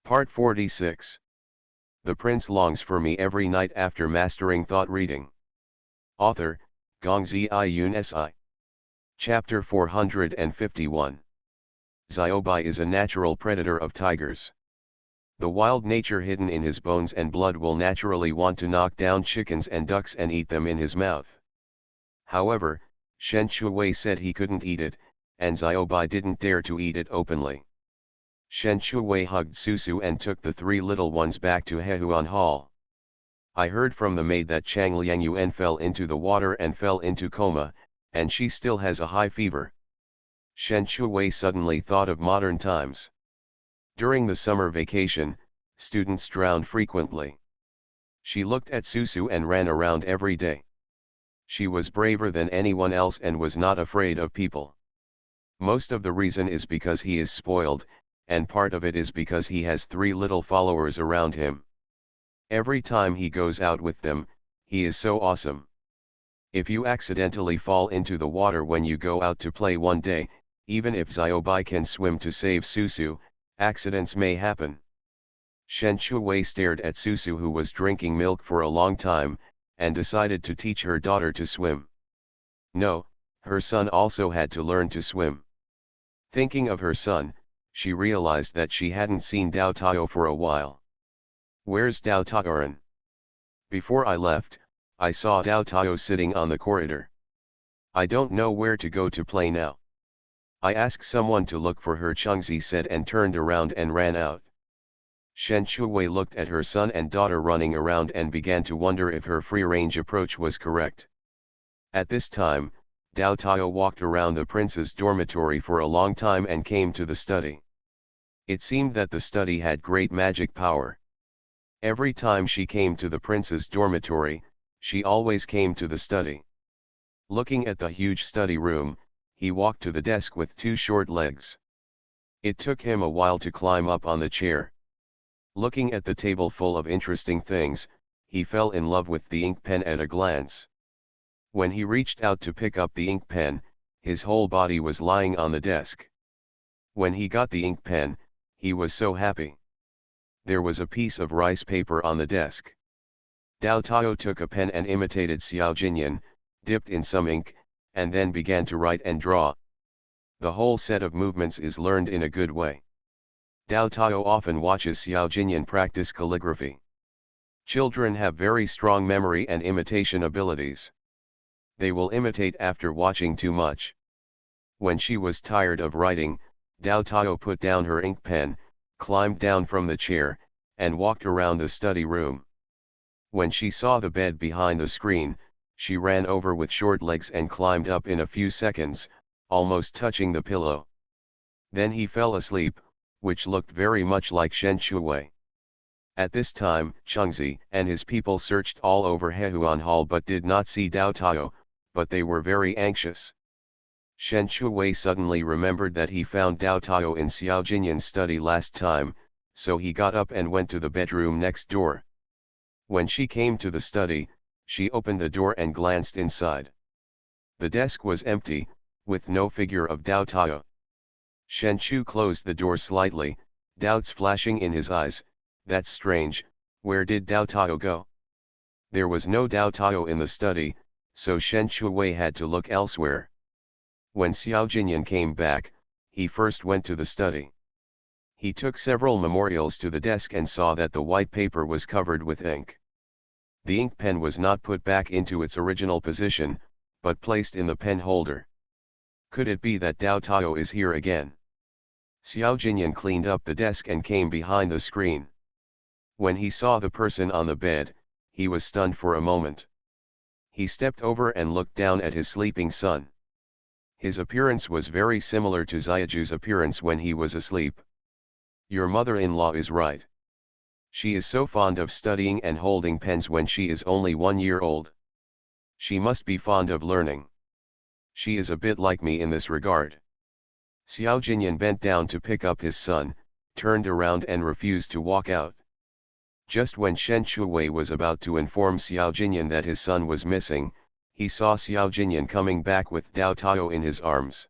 Part 46. The Prince Longs for Me Every Night After Mastering Thought Reading. Author, Gongzi Yun Si. Chapter 451. Xiaobai is a natural predator of tigers. The wild nature hidden in his bones and blood will naturally want to knock down chickens and ducks and eat them in his mouth. However, Shen Shuwei said he couldn't eat it, and Xiaobai didn't dare to eat it openly. Shen Shuwei hugged Susu and took the three little ones back to Hehuan Hall. I heard from the maid that Chang Liangyuan fell into the water and fell into coma, and she still has a high fever. Shen Shuwei suddenly thought of modern times. During the summer vacation, students drowned frequently. She looked at Susu and ran around every day. She was braver than anyone else and was not afraid of people. Most of the reason is because he is spoiled, and part of it is because he has three little followers around him. Every time he goes out with them, he is so awesome. If you accidentally fall into the water when you go out to play one day, even if Xiaobai can swim to save Susu, accidents may happen. Shen Shuwei stared at Susu, who was drinking milk for a long time, and decided to teach her daughter to swim. No, her son also had to learn to swim. Thinking of her son, she realized that she hadn't seen Dao Tao for a while. Where's Dao Taoren? Before I left, I saw Dao Tao sitting on the corridor. I don't know where to go to play now. I asked someone to look for her, Chengzi said, and turned around and ran out. Shen Shuwei looked at her son and daughter running around and began to wonder if her free-range approach was correct. At this time, Dao Tao walked around the prince's dormitory for a long time and came to the study. It seemed that the study had great magic power. Every time she came to the prince's dormitory, she always came to the study. Looking at the huge study room, he walked to the desk with two short legs. It took him a while to climb up on the chair. Looking at the table full of interesting things, he fell in love with the ink pen at a glance. When he reached out to pick up the ink pen, his whole body was lying on the desk. When he got the ink pen, he was so happy. There was a piece of rice paper on the desk. Dao Tao took a pen and imitated Xiao Jinyan, dipped in some ink, and then began to write and draw. The whole set of movements is learned in a good way. Dao Tao often watches Xiao Jinyan practice calligraphy. Children have very strong memory and imitation abilities. They will imitate after watching too much. When she was tired of writing, Dao Tao put down her ink pen, climbed down from the chair, and walked around the study room. When she saw the bed behind the screen, she ran over with short legs and climbed up in a few seconds, almost touching the pillow. Then he fell asleep, which looked very much like Shen Shuwei. At this time, Chengzi and his people searched all over Hehuan Hall but did not see Dao Tao, but they were very anxious. Shen Shuwei suddenly remembered that he found Dao Tao in Xiao Jinyan's study last time, so he got up and went to the bedroom next door. When she came to the study, she opened the door and glanced inside. The desk was empty, with no figure of Dao Tao. Shen Shu closed the door slightly, doubts flashing in his eyes. That's strange, where did Dao Tao go? There was no Dao Tao in the study, so Shen Shuwei had to look elsewhere. When Xiao Jinyan came back, he first went to the study. He took several memorials to the desk and saw that the white paper was covered with ink. The ink pen was not put back into its original position, but placed in the pen holder. Could it be that Dao Tao is here again? Xiao Jinyan cleaned up the desk and came behind the screen. When he saw the person on the bed, he was stunned for a moment. He stepped over and looked down at his sleeping son. His appearance was very similar to Xiaoju's appearance when he was asleep. Your mother-in-law is right. She is so fond of studying and holding pens when she is only 1 year old. She must be fond of learning. She is a bit like me in this regard. Xiao Jinyan bent down to pick up his son, turned around and refused to walk out. Just when Shen Shuwei was about to inform Xiao Jinyan that his son was missing, he saw Xiao Jinyan coming back with Dao Tao in his arms.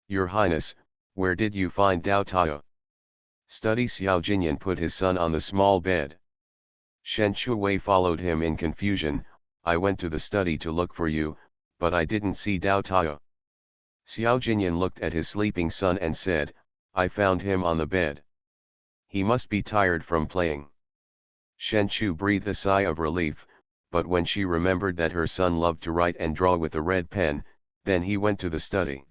Your Highness, where did you find Dao Tao? Study. Xiao Jinyan put his son on the small bed. Shen Chuwei followed him in confusion. I went to the study to look for you, but I didn't see Dao Tao. Xiao Jinyan looked at his sleeping son and said, I found him on the bed. He must be tired from playing. Shen Chu breathed a sigh of relief, but when she remembered that her son loved to write and draw with a red pen, then he went to the study.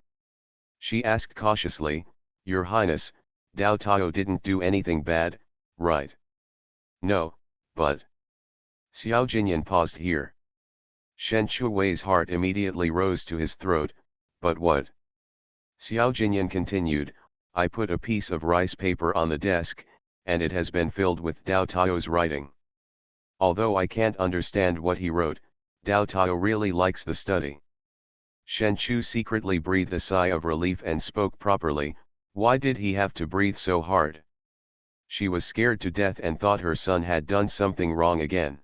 She asked cautiously, Your Highness, Dao Tao didn't do anything bad, right? No, but... Xiao Jinyan paused here. Shen Chuwei's heart immediately rose to his throat, but what? Xiao Jinyan continued, I put a piece of rice paper on the desk, and it has been filled with Dao Tao's writing. Although I can't understand what he wrote, Dao Tao really likes the study. Shen Chu secretly breathed a sigh of relief and spoke properly. Why did he have to breathe so hard? She was scared to death and thought her son had done something wrong again.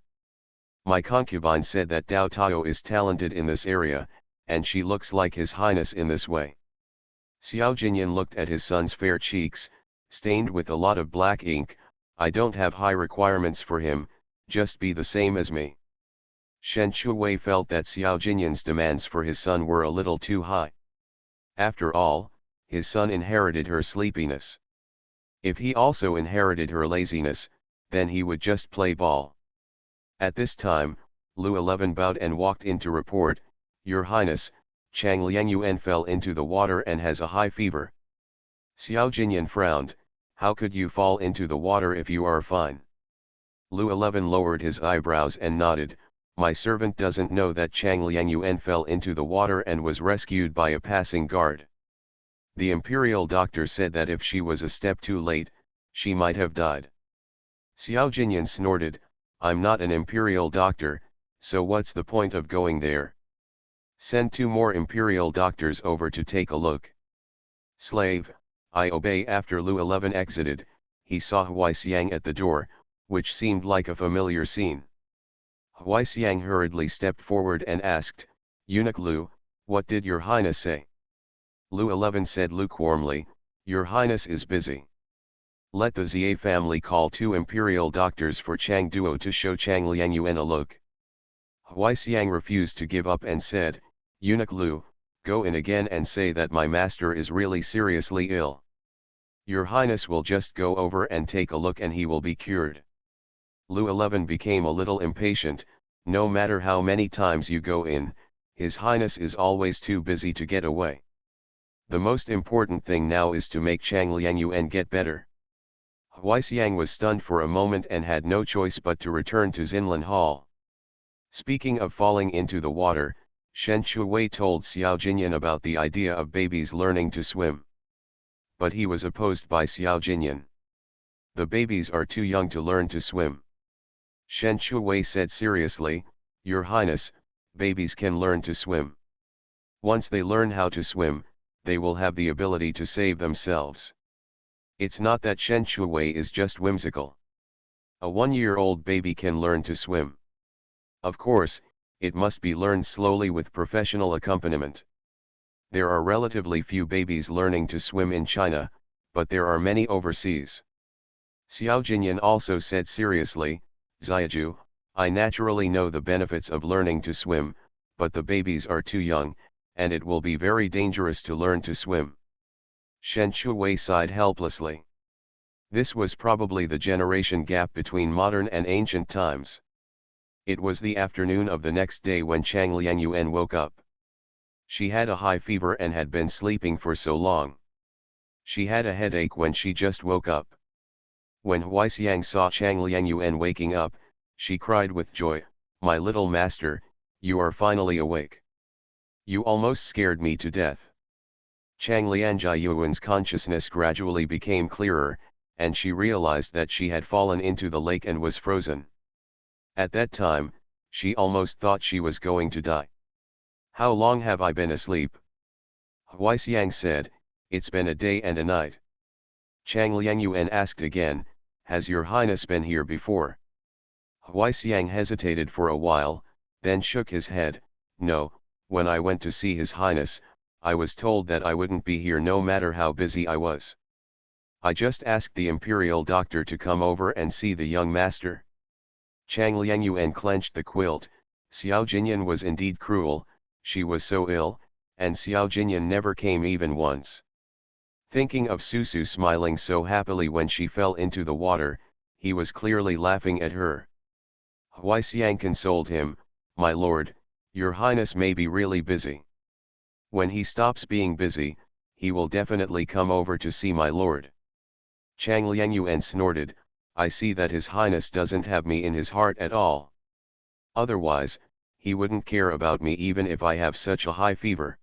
My concubine said that Dao Tao is talented in this area, and she looks like His Highness in this way. Xiao Jinyan looked at his son's fair cheeks, stained with a lot of black ink. I don't have high requirements for him, just be the same as me. Shen Chuwei felt that Xiao Jinyan's demands for his son were a little too high. After all, his son inherited her sleepiness. If he also inherited her laziness, then he would just play ball. At this time, Lu 11 bowed and walked in to report, Your Highness, Chang Liangyuan fell into the water and has a high fever. Xiao Jinyan frowned, How could you fall into the water if you are fine? Lu 11 lowered his eyebrows and nodded, My servant doesn't know that Chang Liangyuan fell into the water and was rescued by a passing guard. The imperial doctor said that if she was a step too late, she might have died. Xiao Jinyan snorted, I'm not an imperial doctor, so what's the point of going there? Send 2 more imperial doctors over to take a look. Slave, I obey. After Lu 11 exited, he saw Huaixiang at the door, which seemed like a familiar scene. Huaixiang hurriedly stepped forward and asked, Eunuch Lu, what did your highness say? Lu 11 said lukewarmly, Your highness is busy. Let the Xie family call 2 imperial doctors for Chang Duo to show Chang Liangyuan a look. Huaixiang refused to give up and said, Eunuch Lu, go in again and say that my master is really seriously ill. Your highness will just go over and take a look and he will be cured. Lu 11 became a little impatient, no matter how many times you go in, His Highness is always too busy to get away. The most important thing now is to make Chang Liangyuan get better. Huaixiang was stunned for a moment and had no choice but to return to Xinlan Hall. Speaking of falling into the water, Shen Chuwei told Xiao Jinyan about the idea of babies learning to swim. But he was opposed by Xiao Jinyan. The babies are too young to learn to swim. Shen Chuwei said seriously, Your Highness, babies can learn to swim. Once they learn how to swim, they will have the ability to save themselves. It's not that Shen Chuwei is just whimsical. A 1-year-old baby can learn to swim. Of course, it must be learned slowly with professional accompaniment. There are relatively few babies learning to swim in China, but there are many overseas. Xiao Jinyan also said seriously, Xiaju, I naturally know the benefits of learning to swim, but the babies are too young, and it will be very dangerous to learn to swim. Shen Chuwei sighed helplessly. This was probably the generation gap between modern and ancient times. It was the afternoon of the next day when Chang Liangyuan woke up. She had a high fever and had been sleeping for so long. She had a headache when she just woke up. When Huaixiang saw Chang Liangyuan waking up, she cried with joy, My little master, you are finally awake. You almost scared me to death. Chang Liangyuan's consciousness gradually became clearer, and she realized that she had fallen into the lake and was frozen. At that time, she almost thought she was going to die. How long have I been asleep? Huaixiang said, It's been a day and a night. Chang Liangyuan asked again, Has your highness been here before? Huaixiang hesitated for a while, then shook his head, No, when I went to see his highness, I was told that I wouldn't be here no matter how busy I was. I just asked the imperial doctor to come over and see the young master. Chang Liangyuan clenched the quilt. Xiao Jinyan was indeed cruel, she was so ill, and Xiao Jinyan never came even once. Thinking of Susu smiling so happily when she fell into the water, he was clearly laughing at her. Huaixiang consoled him, "My lord, your highness may be really busy. When he stops being busy, he will definitely come over to see my lord." Chang Liangyuan snorted, "I see that his highness doesn't have me in his heart at all. Otherwise, he wouldn't care about me even if I have such a high fever."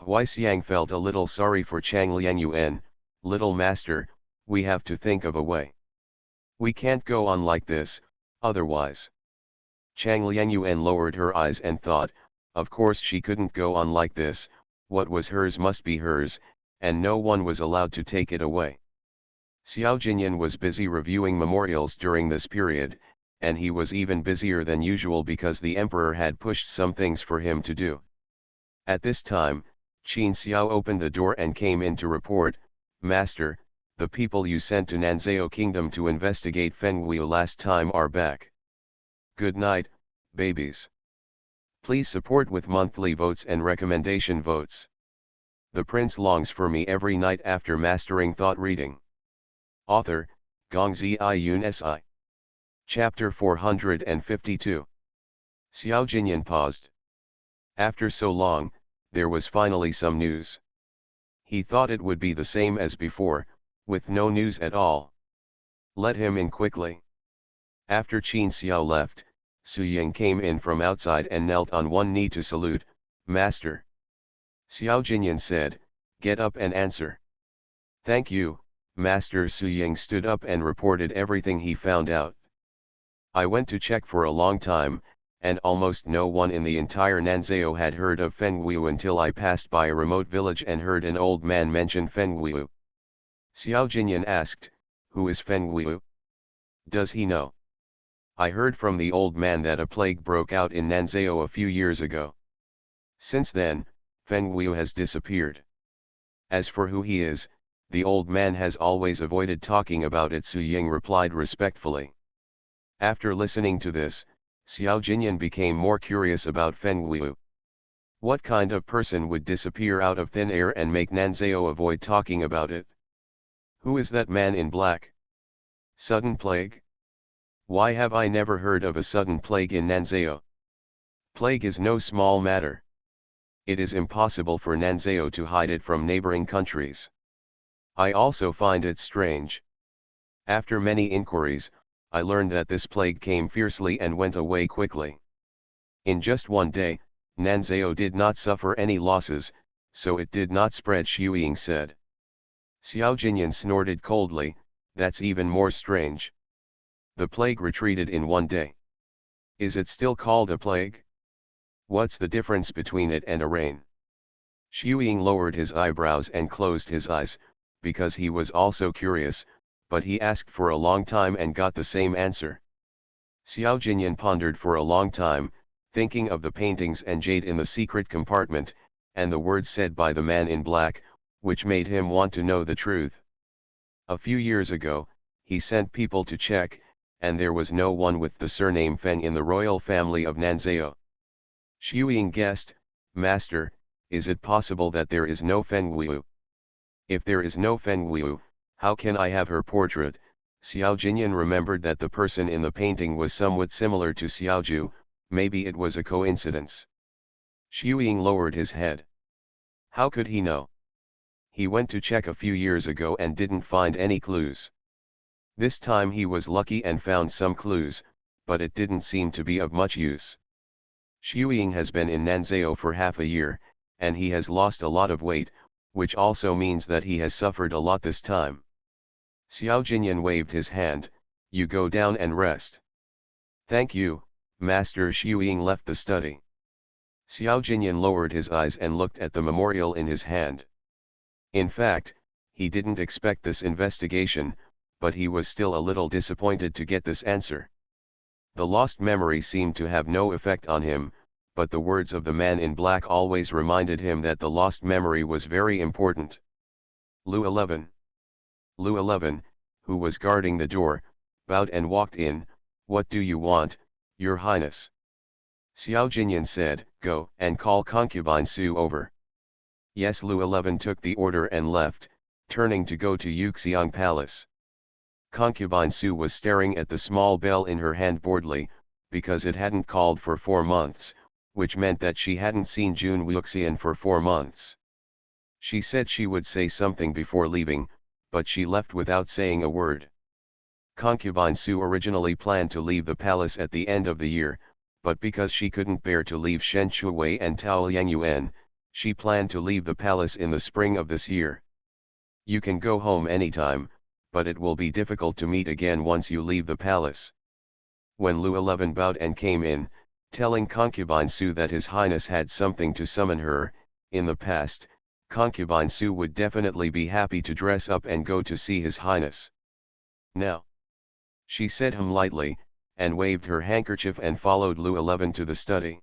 Huaixiang felt a little sorry for Chang Liangyuan. "Little master, we have to think of a way. We can't go on like this, otherwise." Chang Liangyuan lowered her eyes and thought, of course she couldn't go on like this, what was hers must be hers, and no one was allowed to take it away. Xiao Jinyan was busy reviewing memorials during this period, and he was even busier than usual because the emperor had pushed some things for him to do. At this time, Qin Xiao opened the door and came in to report, "Master, the people you sent to Nanzhao Kingdom to investigate Fengwu last time are back. Good night, babies. Please support with monthly votes and recommendation votes. The prince longs for me every night after mastering thought reading." Author, Gongzi Yun Si. Chapter 452. Xiao Jinyan paused. After so long, there was finally some news. He thought it would be the same as before, with no news at all. Let him in quickly. After Qin Xiao left, Su Ying came in from outside and knelt on one knee to salute, "Master." Xiao Jinyan said, "Get up and answer." "Thank you, Master." Su Ying stood up and reported everything he found out. "I went to check for a long time, and almost no one in the entire Nanzhao had heard of Fengwu until I passed by a remote village and heard an old man mention Fengwu." Xiao Jinyan asked, "Who is Fengwu? Does he know?" "I heard from the old man that a plague broke out in Nanzhao a few years ago. Since then, Fengwu has disappeared. As for who he is, the old man has always avoided talking about it." Su Ying replied respectfully. After listening to this, Xiao Jinyan became more curious about Fengwu. What kind of person would disappear out of thin air and make Nanzhao avoid talking about it? Who is that man in black? Sudden plague? Why have I never heard of a sudden plague in Nanzhao? Plague is no small matter. It is impossible for Nanzhao to hide it from neighboring countries. I also find it strange. After many inquiries, I learned that this plague came fiercely and went away quickly. In just one day, Nanzhao did not suffer any losses, so it did not spread," Xu Ying said. Xiao Jinyan snorted coldly, "That's even more strange. The plague retreated in one day. Is it still called a plague? What's the difference between it and a rain?" Xu Ying lowered his eyebrows and closed his eyes, because he was also curious, but he asked for a long time and got the same answer. Xiao Jinyan pondered for a long time, thinking of the paintings and jade in the secret compartment, and the words said by the man in black, which made him want to know the truth. A few years ago, he sent people to check, and there was no one with the surname Feng in the royal family of Nanzhao. Xu Ying guessed, "Master, is it possible that there is no Fengwu? If there is no Fengwu, how can I have her portrait?" Xiao Jinyan remembered that the person in the painting was somewhat similar to Xiaoju, maybe it was a coincidence. Xu Ying lowered his head. How could he know? He went to check a few years ago and didn't find any clues. This time he was lucky and found some clues, but it didn't seem to be of much use. Xu Ying has been in Nanzhao for half a year, and he has lost a lot of weight, which also means that he has suffered a lot this time. Xiao Jinyan waved his hand, "You go down and rest." "Thank you, Master." Xu Ying left the study. Xiao Jinyan lowered his eyes and looked at the memorial in his hand. In fact, he didn't expect this investigation, but he was still a little disappointed to get this answer. The lost memory seemed to have no effect on him, but the words of the man in black always reminded him that the lost memory was very important. Lu 11. Lu 11, who was guarding the door, bowed and walked in. "What do you want, Your Highness?" Xiao Jinyan said, "Go and call concubine Su over." Yes, Lu 11 took the order and left, turning to go to Yuxiang Palace. Concubine Su was staring at the small bell in her hand boredly, because it hadn't called for 4 months, which meant that she hadn't seen Jun Wuxian for 4 months. She said she would say something before leaving, but she left without saying a word. Concubine Su originally planned to leave the palace at the end of the year, but because she couldn't bear to leave Shen Shuwei and Tao Yangyuan, she planned to leave the palace in the spring of this year. "You can go home anytime, but it will be difficult to meet again once you leave the palace." When Lu 11 bowed and came in, telling concubine Su that His Highness had something to summon her, in the past, concubine Su would definitely be happy to dress up and go to see His Highness. "Now," she said lightly, and waved her handkerchief and followed Lu 11 to the study.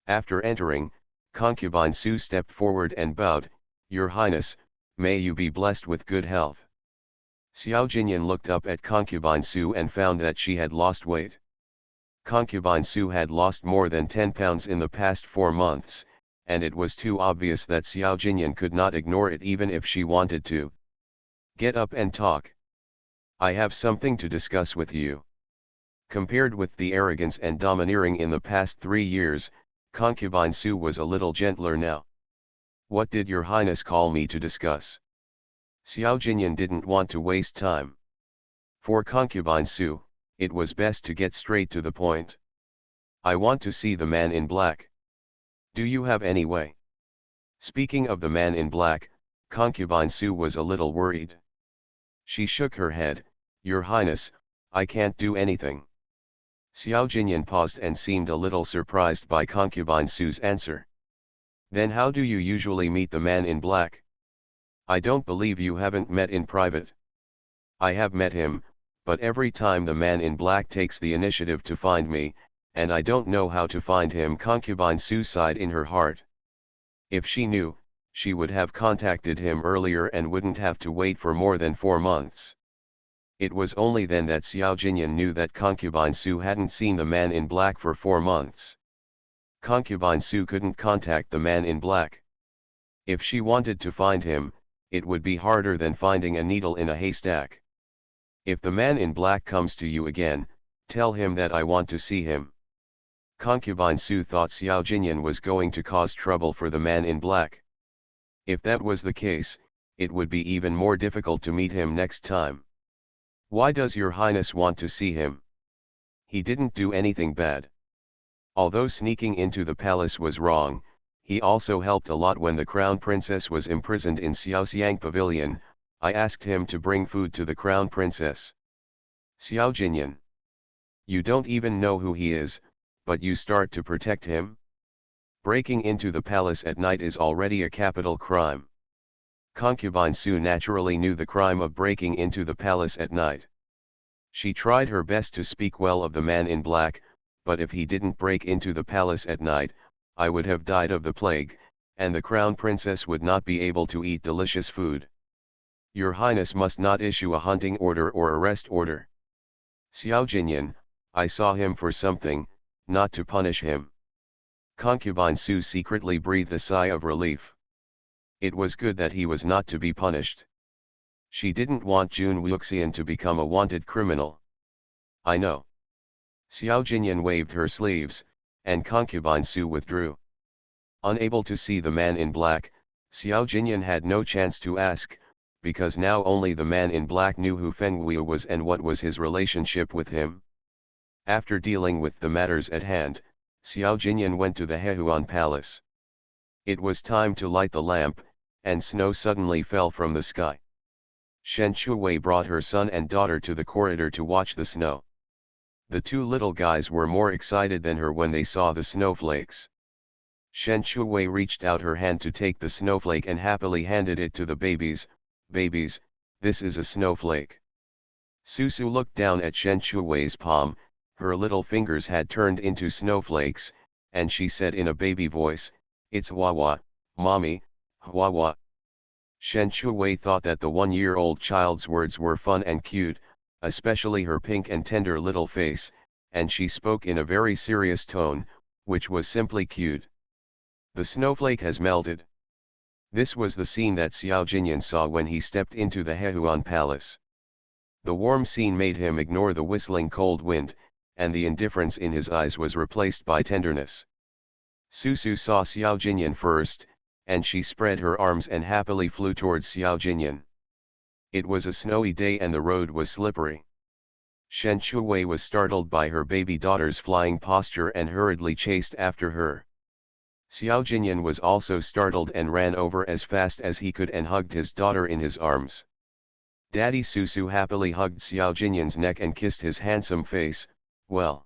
After entering, concubine Su stepped forward and bowed, "Your Highness, may you be blessed with good health." Xiao Jinyan looked up at concubine Su and found that she had lost weight. Concubine Su had lost more than 10 pounds in the past 4 months, and it was too obvious that Xiao Jinyan could not ignore it even if she wanted to. "Get up and talk. I have something to discuss with you." Compared with the arrogance and domineering in the past 3 years, concubine Su was a little gentler now. "What did Your Highness call me to discuss?" Xiao Jinyan didn't want to waste time. For concubine Su, it was best to get straight to the point. "I want to see the man in black. Do you have any way?" Speaking of the man in black, concubine Su was a little worried. She shook her head, "Your Highness, I can't do anything." Xiao Jinyan paused and seemed a little surprised by concubine Su's answer. "Then how do you usually meet the man in black? I don't believe you haven't met in private." "I have met him, but every time the man in black takes the initiative to find me, and I don't know how to find him." Concubine Su sighed in her heart. If she knew, she would have contacted him earlier and wouldn't have to wait for more than 4 months. It was only then that Xiao Jinyan knew that concubine Su hadn't seen the man in black for 4 months. Concubine Su couldn't contact the man in black. If she wanted to find him, it would be harder than finding a needle in a haystack. "If the man in black comes to you again, tell him that I want to see him." Concubine Su thought Xiao Jinyan was going to cause trouble for the man in black. If that was the case, it would be even more difficult to meet him next time. "Why does Your Highness want to see him?" "He didn't do anything bad. Although sneaking into the palace was wrong, he also helped a lot when the crown princess was imprisoned in Xiaoxiang Pavilion. I asked him to bring food to the crown princess." Xiao Jinyan: "You don't even know who he is, but you start to protect him? Breaking into the palace at night is already a capital crime." Concubine Su naturally knew the crime of breaking into the palace at night. She tried her best to speak well of the man in black, but if he didn't break into the palace at night, I would have died of the plague, and the crown princess would not be able to eat delicious food. Your Highness must not issue a hunting order or arrest order. Xiao Jinyan: "I saw him for something, not to punish him." Concubine Su secretly breathed a sigh of relief. It was good that he was not to be punished. She didn't want Jun Wuxian to become a wanted criminal. "I know." Xiao Jinyan waved her sleeves, and concubine Su withdrew. Unable to see the man in black, Xiao Jinyan had no chance to ask, because now only the man in black knew who Feng Wei was and what was his relationship with him. After dealing with the matters at hand, Xiao Jinyan went to the Hehuan Palace. It was time to light the lamp, and snow suddenly fell from the sky. Shen Shuwei brought her son and daughter to the corridor to watch the snow. The 2 little guys were more excited than her when they saw the snowflakes. Shen Shuwei reached out her hand to take the snowflake and happily handed it to the babies. "Babies, this is a snowflake." Susu looked down at Shen Shuwei's palm. Her little fingers had turned into snowflakes, and she said in a baby voice, "It's Wawa, Mommy, Wawa." Shen Shuwei thought that the 1-year-old child's words were fun and cute, especially her pink and tender little face, and she spoke in a very serious tone, which was simply cute. The snowflake has melted. This was the scene that Xiao Jinyan saw when he stepped into the Hehuan Palace. The warm scene made him ignore the whistling cold wind, and the indifference in his eyes was replaced by tenderness. Susu saw Xiao Jinyan first, and she spread her arms and happily flew towards Xiao Jinyan. It was a snowy day and the road was slippery. Shen Shuwei was startled by her baby daughter's flying posture and hurriedly chased after her. Xiao Jinyan was also startled and ran over as fast as he could and hugged his daughter in his arms. Daddy Susu happily hugged Xiao Jinyan's neck and kissed his handsome face. Well.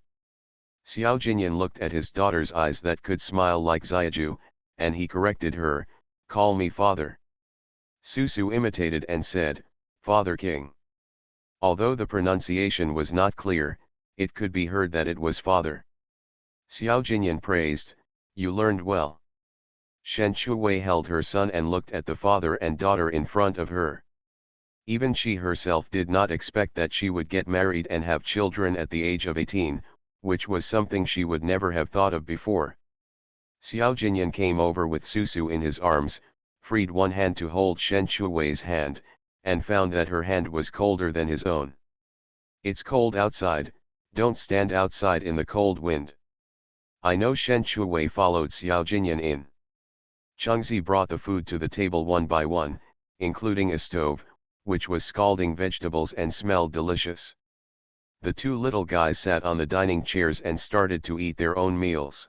Xiao Jinyan looked at his daughter's eyes that could smile like Xiaju, and he corrected her, "Call me father." Susu imitated and said, "Father King." Although the pronunciation was not clear, it could be heard that it was father. Xiao Jinyan praised, "You learned well." Shen Shuwei held her son and looked at the father and daughter in front of her. Even she herself did not expect that she would get married and have children at the age of 18, which was something she would never have thought of before. Xiao Jinyan came over with Susu in his arms, freed one hand to hold Shen Shuwei's hand, and found that her hand was colder than his own. "It's cold outside, don't stand outside in the cold wind." "I know." Shen Shuwei followed Xiao Jinyan in. Chengzi brought the food to the table one by one, including a stove, which was scalding vegetables and smelled delicious. The two little guys sat on the dining chairs and started to eat their own meals.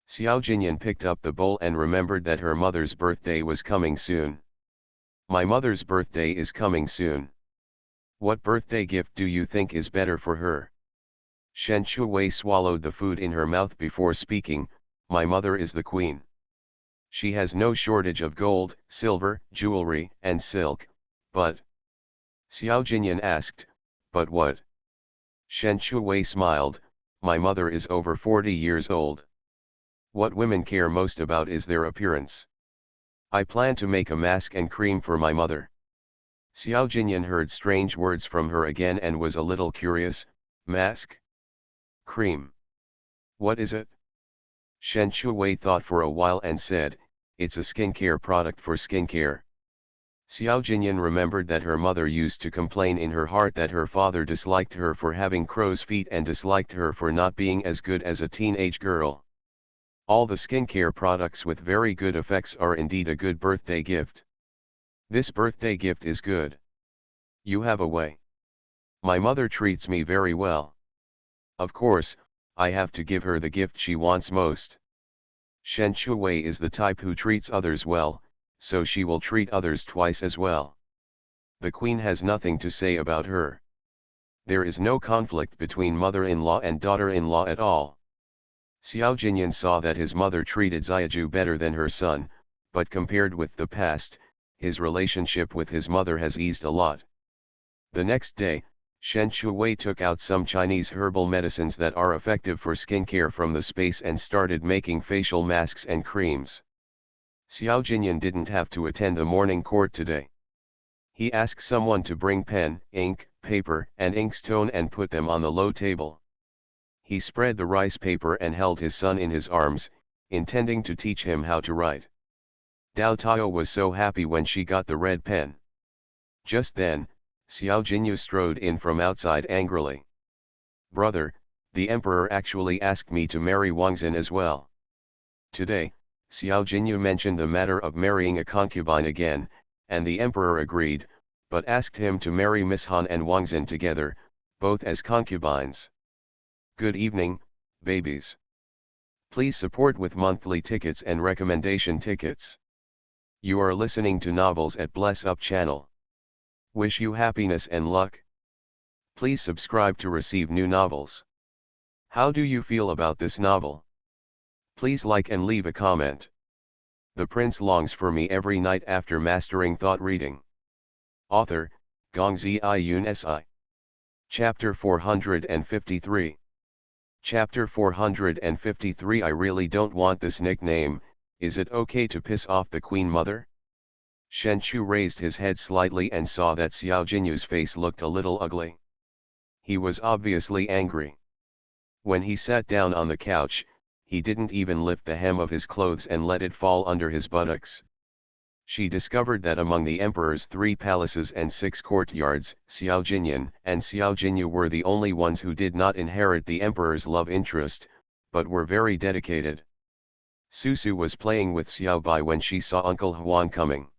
Xiao Jinyan picked up the bowl and remembered that her mother's birthday was coming soon. "My mother's birthday is coming soon. What birthday gift do you think is better for her?" Shen Shuwei swallowed the food in her mouth before speaking. "My mother is the queen. She has no shortage of gold, silver, jewelry, and silk, but..." Xiao Jinyan asked, "But what?" Shen Shuwei smiled, "My mother is over 40 years old. What women care most about is their appearance. I plan to make a mask and cream for my mother." Xiao Jinyan heard strange words from her again and was a little curious. "Mask? Cream? What is it?" Shen Shuwei thought for a while and said, "It's a skincare product for skincare." Xiao Jinyan remembered that her mother used to complain in her heart that her father disliked her for having crow's feet and disliked her for not being as good as a teenage girl. All the skincare products with very good effects are indeed a good birthday gift. This birthday gift is good. You have a way. My mother treats me very well. Of course, I have to give her the gift she wants most. Shen Shuwei is the type who treats others well, so she will treat others twice as well. The queen has nothing to say about her. There is no conflict between mother-in-law and daughter-in-law at all. Xiao Jinyan saw that his mother treated Xiaju better than her son, but compared with the past, his relationship with his mother has eased a lot. The next day, Shen Shuwei took out some Chinese herbal medicines that are effective for skincare from the space and started making facial masks and creams. Xiao Jinyan didn't have to attend the morning court today. He asked someone to bring pen, ink, paper, and inkstone and put them on the low table. He spread the rice paper and held his son in his arms, intending to teach him how to write. Dao Tao was so happy when she got the red pen. Just then, Xiao Jinyu strode in from outside angrily. "Brother, the emperor actually asked me to marry Wang Xin as well." Today, Xiao Jinyu mentioned the matter of marrying a concubine again, and the emperor agreed, but asked him to marry Miss Han and Wang Xin together, both as concubines. Good evening, babies. Please support with monthly tickets and recommendation tickets. You are listening to novels at Bless Up channel. Wish you happiness and luck. Please subscribe to receive new novels. How do you feel about this novel? Please like and leave a comment. The prince longs for me every night after mastering thought reading. Author, Gongzi Yun Si. Chapter 453. Chapter 453. I really don't want this nickname. Is it okay to piss off the Queen Mother? Shen Chu raised his head slightly and saw that Xiao Jinyu's face looked a little ugly. He was obviously angry. When he sat down on the couch, he didn't even lift the hem of his clothes and let it fall under his buttocks. She discovered that among the emperor's 3 palaces and 6 courtyards, Xiao Jinyan and Xiao Jinyu were the only ones who did not inherit the emperor's love interest, but were very dedicated. Susu was playing with Xiao Bai when she saw Uncle Huang coming.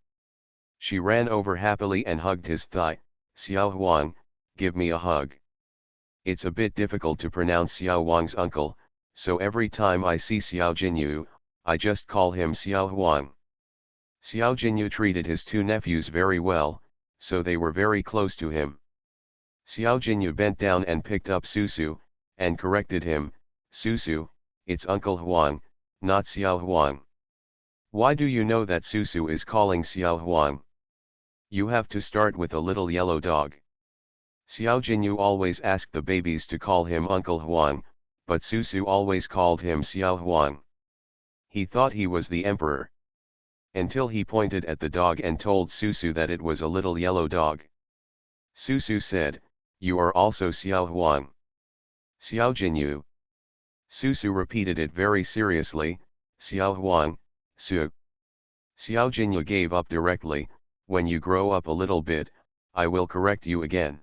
She ran over happily and hugged his thigh. "Xiao Huang, give me a hug." It's a bit difficult to pronounce Xiao Huang's uncle, so every time I see Xiao Jinyu, I just call him Xiao Huang. Xiao Jinyu treated his 2 nephews very well, so they were very close to him. Xiao Jinyu bent down and picked up Susu, and corrected him, "Susu, it's Uncle Huang, not Xiao Huang." "Why do you know that Susu is calling Xiao Huang? You have to start with a little yellow dog." Xiao Jinyu always asked the babies to call him Uncle Huang, but Susu always called him Xiao Huang. He thought he was the emperor. Until he pointed at the dog and told Susu that it was a little yellow dog. Susu said, "You are also Xiao Huang." "Xiao Jinyu." Susu repeated it very seriously, "Xiao Huang, Su." Xiao Jinyu gave up directly, "When you grow up a little bit, I will correct you again."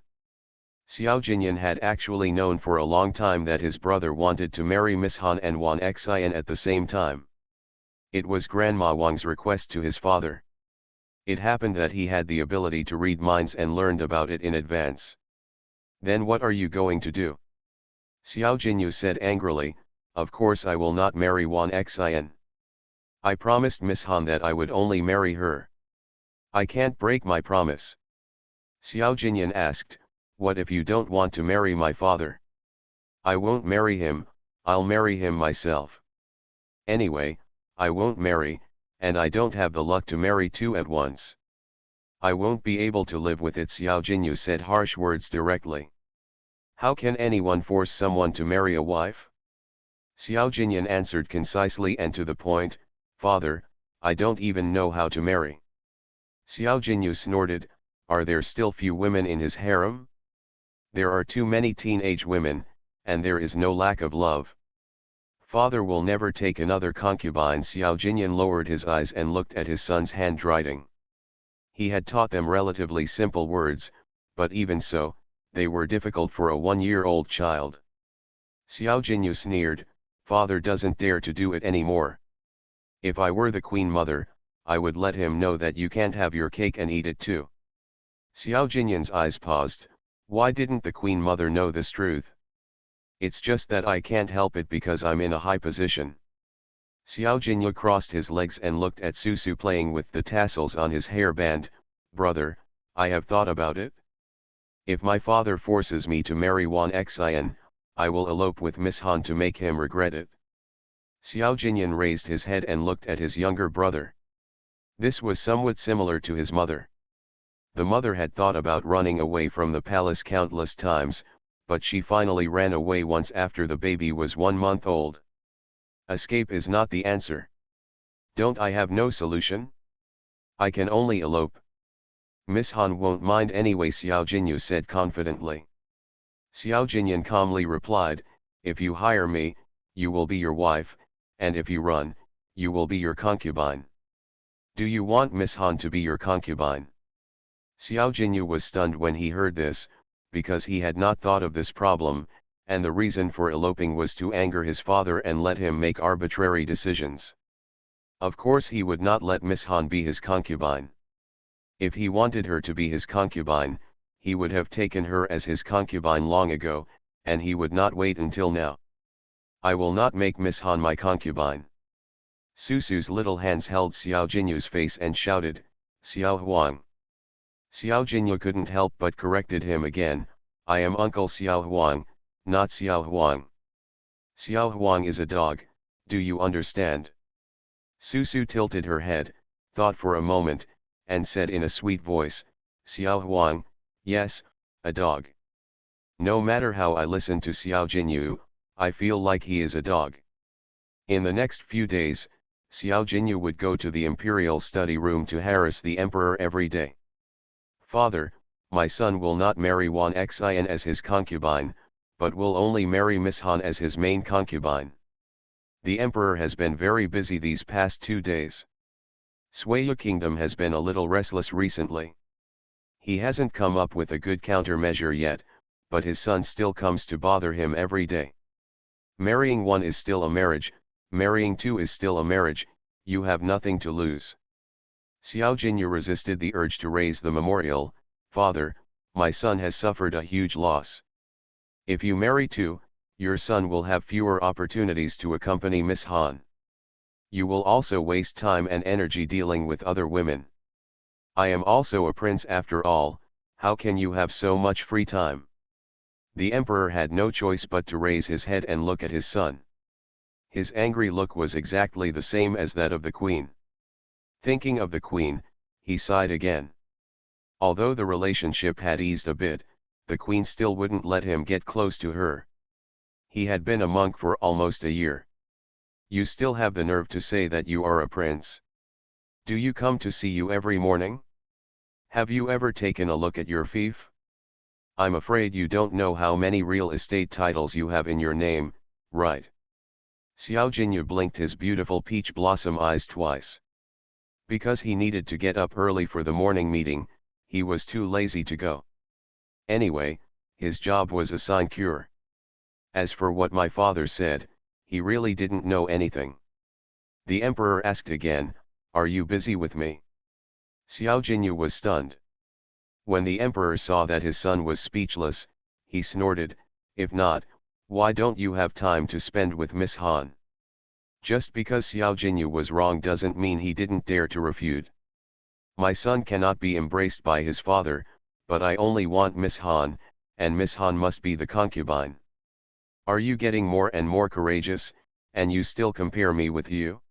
Xiao Jinyan had actually known for a long time that his brother wanted to marry Miss Han and Wan Xian at the same time. It was Grandma Wang's request to his father. It happened that he had the ability to read minds and learned about it in advance. "Then what are you going to do?" Xiao Jinyu said angrily, "Of course I will not marry Wan Xian. I promised Miss Han that I would only marry her. I can't break my promise." Xiao Jinyan asked, "What if you don't want to marry my father?" "I won't marry him, I'll marry him myself. Anyway, I won't marry, and I don't have the luck to marry 2 at once. I won't be able to live with it." Xiao Jinyu said harsh words directly. "How can anyone force someone to marry a wife?" Xiao Jinyan answered concisely and to the point, "Father, I don't even know how to marry." Xiao Jinyu snorted, "Are there still few women in his harem? There are too many teenage women, and there is no lack of love. Father will never take another concubine." Xiao Jinyan lowered his eyes and looked at his son's handwriting. He had taught them relatively simple words, but even so, they were difficult for a 1-year-old child. Xiao Jinyu sneered, "Father doesn't dare to do it anymore. If I were the Queen Mother, I would let him know that you can't have your cake and eat it too." Xiao Jinyan's eyes paused. Why didn't the Queen Mother know this truth? "It's just that I can't help it because I'm in a high position." Xiao Jinyu crossed his legs and looked at Susu playing with the tassels on his hairband. "Brother, I have thought about it. If my father forces me to marry Wan Xian, I will elope with Miss Han to make him regret it." Xiao Jinyan raised his head and looked at his younger brother. This was somewhat similar to his mother. The mother had thought about running away from the palace countless times, but she finally ran away once after the baby was 1 month old. Escape is not the answer. "Don't I have no solution? I can only elope." "Miss Han won't mind anyway," Xiao Jinyu said confidently. Xiao Jinyan calmly replied, "If you hire me, you will be your wife, and if you run, you will be your concubine." "Do you want Miss Han to be your concubine?" Xiao Jinyu was stunned when he heard this, because he had not thought of this problem, and the reason for eloping was to anger his father and let him make arbitrary decisions. Of course he would not let Miss Han be his concubine. If he wanted her to be his concubine, he would have taken her as his concubine long ago, and he would not wait until now. "I will not make Miss Han my concubine." Susu's little hands held Xiao Jinyu's face and shouted, "Xiao Huang." Xiao Jinyu couldn't help but corrected him again, "I am Uncle Xiao Huang, not Xiao Huang. Xiao Huang is a dog, do you understand?" Susu tilted her head, thought for a moment, and said in a sweet voice, "Xiao Huang, yes, a dog. No matter how I listen to Xiao Jinyu, I feel like he is a dog." In the next few days, Xiao Jinyu would go to the imperial study room to harass the emperor every day. Father, my son will not marry Wan Xian as his concubine, but will only marry Miss Han as his main concubine. The emperor has been very busy these past 2 days. Suiyu Kingdom has been a little restless recently. He hasn't come up with a good countermeasure yet, but his son still comes to bother him every day. Marrying one is still a marriage, marrying two is still a marriage, you have nothing to lose. Xiao Jinyu resisted the urge to raise the memorial. Father, my son has suffered a huge loss. If you marry two, your son will have fewer opportunities to accompany Miss Han. You will also waste time and energy dealing with other women. I am also a prince after all, how can you have so much free time? The emperor had no choice but to raise his head and look at his son. His angry look was exactly the same as that of the queen. Thinking of the queen, he sighed again. Although the relationship had eased a bit, the queen still wouldn't let him get close to her. He had been a monk for almost a year. You still have the nerve to say that you are a prince. Do you come to see you every morning? Have you ever taken a look at your fief? I'm afraid you don't know how many real estate titles you have in your name, right? Xiao Jinyu blinked his beautiful peach blossom eyes twice. Because he needed to get up early for the morning meeting, he was too lazy to go. Anyway, his job was a sinecure. As for what my father said, he really didn't know anything. The emperor asked again, are you busy with me? Xiao Jinyu was stunned. When the emperor saw that his son was speechless, he snorted, if not, why don't you have time to spend with Miss Han? Just because Xiao Jinyu was wrong doesn't mean he didn't dare to refute. My son cannot be embraced by his father, but I only want Miss Han, and Miss Han must be the concubine. Are you getting more and more courageous, and you still compare me with you?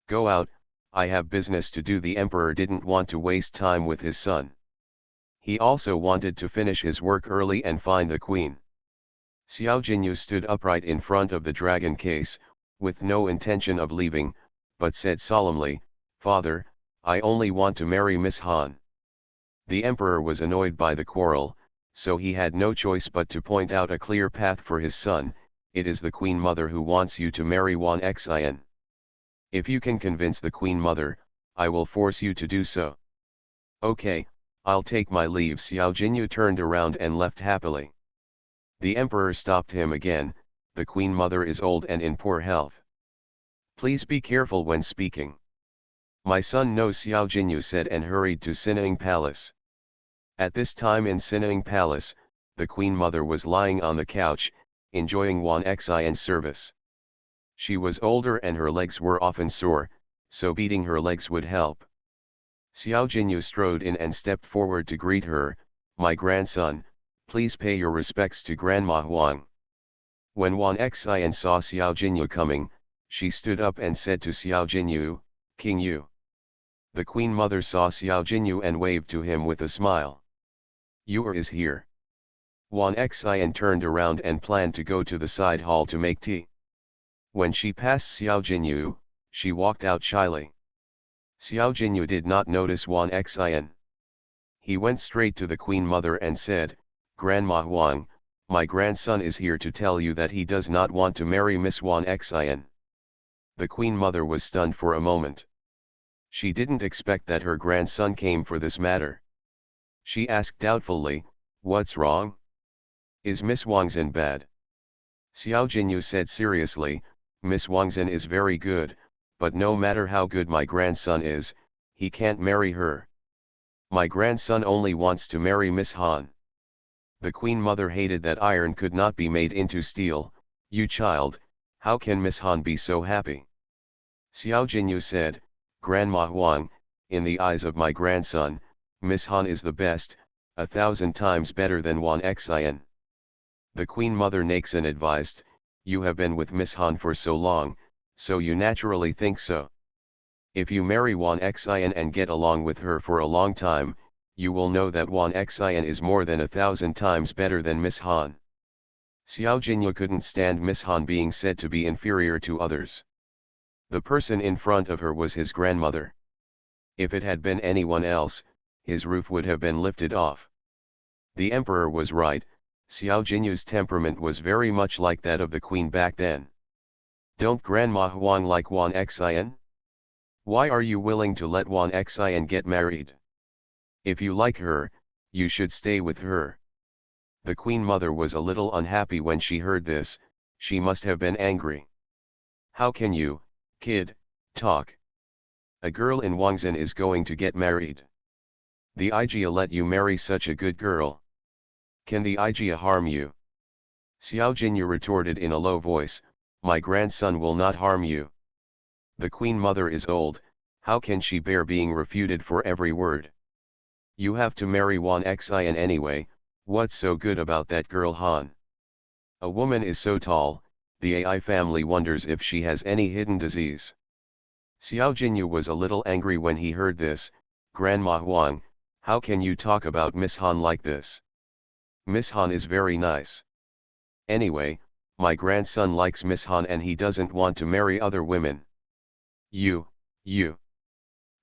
Go out, I have business to do. The emperor didn't want to waste time with his son. He also wanted to finish his work early and find the queen. Xiao Jinyu stood upright in front of the dragon case, with no intention of leaving, but said solemnly, Father, I only want to marry Miss Han. The emperor was annoyed by the quarrel, so he had no choice but to point out a clear path for his son. It is the queen mother who wants you to marry Wan Xian. If you can convince the queen mother, I will force you to do so. Okay, I'll take my leave. Xiao Jinyu turned around and left happily. The emperor stopped him again. The queen mother is old and in poor health. Please be careful when speaking. My son knows, Xiao Jinyu said and hurried to Sinning Palace. At this time in Sinning Palace, the queen mother was lying on the couch, enjoying Wan Xian's service. She was older and her legs were often sore, so beating her legs would help. Xiao Jinyu strode in and stepped forward to greet her. My grandson, please pay your respects to Grandma Huang. When Wan Xian saw Xiao Jinyu coming, she stood up and said to Xiao Jinyu, King Yu. The queen mother saw Xiao Jinyu and waved to him with a smile. Yu is here. Wan Xian turned around and planned to go to the side hall to make tea. When she passed Xiao Jinyu, she walked out shyly. Xiao Jinyu did not notice Wan Xian. He went straight to the queen mother and said, Grandma Huang, my grandson is here to tell you that he does not want to marry Miss Wan Xian. The queen mother was stunned for a moment. She didn't expect that her grandson came for this matter. She asked doubtfully, what's wrong? Is Miss Wangzhen bad? Xiao Jinyu said seriously, Miss Wangzhen is very good, but no matter how good my grandson is, he can't marry her. My grandson only wants to marry Miss Han. The queen mother hated that iron could not be made into steel. You child, how can Miss Han be so happy? Xiao Jinyu said, Grandma Huang, in the eyes of my grandson, Miss Han is the best, 1,000 times better than Wan Xian. The queen mother Naxan advised, you have been with Miss Han for so long, so you naturally think so. If you marry Wan Xian and get along with her for a long time, you will know that Wan Xian is more than 1,000 times better than Miss Han. Xiao Jinyu couldn't stand Miss Han being said to be inferior to others. The person in front of her was his grandmother. If it had been anyone else, his roof would have been lifted off. The emperor was right, Xiao Jinyu's temperament was very much like that of the queen back then. Don't Grandma Huang like Wan Xian? Why are you willing to let Wan Xian get married? If you like her, you should stay with her. The queen mother was a little unhappy when she heard this, she must have been angry. How can you, kid, talk? A girl in Wangzhen is going to get married. The Ijia let you marry such a good girl. Can the Ijia harm you? Xiao Jinyu retorted in a low voice, my grandson will not harm you. The queen mother is old, how can she bear being refuted for every word? You have to marry Wan Xian anyway, what's so good about that girl Han? A woman is so tall, the AI family wonders if she has any hidden disease. Xiao Jinyu was a little angry when he heard this, Grandma Huang, how can you talk about Miss Han like this? Miss Han is very nice. Anyway, my grandson likes Miss Han and he doesn't want to marry other women. You.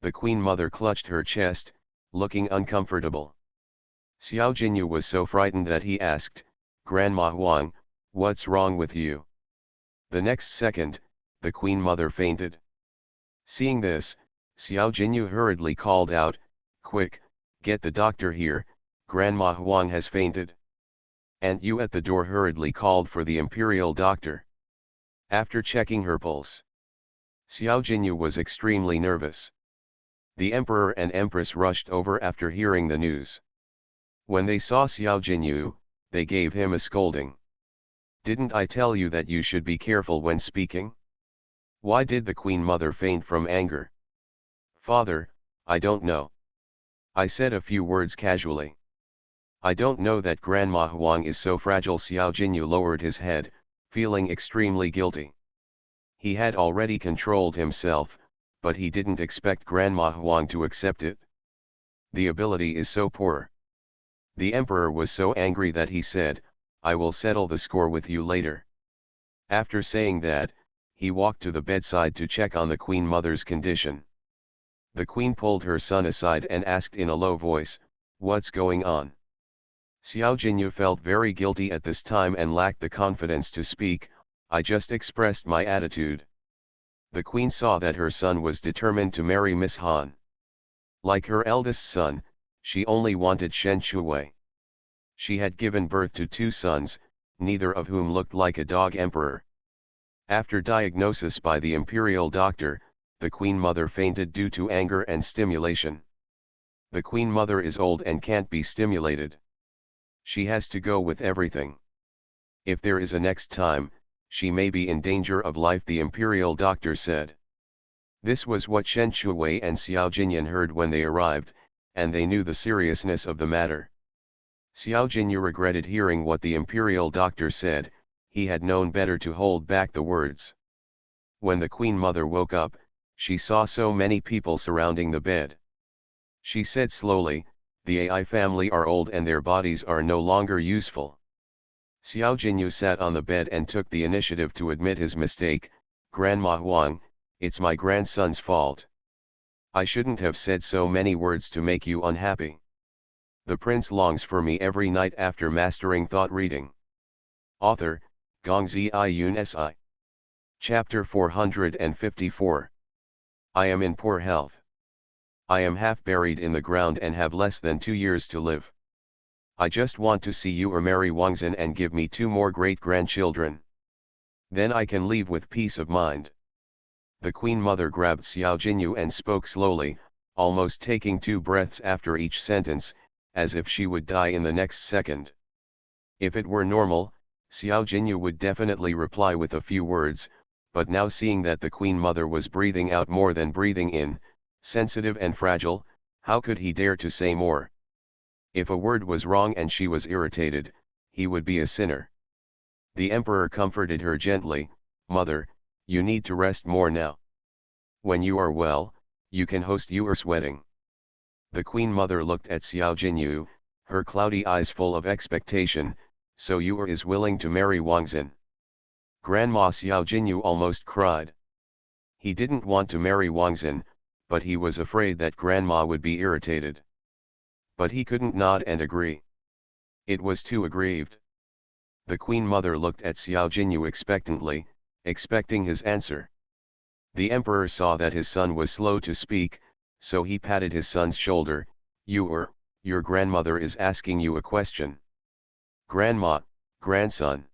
The queen mother clutched her chest, looking uncomfortable. Xiao Jinyu was so frightened that he asked, Grandma Huang, what's wrong with you? The next second, the queen mother fainted. Seeing this, Xiao Jinyu hurriedly called out, quick, get the doctor here, Grandma Huang has fainted. And Yu at the door hurriedly called for the imperial doctor. After checking her pulse, Xiao Jinyu was extremely nervous. The emperor and empress rushed over after hearing the news. When they saw Xiao Jinyu, they gave him a scolding. Didn't I tell you that you should be careful when speaking? Why did the queen mother faint from anger? Father, I don't know. I said a few words casually. I don't know that Grandma Huang is so fragile. Xiao Jinyu lowered his head, feeling extremely guilty. He had already controlled himself, but he didn't expect Grandma Huang to accept it. The ability is so poor. The emperor was so angry that he said, I will settle the score with you later. After saying that, he walked to the bedside to check on the queen mother's condition. The queen pulled her son aside and asked in a low voice, what's going on? Xiao Jinyu felt very guilty at this time and lacked the confidence to speak, I just expressed my attitude. The queen saw that her son was determined to marry Miss Han. Like her eldest son, she only wanted Shen Shuwei. She had given birth to 2 sons, neither of whom looked like a dog emperor. After diagnosis by the imperial doctor, the queen mother fainted due to anger and stimulation. The queen mother is old and can't be stimulated. She has to go with everything. If there is a next time, she may be in danger of life, the imperial doctor said. This was what Shen Shuwei and Xiao Jinyan heard when they arrived, and they knew the seriousness of the matter. Xiao Jinyu regretted hearing what the imperial doctor said, he had known better to hold back the words. When the queen mother woke up, she saw so many people surrounding the bed. She said slowly, the AI family are old and their bodies are no longer useful. Xiao Jinyu sat on the bed and took the initiative to admit his mistake, Grandma Huang, it's my grandson's fault. I shouldn't have said so many words to make you unhappy. The prince longs for me every night after mastering thought reading. Author, Gongzi Yun Si. Chapter 454. I am in poor health. I am half buried in the ground and have less than 2 years to live. I just want to see you or marry Wangzhen and give me 2 more great-grandchildren. Then I can leave with peace of mind. The queen mother grabbed Xiao Jinyu and spoke slowly, almost taking 2 breaths after each sentence, as if she would die in the next second. If it were normal, Xiao Jinyu would definitely reply with a few words, but now seeing that the queen mother was breathing out more than breathing in, sensitive and fragile, how could he dare to say more? If a word was wrong and she was irritated, he would be a sinner. The emperor comforted her gently, Mother, you need to rest more now. When you are well, you can host yours wedding. The queen mother looked at Xiao Jinyu, her cloudy eyes full of expectation, so Yu is willing to marry Wangzhen. Grandma Xiao Jinyu almost cried. He didn't want to marry Wang Xin, but he was afraid that grandma would be irritated. But he couldn't nod and agree. It was too aggrieved. The Queen Mother looked at Xiao Jinyu expectantly, expecting his answer. The Emperor saw that his son was slow to speak, so he patted his son's shoulder. Your grandmother is asking you a question. Grandma, grandson.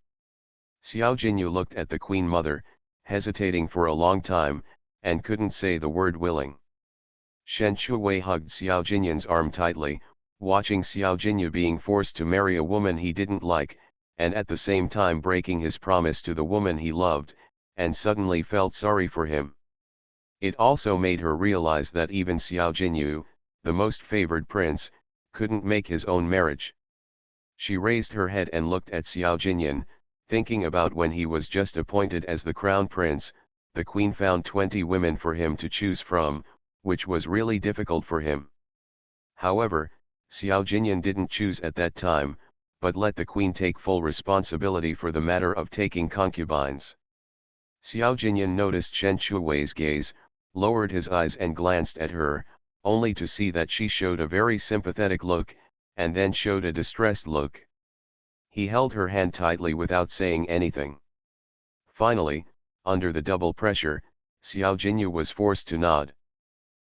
Xiao Jinyu looked at the Queen Mother, hesitating for a long time, and couldn't say the word willing. Shen Shuwei hugged Xiao Jinyu's arm tightly, watching Xiao Jinyu being forced to marry a woman he didn't like, and at the same time breaking his promise to the woman he loved, and suddenly felt sorry for him. It also made her realize that even Xiao Jinyu, the most favored prince, couldn't make his own marriage. She raised her head and looked at Xiao Jinyan, thinking about when he was just appointed as the crown prince. The queen found 20 women for him to choose from, which was really difficult for him. However, Xiao Jinyan didn't choose at that time, but let the queen take full responsibility for the matter of taking concubines. Xiao Jinyan noticed Shen Shuwei's gaze, lowered his eyes and glanced at her, only to see that she showed a very sympathetic look, and then showed a distressed look. He held her hand tightly without saying anything. Finally, under the double pressure, Xiao Jinyu was forced to nod.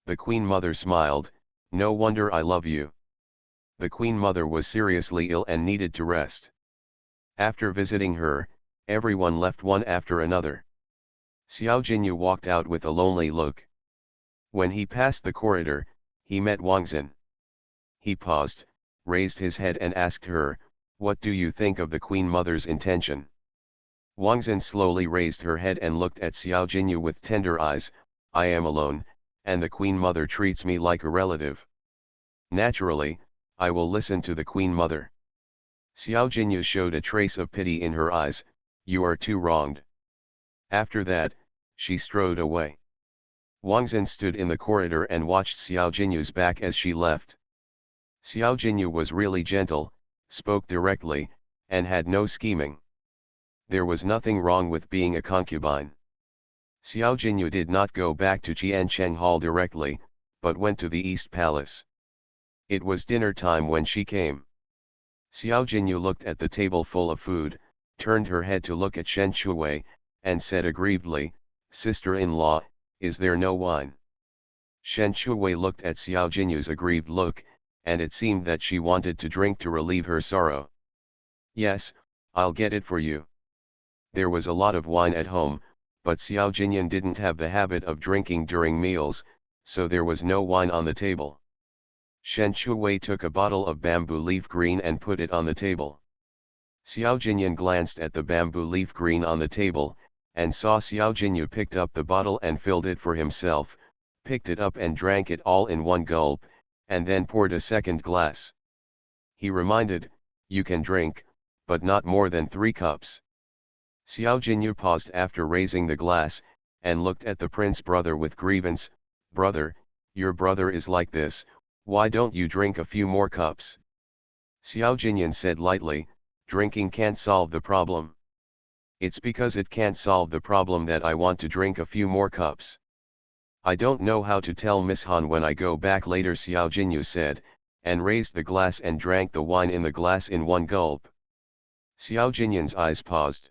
The Queen Mother smiled. No wonder I love you. The Queen Mother was seriously ill and needed to rest. After visiting her, everyone left one after another. Xiao Jinyu walked out with a lonely look. When he passed the corridor, he met Wang Xin. He paused, raised his head and asked her, "What do you think of the Queen Mother's intention?" Wang Xin slowly raised her head and looked at Xiao Jinyu with tender eyes. "I am alone, and the Queen Mother treats me like a relative. Naturally, I will listen to the Queen Mother." Xiao Jinyu showed a trace of pity in her eyes. "You are too wronged." After that, she strode away. Wang Xin stood in the corridor and watched Xiao Jinyu's back as she left. Xiao Jinyu was really gentle, spoke directly, and had no scheming. There was nothing wrong with being a concubine. Xiao Jinyu did not go back to Qiancheng Hall directly, but went to the East Palace. It was dinner time when she came. Xiao Jinyu looked at the table full of food, turned her head to look at Shen Shuwei, and said aggrievedly, "Sister-in-law, is there no wine?" Shen Shuwei looked at Xiao Jinyu's aggrieved look, and it seemed that she wanted to drink to relieve her sorrow. "Yes, I'll get it for you." There was a lot of wine at home, but Xiao Jinyan didn't have the habit of drinking during meals, so there was no wine on the table. Shen Shuwei took a bottle of bamboo leaf green and put it on the table. Xiao Jinyan glanced at the bamboo leaf green on the table, and saw Xiao Jinyu picked up the bottle and filled it for himself, picked it up and drank it all in one gulp, and then poured a second glass. He reminded, "You can drink, but not more than 3 cups. Xiao Jinyu paused after raising the glass, and looked at the prince brother with grievance. "Brother, your brother is like this, why don't you drink a few more cups?" Xiao Jinyan said lightly, "Drinking can't solve the problem. It's because it can't solve the problem that I want to drink a few more cups. I don't know how to tell Miss Han when I go back later," Xiao Jinyu said, and raised the glass and drank the wine in the glass in one gulp. Xiao Jinyan's eyes paused.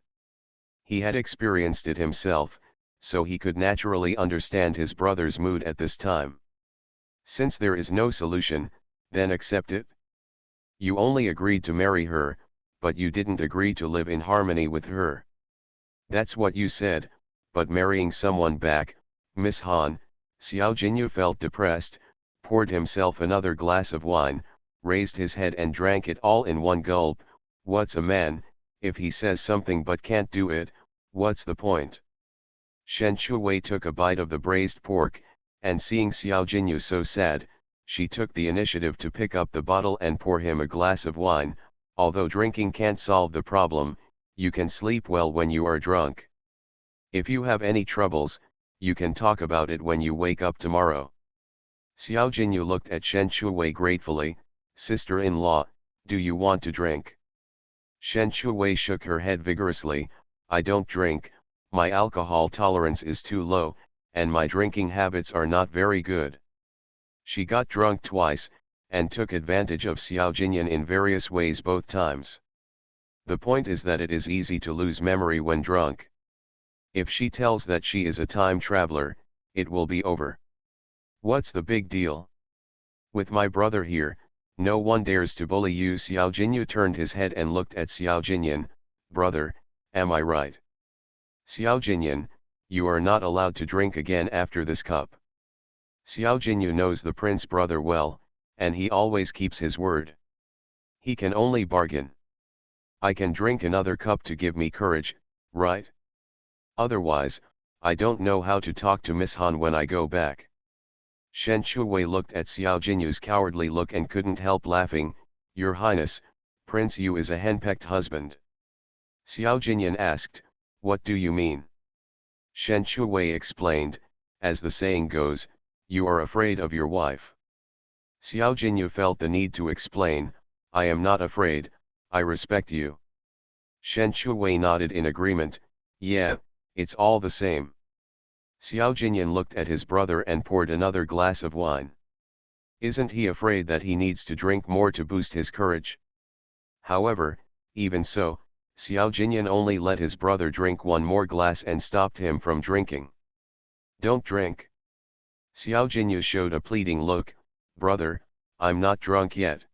He had experienced it himself, so he could naturally understand his brother's mood at this time. Since there is no solution, then accept it. You only agreed to marry her, but you didn't agree to live in harmony with her. That's what you said, but marrying someone back, Miss Han. Xiao Jinyu felt depressed, poured himself another glass of wine, raised his head and drank it all in one gulp. What's a man, if he says something but can't do it, what's the point? Shen Shuwei took a bite of the braised pork, and seeing Xiao Jinyu so sad, she took the initiative to pick up the bottle and pour him a glass of wine. "Although drinking can't solve the problem, you can sleep well when you are drunk. If you have any troubles, you can talk about it when you wake up tomorrow." Xiao Jinyu looked at Shen Shuwei gratefully. "Sister-in-law, do you want to drink?" Shen Shuwei shook her head vigorously. "I don't drink, my alcohol tolerance is too low, and my drinking habits are not very good. She got drunk twice, and took advantage of Xiao Jinyan in various ways both times. The point is that it is easy to lose memory when drunk. If she tells that she is a time traveler, it will be over. What's the big deal? With my brother here, no one dares to bully you. Xiao Jinyu turned his head and looked at Xiao Jinyan. Brother, am I right? Xiao Jinyan, you are not allowed to drink again after this cup. Xiao Jinyu knows the prince brother well, and he always keeps his word. He can only bargain. I can drink another cup to give me courage, right? Otherwise, I don't know how to talk to Miss Han when I go back. Shen Shuwei looked at Xiao Jinyu's cowardly look and couldn't help laughing. Your Highness, Prince Yu is a henpecked husband. Xiao Jinyan asked, what do you mean? Shen Shuwei explained, as the saying goes, you are afraid of your wife. Xiao Jinyu felt the need to explain, I am not afraid, I respect you. Shen Shuwei nodded in agreement, yeah, it's all the same. Xiao Jinyan looked at his brother and poured another glass of wine. Isn't he afraid that he needs to drink more to boost his courage? However, even so, Xiao Jinyan only let his brother drink one more glass and stopped him from drinking. Don't drink. Xiao Jinyu showed a pleading look, brother, I'm not drunk yet.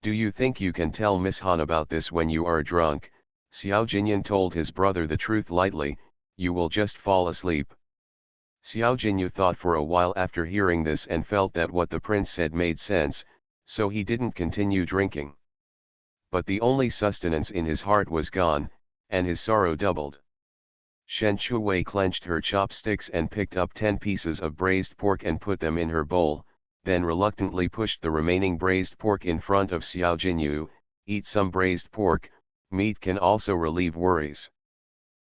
Do you think you can tell Miss Han about this when you are drunk? Xiao Jinyan told his brother the truth lightly, you will just fall asleep. Xiao Jinyu thought for a while after hearing this and felt that what the prince said made sense, so he didn't continue drinking. But the only sustenance in his heart was gone, and his sorrow doubled. Shen Shuwei clenched her chopsticks and picked up 10 pieces of braised pork and put them in her bowl, then reluctantly pushed the remaining braised pork in front of Xiao Jinyu. Eat some braised pork, meat can also relieve worries.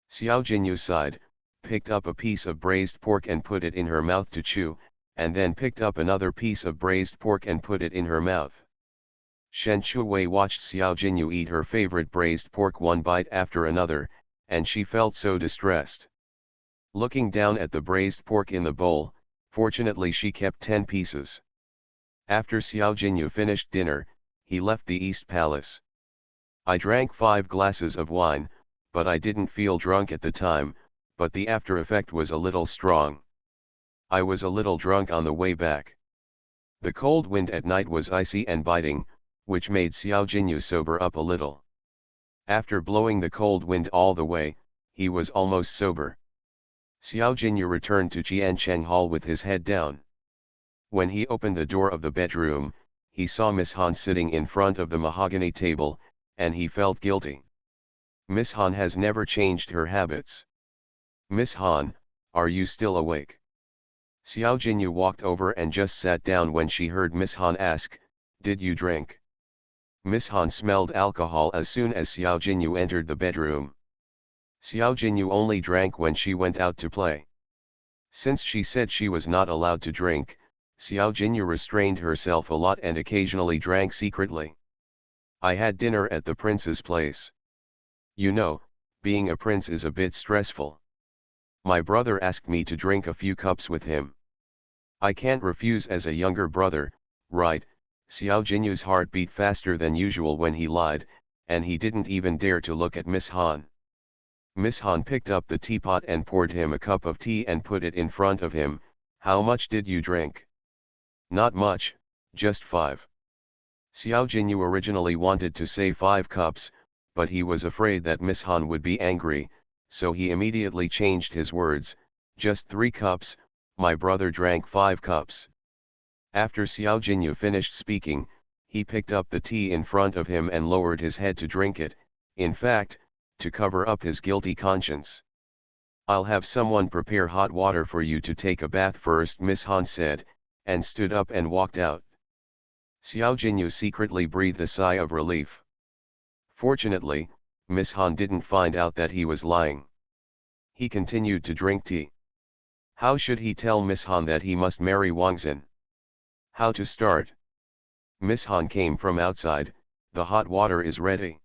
Xiao Jinyu sighed, picked up a piece of braised pork and put it in her mouth to chew, and then picked up another piece of braised pork and put it in her mouth. Shen Shuwei watched Xiao Jinyu eat her favorite braised pork one bite after another, and she felt so distressed. Looking down at the braised pork in the bowl, fortunately she kept 10 pieces. After Xiao Jinyu finished dinner, he left the East Palace. I drank 5 glasses of wine, but I didn't feel drunk at the time, but the after effect was a little strong. I was a little drunk on the way back. The cold wind at night was icy and biting, which made Xiao Jinyu sober up a little. After blowing the cold wind all the way, he was almost sober. Xiao Jinyu returned to Jiancheng Hall with his head down. When he opened the door of the bedroom, he saw Miss Han sitting in front of the mahogany table, and he felt guilty. Miss Han has never changed her habits. Miss Han, are you still awake? Xiao Jinyu walked over and just sat down when she heard Miss Han ask, did you drink? Miss Han smelled alcohol as soon as Xiao Jinyu entered the bedroom. Xiao Jinyu only drank when she went out to play. Since she said she was not allowed to drink, Xiao Jinyu restrained herself a lot and occasionally drank secretly. I had dinner at the prince's place. You know, being a prince is a bit stressful. My brother asked me to drink a few cups with him. I can't refuse as a younger brother, right? Xiao Jinyu's heart beat faster than usual when he lied, and he didn't even dare to look at Miss Han. Miss Han picked up the teapot and poured him a cup of tea and put it in front of him. How much did you drink? Not much, just 5. Xiao Jinyu originally wanted to say 5 cups, but he was afraid that Miss Han would be angry, so he immediately changed his words, just 3 cups, my brother drank 5 cups. After Xiao Jinyu finished speaking, he picked up the tea in front of him and lowered his head to drink it, in fact, to cover up his guilty conscience. I'll have someone prepare hot water for you to take a bath first, Miss Han said, and stood up and walked out. Xiao Jinyu secretly breathed a sigh of relief. Fortunately, Miss Han didn't find out that he was lying. He continued to drink tea. How should he tell Miss Han that he must marry Wang Xin? How to start? Miss Han came from outside, the hot water is ready.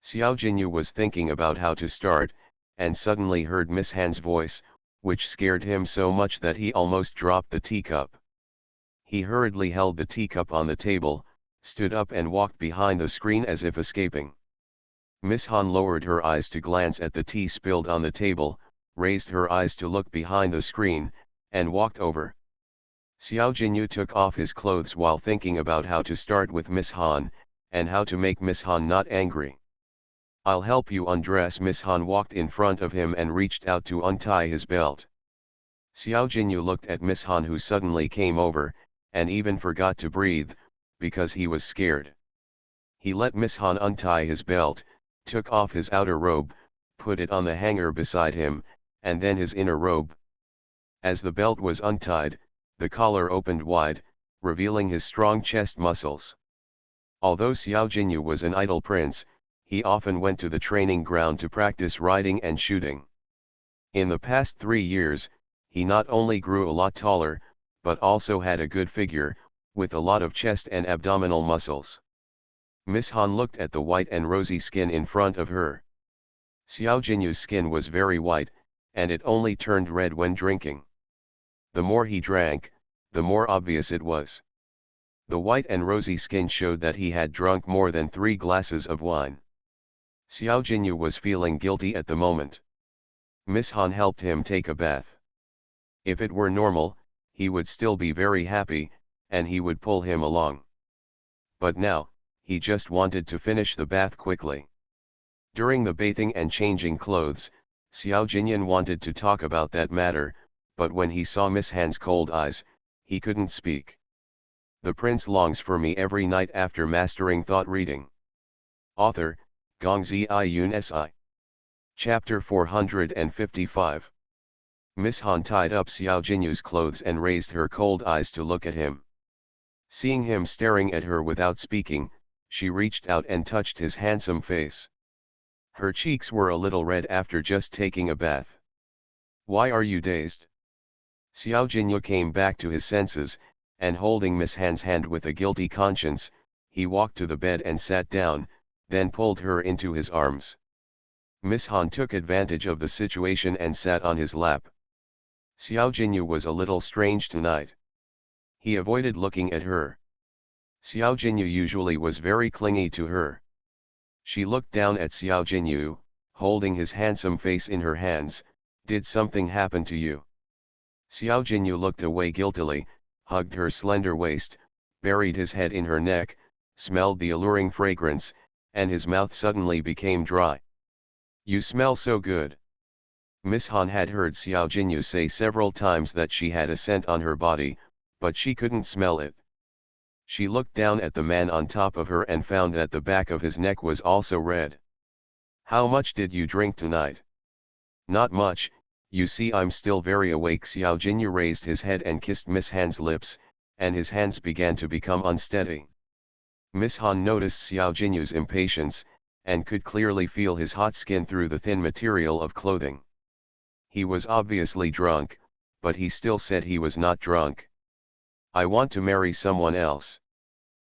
Xiao Jinyu was thinking about how to start, and suddenly heard Miss Han's voice, which scared him so much that he almost dropped the teacup. He hurriedly held the teacup on the table, stood up and walked behind the screen as if escaping. Miss Han lowered her eyes to glance at the tea spilled on the table, raised her eyes to look behind the screen, and walked over. Xiao Jinyu took off his clothes while thinking about how to start with Miss Han, and how to make Miss Han not angry. "I'll help you undress." Miss Han walked in front of him and reached out to untie his belt. Xiao Jinyu looked at Miss Han, who suddenly came over, and even forgot to breathe, because he was scared. He let Miss Han untie his belt, took off his outer robe, put it on the hanger beside him, and then his inner robe. As the belt was untied, the collar opened wide, revealing his strong chest muscles. Although Xiao Jinyu was an idle prince, he often went to the training ground to practice riding and shooting. In the past 3 years, he not only grew a lot taller, but also had a good figure, with a lot of chest and abdominal muscles. Miss Han looked at the white and rosy skin in front of her. Xiao Jinyu's skin was very white, and it only turned red when drinking. The more he drank, the more obvious it was. The white and rosy skin showed that he had drunk more than 3 glasses of wine. Xiao Jinyu was feeling guilty at the moment. Miss Han helped him take a bath. If it were normal, he would still be very happy, and he would pull him along. But now, he just wanted to finish the bath quickly. During the bathing and changing clothes, Xiao Jinyan wanted to talk about that matter, but when he saw Miss Han's cold eyes, he couldn't speak. The prince longs for me every night after mastering thought reading. Author, Gongzi Yun Si. Chapter 455. Miss Han tied up Xiao Jinyu's clothes and raised her cold eyes to look at him. Seeing him staring at her without speaking, she reached out and touched his handsome face. Her cheeks were a little red after just taking a bath. "Why are you dazed?" Xiao Jinyu came back to his senses, and holding Miss Han's hand with a guilty conscience, he walked to the bed and sat down, then pulled her into his arms. Miss Han took advantage of the situation and sat on his lap. Xiao Jinyu was a little strange tonight. He avoided looking at her. Xiao Jinyu usually was very clingy to her. She looked down at Xiao Jinyu, holding his handsome face in her hands. "Did something happen to you?" Xiao Jinyu looked away guiltily, hugged her slender waist, buried his head in her neck, smelled the alluring fragrance, and his mouth suddenly became dry. "You smell so good." Miss Han had heard Xiao Jinyu say several times that she had a scent on her body, but she couldn't smell it. She looked down at the man on top of her and found that the back of his neck was also red. "How much did you drink tonight?" "Not much, you see I'm still very awake." Xiao Jinyu raised his head and kissed Miss Han's lips, and his hands began to become unsteady. Miss Han noticed Xiao Jinyu's impatience, and could clearly feel his hot skin through the thin material of clothing. He was obviously drunk, but he still said he was not drunk. "I want to marry someone else."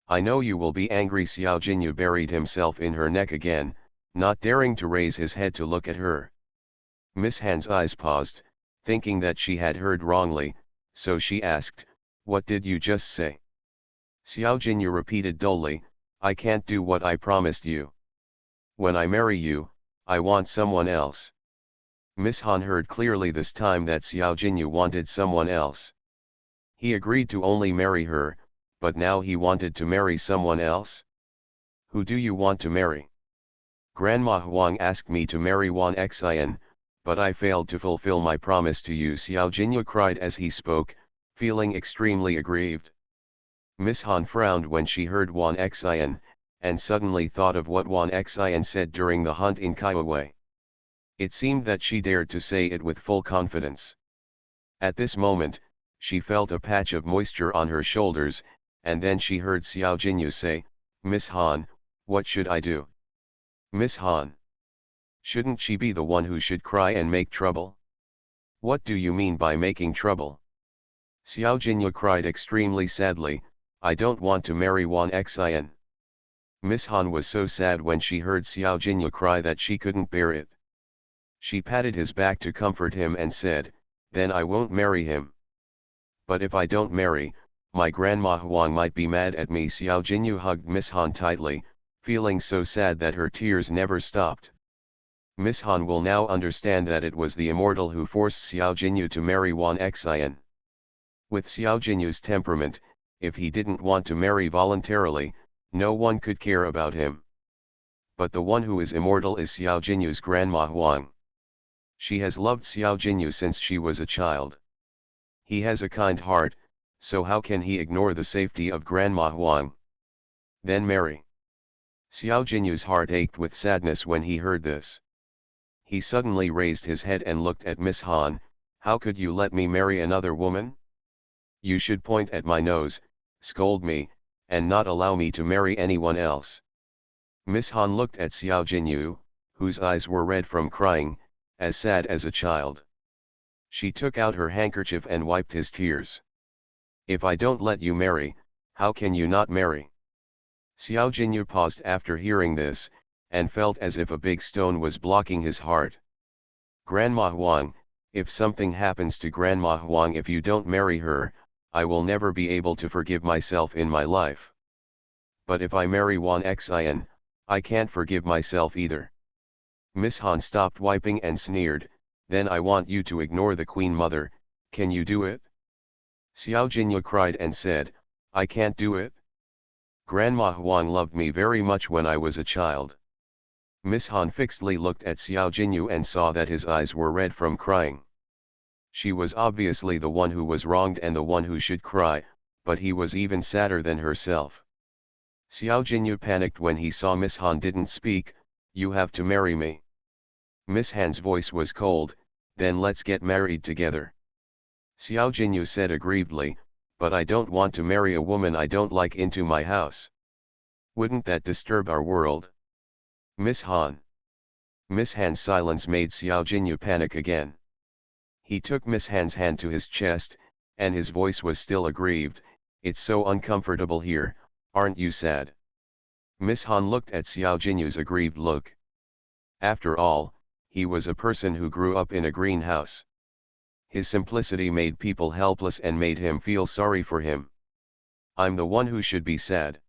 "I know you will be angry." Xiao Jinyu buried himself in her neck again, not daring to raise his head to look at her. Miss Han's eyes paused, thinking that she had heard wrongly, so she asked, "What did you just say?" Xiao Jinyu repeated dully, "I can't do what I promised you. When I marry you, I want someone else." Miss Han heard clearly this time that Xiao Jinyu wanted someone else. He agreed to only marry her, but now he wanted to marry someone else? "Who do you want to marry?" "Grandma Huang asked me to marry Wan Xian, but I failed to fulfill my promise to you." Xiao Jinyu cried as he spoke, feeling extremely aggrieved. Miss Han frowned when she heard Wan Xian, and suddenly thought of what Wan Xian said during the hunt in Kaiwei. It seemed that she dared to say it with full confidence. At this moment, she felt a patch of moisture on her shoulders, and then she heard Xiao Jinyu say, "Miss Han, what should I do?" "Miss Han? Shouldn't she be the one who should cry and make trouble?" "What do you mean by making trouble?" Xiao Jinyu cried extremely sadly, "I don't want to marry Wan Xian." Miss Han was so sad when she heard Xiao Jinyu cry that she couldn't bear it. She patted his back to comfort him and said, then I won't marry him. But if I don't marry, my grandma Huang might be mad at me. Xiao Jinyu hugged Miss Han tightly, feeling so sad that her tears never stopped. Miss Han will now understand that it was the immortal who forced Xiao Jinyu to marry Wan Xian. With Xiao Jinyu's temperament, if he didn't want to marry voluntarily, no one could care about him. But the one who is immortal is Xiao Jinyu's grandma Huang. She has loved Xiao Jinyu since she was a child. He has a kind heart, so how can he ignore the safety of grandma Huang? Then marry. Xiao Jinyu's heart ached with sadness when he heard this. He suddenly raised his head and looked at Miss Han. How could you let me marry another woman? You should point at my nose, scold me, and not allow me to marry anyone else. Miss Han looked at Xiao Jinyu, whose eyes were red from crying, as sad as a child. She took out her handkerchief and wiped his tears. If I don't let you marry, how can you not marry? Xiao Jinyu paused after hearing this, and felt as if a big stone was blocking his heart. Grandma Huang, if something happens to Grandma Huang if you don't marry her, I will never be able to forgive myself in my life. But if I marry Wan Xian, I can't forgive myself either. Miss Han stopped wiping and sneered, then I want you to ignore the Queen Mother, can you do it? Xiao Jinyu cried and said, I can't do it. Grandma Huang loved me very much when I was a child. Miss Han fixedly looked at Xiao Jinyu and saw that his eyes were red from crying. She was obviously the one who was wronged and the one who should cry, but he was even sadder than herself. Xiao Jinyu panicked when he saw Miss Han didn't speak. You have to marry me. Miss Han's voice was cold, then let's get married together. Xiao Jinyu said aggrievedly, but I don't want to marry a woman I don't like into my house. Wouldn't that disturb our world? Miss Han. Miss Han's silence made Xiao Jinyu panic again. He took Miss Han's hand to his chest, and his voice was still aggrieved, it's so uncomfortable here, aren't you sad? Miss Han looked at Xiao Jinyu's aggrieved look. After all, he was a person who grew up in a greenhouse. His simplicity made people helpless and made him feel sorry for him. I'm the one who should be sad.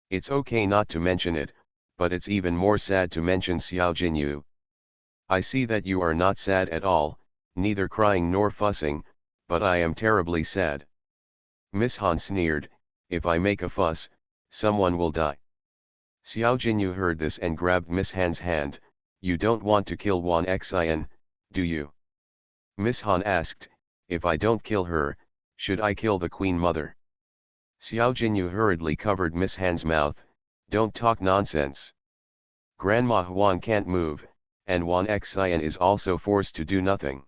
It's okay not to mention it, but it's even more sad to mention Xiao Jinyu. I see that you are not sad at all, neither crying nor fussing, but I am terribly sad. Miss Han sneered, if I make a fuss, someone will die. Xiao Jinyu heard this and grabbed Miss Han's hand. You don't want to kill Wan Xian, do you? Miss Han asked, if I don't kill her, should I kill the Queen Mother? Xiao Jinyu hurriedly covered Miss Han's mouth, don't talk nonsense. Grandma Huang can't move, and Wan Xian is also forced to do nothing.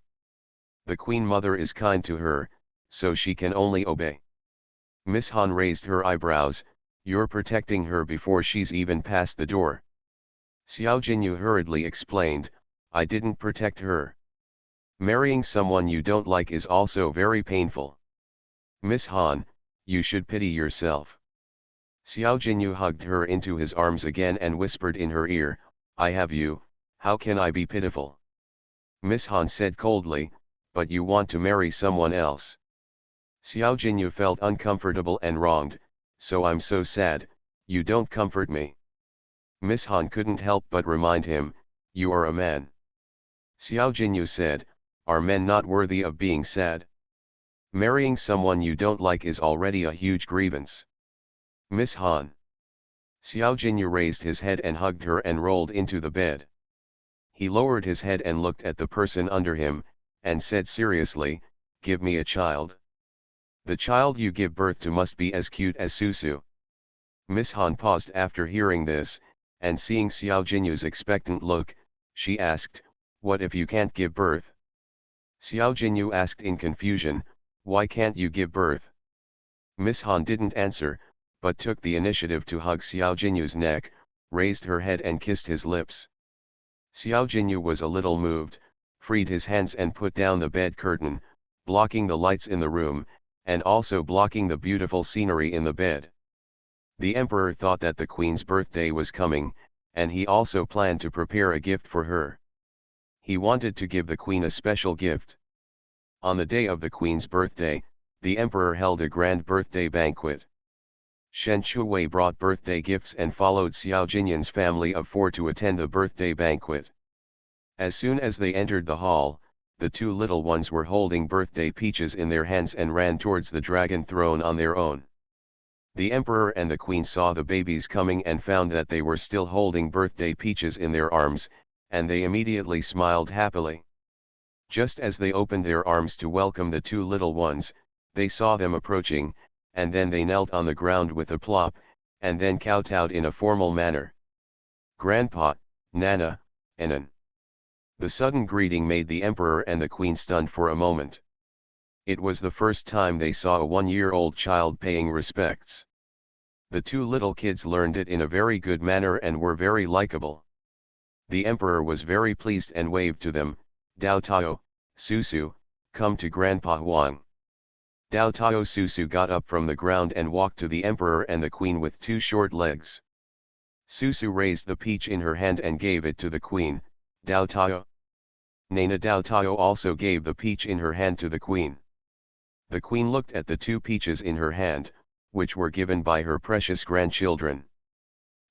The Queen Mother is kind to her, so she can only obey. Miss Han raised her eyebrows, you're protecting her before she's even past the door. Xiao Jinyu hurriedly explained, I didn't protect her. Marrying someone you don't like is also very painful. Miss Han, you should pity yourself. Xiao Jinyu hugged her into his arms again and whispered in her ear, I have you, how can I be pitiful? Miss Han said coldly, but you want to marry someone else. Xiao Jinyu felt uncomfortable and wronged, so I'm so sad, you don't comfort me. Miss Han couldn't help but remind him, you are a man. Xiao Jinyu said, are men not worthy of being sad? Marrying someone you don't like is already a huge grievance. Miss Han. Xiao Jinyu raised his head and hugged her and rolled into the bed. He lowered his head and looked at the person under him, and said seriously, give me a child. The child you give birth to must be as cute as Susu. Miss Han paused after hearing this, and seeing Xiao Jinyu's expectant look, she asked, what if you can't give birth? Xiao Jinyu asked in confusion, why can't you give birth? Miss Han didn't answer, but took the initiative to hug Xiao Jinyu's neck, raised her head and kissed his lips. Xiao Jinyu was a little moved, freed his hands and put down the bed curtain, blocking the lights in the room, and also blocking the beautiful scenery in the bed. The emperor thought that the queen's birthday was coming, and he also planned to prepare a gift for her. He wanted to give the queen a special gift. On the day of the queen's birthday, the emperor held a grand birthday banquet. Shen Shuwei brought birthday gifts and followed Xiao Jinyan's family of 4 to attend the birthday banquet. As soon as they entered the hall, the two little ones were holding birthday peaches in their hands and ran towards the dragon throne on their own. The emperor and the queen saw the babies coming and found that they were still holding birthday peaches in their arms, and they immediately smiled happily. Just as they opened their arms to welcome the two little ones, they saw them approaching, and then they knelt on the ground with a plop, and then kowtowed in a formal manner. "Grandpa, Nana, Enan." The sudden greeting made the emperor and the queen stunned for a moment. It was the first time they saw a one-year-old child paying respects. The two little kids learned it in a very good manner and were very likable. The emperor was very pleased and waved to them, "Dao Tao, Susu, come to Grandpa Huang." Dao Tao Susu got up from the ground and walked to the emperor and the queen with two short legs. Susu raised the peach in her hand and gave it to the queen, "Dao Tao." Nana Dao Tao also gave the peach in her hand to the queen. The queen looked at the two peaches in her hand, which were given by her precious grandchildren.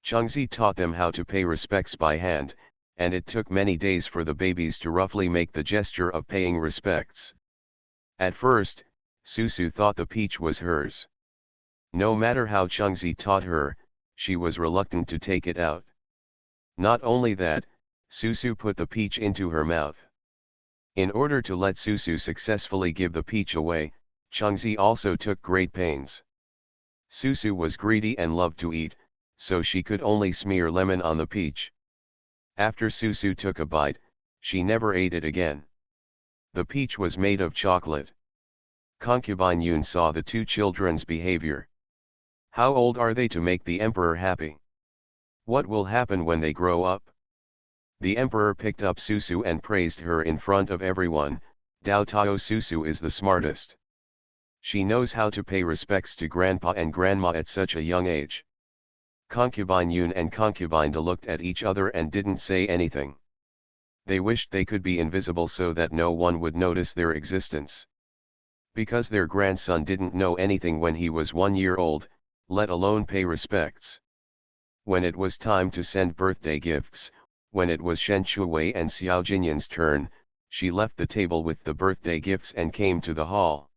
Chengzi taught them how to pay respects by hand, and it took many days for the babies to roughly make the gesture of paying respects. At first, Susu thought the peach was hers. No matter how Chengzi taught her, she was reluctant to take it out. Not only that, Susu put the peach into her mouth. In order to let Susu successfully give the peach away, Chengzi also took great pains. Susu was greedy and loved to eat, so she could only smear lemon on the peach. After Susu took a bite, she never ate it again. The peach was made of chocolate. Concubine Yun saw the two children's behavior. How old are they to make the emperor happy? What will happen when they grow up? The emperor picked up Susu and praised her in front of everyone. "Dao Tao Susu is the smartest. She knows how to pay respects to grandpa and grandma at such a young age." Concubine Yun and Concubine Da looked at each other and didn't say anything. They wished they could be invisible so that no one would notice their existence. Because their grandson didn't know anything when he was 1 year old, let alone pay respects. When it was time to send birthday gifts, when it was Shen Shuwei and Xiao Jinyan's turn, she left the table with the birthday gifts and came to the hall.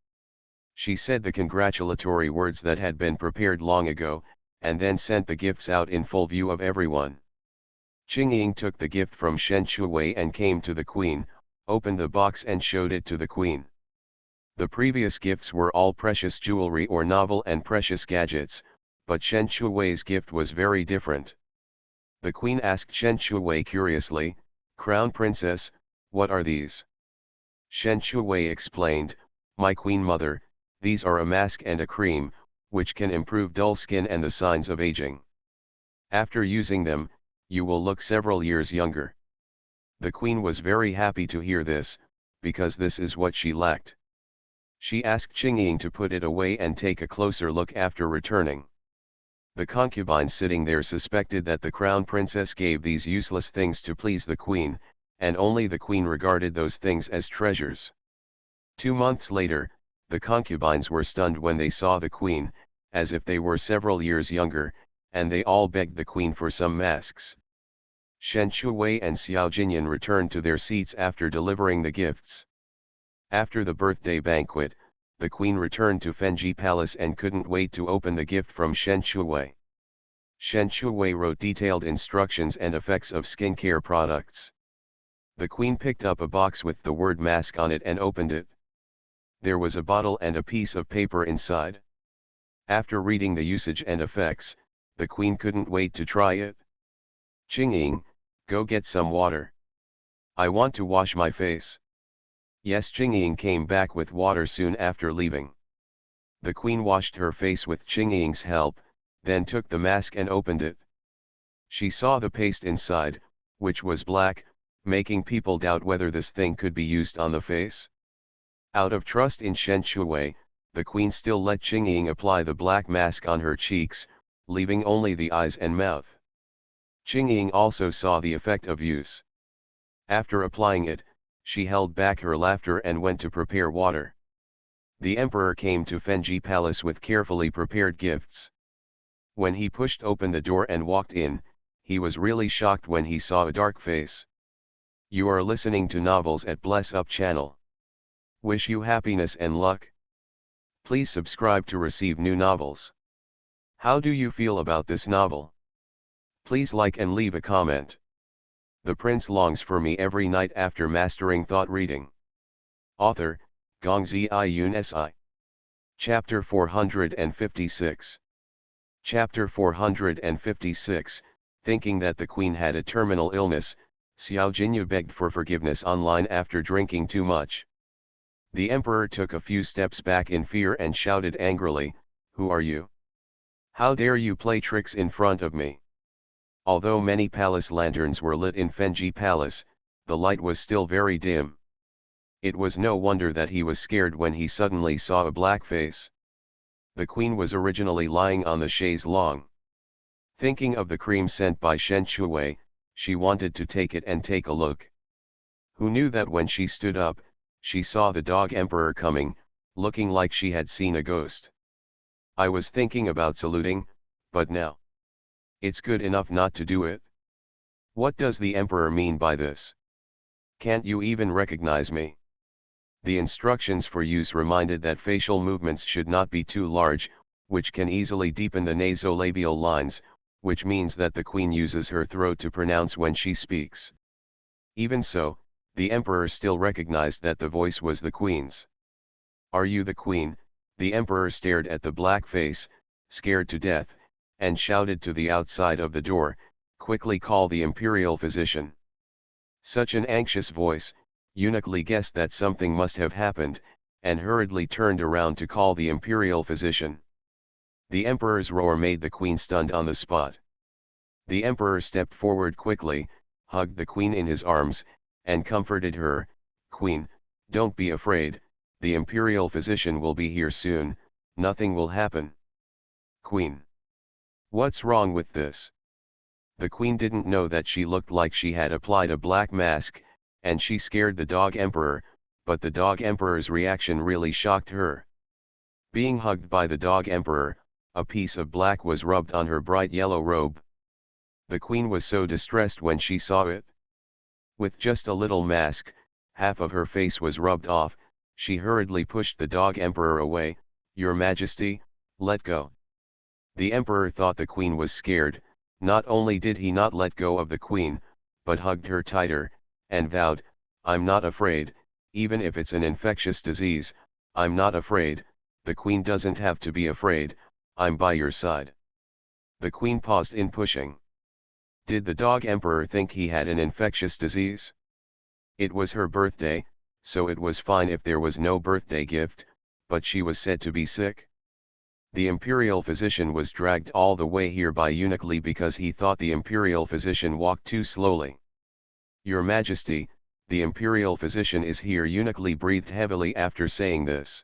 She said the congratulatory words that had been prepared long ago, and then sent the gifts out in full view of everyone. Qingying took the gift from Shen Shuwei and came to the queen, opened the box and showed it to the queen. The previous gifts were all precious jewelry or novel and precious gadgets, but Shen Shuwei's gift was very different. The queen asked Shen Shuwei curiously, "Crown Princess, what are these?" Shen Shuwei explained, "My queen mother, these are a mask and a cream, which can improve dull skin and the signs of aging. After using them, you will look several years younger." The queen was very happy to hear this, because this is what she lacked. She asked Qingying to put it away and take a closer look after returning. The concubines sitting there suspected that the crown princess gave these useless things to please the queen, and only the queen regarded those things as treasures. 2 months later, the concubines were stunned when they saw the queen, as if they were several years younger, and they all begged the queen for some masks. Shen Shuwei and Xiao Jinyan returned to their seats after delivering the gifts. After the birthday banquet, the queen returned to Fenji Palace and couldn't wait to open the gift from Shen Shuwei. Shen Shuwei wrote detailed instructions and effects of skincare products. The queen picked up a box with the word mask on it and opened it. There was a bottle and a piece of paper inside. After reading the usage and effects, the queen couldn't wait to try it. "Qingying, go get some water. I want to wash my face." Yes, Qingying came back with water soon after leaving. The queen washed her face with Qingying's help, then took the mask and opened it. She saw the paste inside, which was black, making people doubt whether this thing could be used on the face. Out of trust in Shen Shuwei, the queen still let Qingying apply the black mask on her cheeks, leaving only the eyes and mouth. Qingying also saw the effect of use. After applying it, She held back her laughter and went to prepare water. The emperor came to Fenji Palace with carefully prepared gifts. When he pushed open the door and walked in, he was really shocked when he saw a dark face. You are listening to novels at Bless Up channel. Wish you happiness and luck. Please subscribe to receive new novels. How do you feel about this novel? Please like and leave a comment. The prince longs for me every night after mastering thought reading. Author, Gongzi Yunsi. Chapter 456. Chapter 456, Thinking that the queen had a terminal illness, Xiao Jinyu begged for forgiveness online after drinking too much. The emperor took a few steps back in fear and shouted angrily, "Who are you? How dare you play tricks in front of me?" Although many palace lanterns were lit in Fenji Palace, the light was still very dim. It was no wonder that he was scared when he suddenly saw a black face. The queen was originally lying on the chaise longue. Thinking of the cream sent by Shen Chuwei, she wanted to take it and take a look. Who knew that when she stood up, she saw the dog emperor coming, looking like she had seen a ghost. I was thinking about saluting, but now it's good enough not to do it. What does the emperor mean by this? Can't you even recognize me? The instructions for use reminded that facial movements should not be too large, which can easily deepen the nasolabial lines, which means that the queen uses her throat to pronounce when she speaks. Even so, the emperor still recognized that the voice was the queen's. Are you the queen? The emperor stared at the black face, scared to death, and shouted to the outside of the door, "Quickly call the imperial physician." Such an anxious voice, Eunuch Li guessed that something must have happened, and hurriedly turned around to call the imperial physician. The emperor's roar made the queen stunned on the spot. The emperor stepped forward quickly, hugged the queen in his arms, and comforted her. "Queen, don't be afraid, the imperial physician will be here soon, nothing will happen." "Queen, what's wrong with this?" The queen didn't know that she looked like she had applied a black mask, and she scared the dog emperor, but the dog emperor's reaction really shocked her. Being hugged by the dog emperor, a piece of black was rubbed on her bright yellow robe. The queen was so distressed when she saw it. With just a little mask, half of her face was rubbed off, she hurriedly pushed the dog emperor away. "Your Majesty, let go." The emperor thought the queen was scared. Not only did he not let go of the queen, but hugged her tighter, and vowed, "I'm not afraid, even if it's an infectious disease, I'm not afraid, the queen doesn't have to be afraid, I'm by your side." The queen paused in pushing. Did the dog emperor think he had an infectious disease? It was her birthday, so it was fine if there was no birthday gift, but she was said to be sick. The imperial physician was dragged all the way here by Eunuch Li because he thought the imperial physician walked too slowly. "Your Majesty, the imperial physician is here." Eunuch Li breathed heavily after saying this.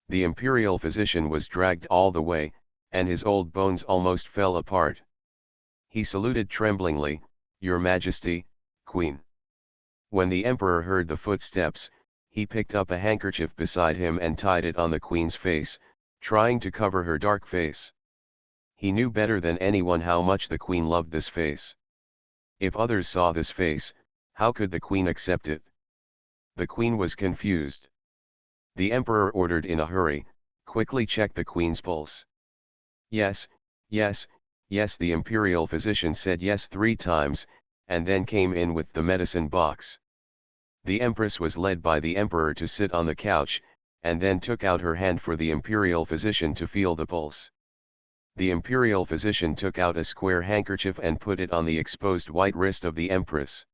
The imperial physician was dragged all the way, and his old bones almost fell apart. He saluted tremblingly, "Your Majesty, Queen." When the emperor heard the footsteps, he picked up a handkerchief beside him and tied it on the queen's face, trying to cover her dark face. He knew better than anyone how much the queen loved this face. If others saw this face, how could the queen accept it? The queen was confused. The emperor ordered in a hurry, "Quickly check the queen's pulse." "Yes, yes, yes." The imperial physician said yes 3 times, and then came in with the medicine box. The empress was led by the emperor to sit on the couch, and then took out her hand for the imperial physician to feel the pulse. The imperial physician took out a square handkerchief and put it on the exposed white wrist of the empress.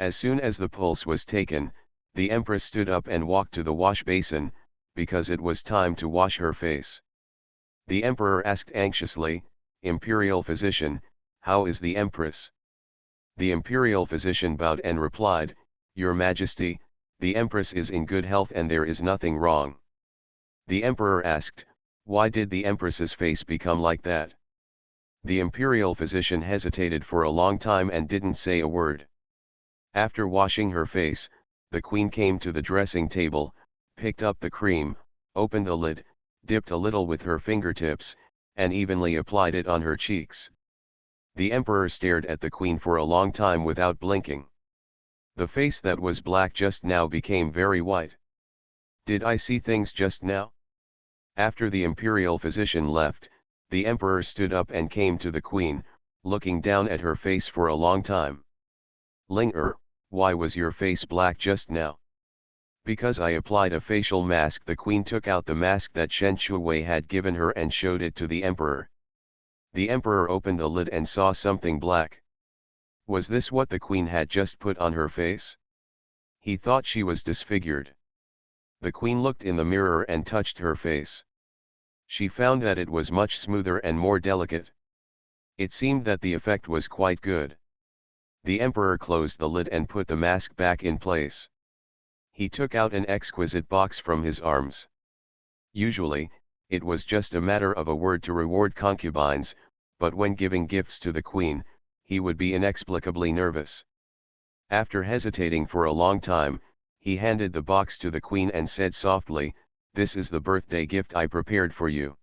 As soon as the pulse was taken, the empress stood up and walked to the wash basin, because it was time to wash her face. The emperor asked anxiously, "Imperial physician, how is the empress?" The imperial physician bowed and replied, "Your Majesty, the empress is in good health and there is nothing wrong." The emperor asked, "Why did the empress's face become like that?" The imperial physician hesitated for a long time and didn't say a word. After washing her face, The queen came to the dressing table, picked up the cream, opened the lid, dipped a little with her fingertips, and evenly applied it on her cheeks. The emperor stared at the queen for a long time without blinking. The face that was black just now became very white. Did I see things just now? After the imperial physician left, the emperor stood up and came to the queen, looking down at her face for a long time. Ling-er, why was your face black just now? Because I applied a facial mask. The queen took out the mask that Shen Shuwei had given her and showed it to the emperor. The emperor opened the lid and saw something black. Was this what the queen had just put on her face? He thought she was disfigured. The queen looked in the mirror and touched her face. She found that it was much smoother and more delicate. It seemed that the effect was quite good. The emperor closed the lid and put the mask back in place. He took out an exquisite box from his arms. Usually, it was just a matter of a word to reward concubines, but when giving gifts to the queen, he would be inexplicably nervous. After hesitating for a long time, he handed the box to the queen and said softly, "This is the birthday gift I prepared for you."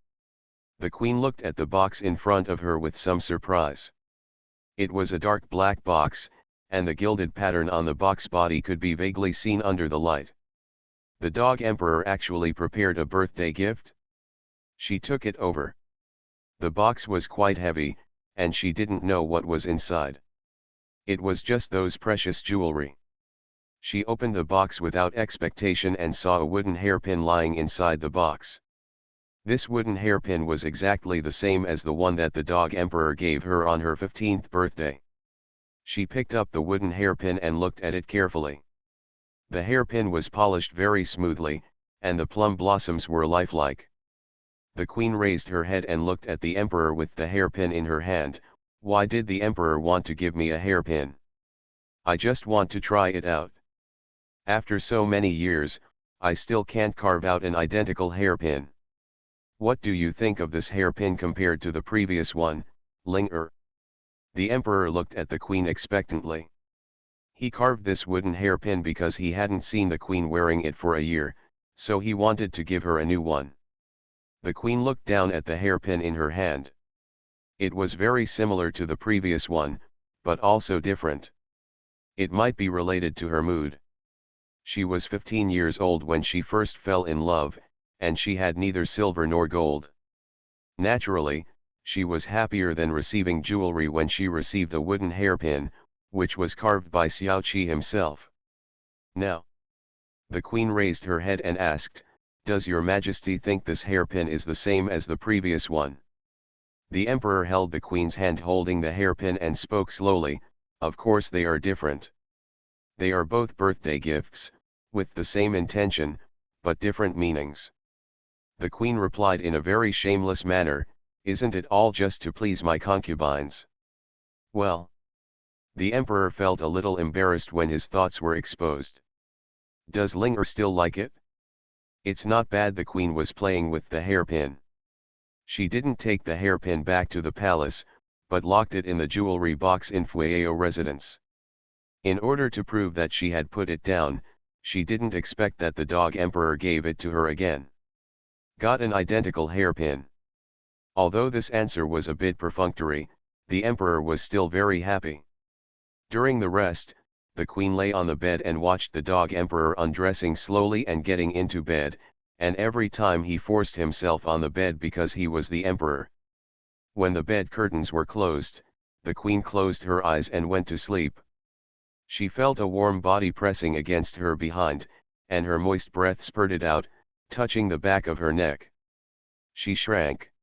The queen looked at the box in front of her with some surprise. It was a dark black box, and the gilded pattern on the box body could be vaguely seen under the light. The dog emperor actually prepared a birthday gift? She took it over. The box was quite heavy, and she didn't know what was inside. It was just those precious jewelry. She opened the box without expectation and saw a wooden hairpin lying inside the box. This wooden hairpin was exactly the same as the one that the dog emperor gave her on her 15th birthday. She picked up the wooden hairpin and looked at it carefully. The hairpin was polished very smoothly, and the plum blossoms were lifelike. The queen raised her head and looked at the emperor with the hairpin in her hand. Why did the emperor want to give me a hairpin? I just want to try it out. After so many years, I still can't carve out an identical hairpin. What do you think of this hairpin compared to the previous one, Ling-er? The emperor looked at the queen expectantly. He carved this wooden hairpin because he hadn't seen the queen wearing it for a year, so he wanted to give her a new one. The queen looked down at the hairpin in her hand. It was very similar to the previous one, but also different. It might be related to her mood. She was 15 years old when she first fell in love, and she had neither silver nor gold. Naturally, she was happier than receiving jewelry when she received a wooden hairpin, which was carved by Xiao Qi himself. Now, the queen raised her head and asked, "Does your majesty think this hairpin is the same as the previous one?" The emperor held the queen's hand holding the hairpin and spoke slowly, "Of course they are different. They are both birthday gifts, with the same intention, but different meanings." The queen replied in a very shameless manner, "Isn't it all just to please my concubines?" Well. The emperor felt a little embarrassed when his thoughts were exposed. Does Ling-er still like it? It's not bad. The queen was playing with the hairpin. She didn't take the hairpin back to the palace, but locked it in the jewelry box in Fueyo residence. In order to prove that she had put it down, she didn't expect that the dog emperor gave it to her again. Got an identical hairpin. Although this answer was a bit perfunctory, the emperor was still very happy. During the rest, the queen lay on the bed and watched the dog emperor undressing slowly and getting into bed, and every time he forced himself on the bed because he was the emperor. When the bed curtains were closed, the queen closed her eyes and went to sleep. She felt a warm body pressing against her behind, and her moist breath spurted out, touching the back of her neck. She shrank.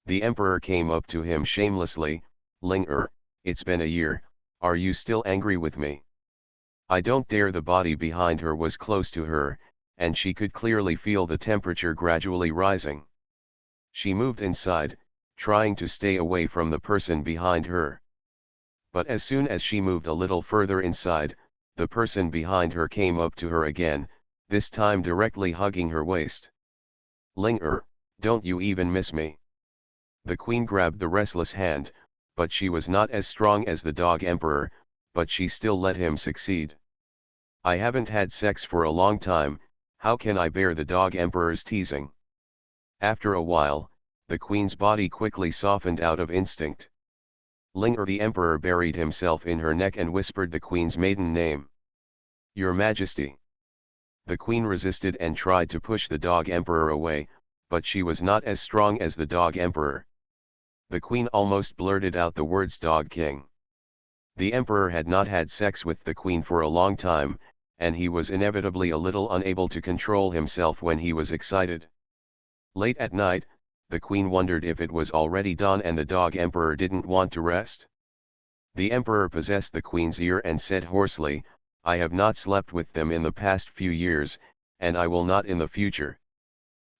The emperor came up to him shamelessly, "Ling-er, it's been a year, are you still angry with me?" I don't dare. The body behind her was close to her, and she could clearly feel the temperature gradually rising. She moved inside, trying to stay away from the person behind her. But as soon as she moved a little further inside, the person behind her came up to her again, this time directly hugging her waist. "Ling-er, don't you even miss me?" The queen grabbed the restless hand, but she was not as strong as the dog emperor, but she still let him succeed. I haven't had sex for a long time, how can I bear the dog emperor's teasing? After a while, the queen's body quickly softened out of instinct. Linger the emperor buried himself in her neck and whispered the queen's maiden name. Your Majesty. The queen resisted and tried to push the dog emperor away, but she was not as strong as the dog emperor. The queen almost blurted out the words Dog King. The emperor had not had sex with the queen for a long time, and he was inevitably a little unable to control himself when he was excited. Late at night, the queen wondered if it was already dawn and the dog emperor didn't want to rest. The emperor possessed the queen's ear and said hoarsely, I have not slept with them in the past few years, and I will not in the future.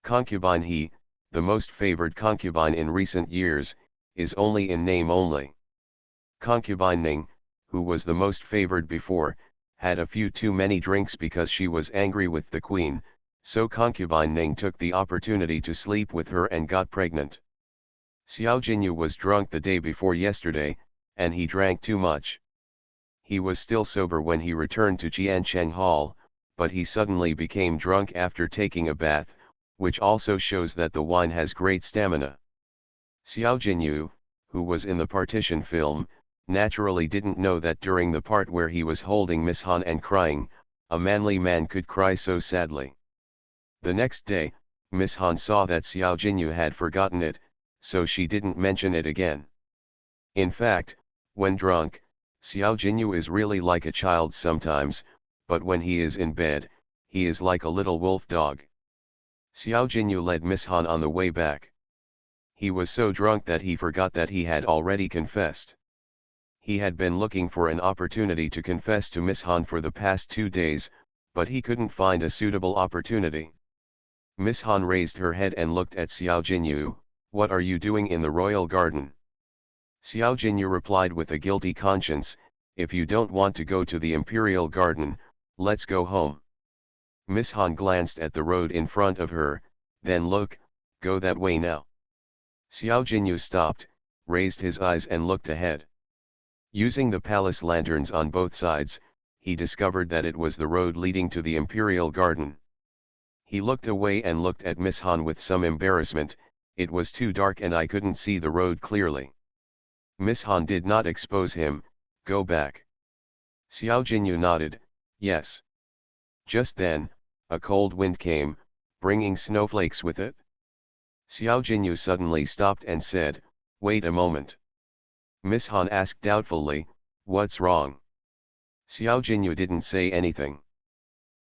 Concubine he, the most favored concubine in recent years, is only in name only. Concubine Ning, who was the most favored before, had a few too many drinks because she was angry with the queen, so concubine Ning took the opportunity to sleep with her and got pregnant. Xiao Jinyu was drunk the day before yesterday, and he drank too much. He was still sober when he returned to Jiancheng Hall, but he suddenly became drunk after taking a bath, which also shows that the wine has great stamina. Xiao Jinyu, who was in the partition film, naturally didn't know that during the part where he was holding Miss Han and crying, a manly man could cry so sadly. The next day, Miss Han saw that Xiao Jinyu had forgotten it, so she didn't mention it again. In fact, when drunk, Xiao Jinyu is really like a child sometimes, but when he is in bed, he is like a little wolf dog. Xiao Jinyu led Miss Han on the way back. He was so drunk that he forgot that he had already confessed. He had been looking for an opportunity to confess to Miss Han for the past 2 days, but he couldn't find a suitable opportunity. Miss Han raised her head and looked at Xiao Jinyu. What are you doing in the royal garden? Xiao Jinyu replied with a guilty conscience, if you don't want to go to the imperial garden, let's go home. Miss Han glanced at the road in front of her, then look, go that way now. Xiao Jinyu stopped, raised his eyes and looked ahead. Using the palace lanterns on both sides, he discovered that it was the road leading to the imperial garden. He looked away and looked at Miss Han with some embarrassment, it was too dark and I couldn't see the road clearly. Miss Han did not expose him, go back. Xiao Jinyu nodded, yes. Just then, a cold wind came, bringing snowflakes with it. Xiao Jinyu suddenly stopped and said, wait a moment. Miss Han asked doubtfully, what's wrong? Xiao Jinyu didn't say anything.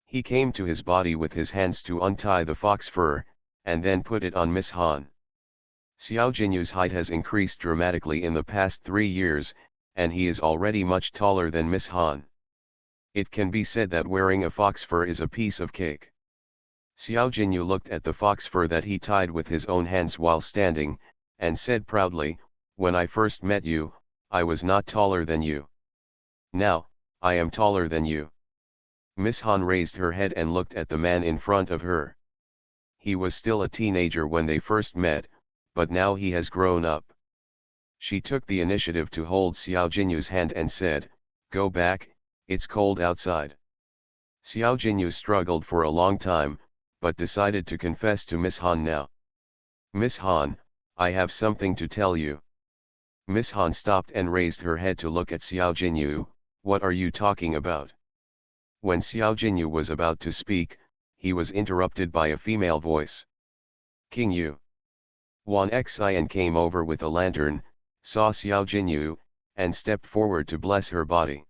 He came to his body with his hands to untie the fox fur, and then put it on Miss Han. Xiao Jinyu's height has increased dramatically in the past 3 years, and he is already much taller than Miss Han. It can be said that wearing a fox fur is a piece of cake. Xiao Jinyu looked at the fox fur that he tied with his own hands while standing, and said proudly, when I first met you, I was not taller than you. Now, I am taller than you. Miss Han raised her head and looked at the man in front of her. He was still a teenager when they first met, but now he has grown up. She took the initiative to hold Xiao Jinyu's hand and said, go back, it's cold outside. Xiao Jinyu struggled for a long time, but decided to confess to Miss Han now. Miss Han, I have something to tell you. Miss Han stopped and raised her head to look at Xiao Jinyu, what are you talking about? When Xiao Jinyu was about to speak, he was interrupted by a female voice. King Yu. Wan Xian came over with a lantern, saw Xiao Jinyu, and stepped forward to bless her body.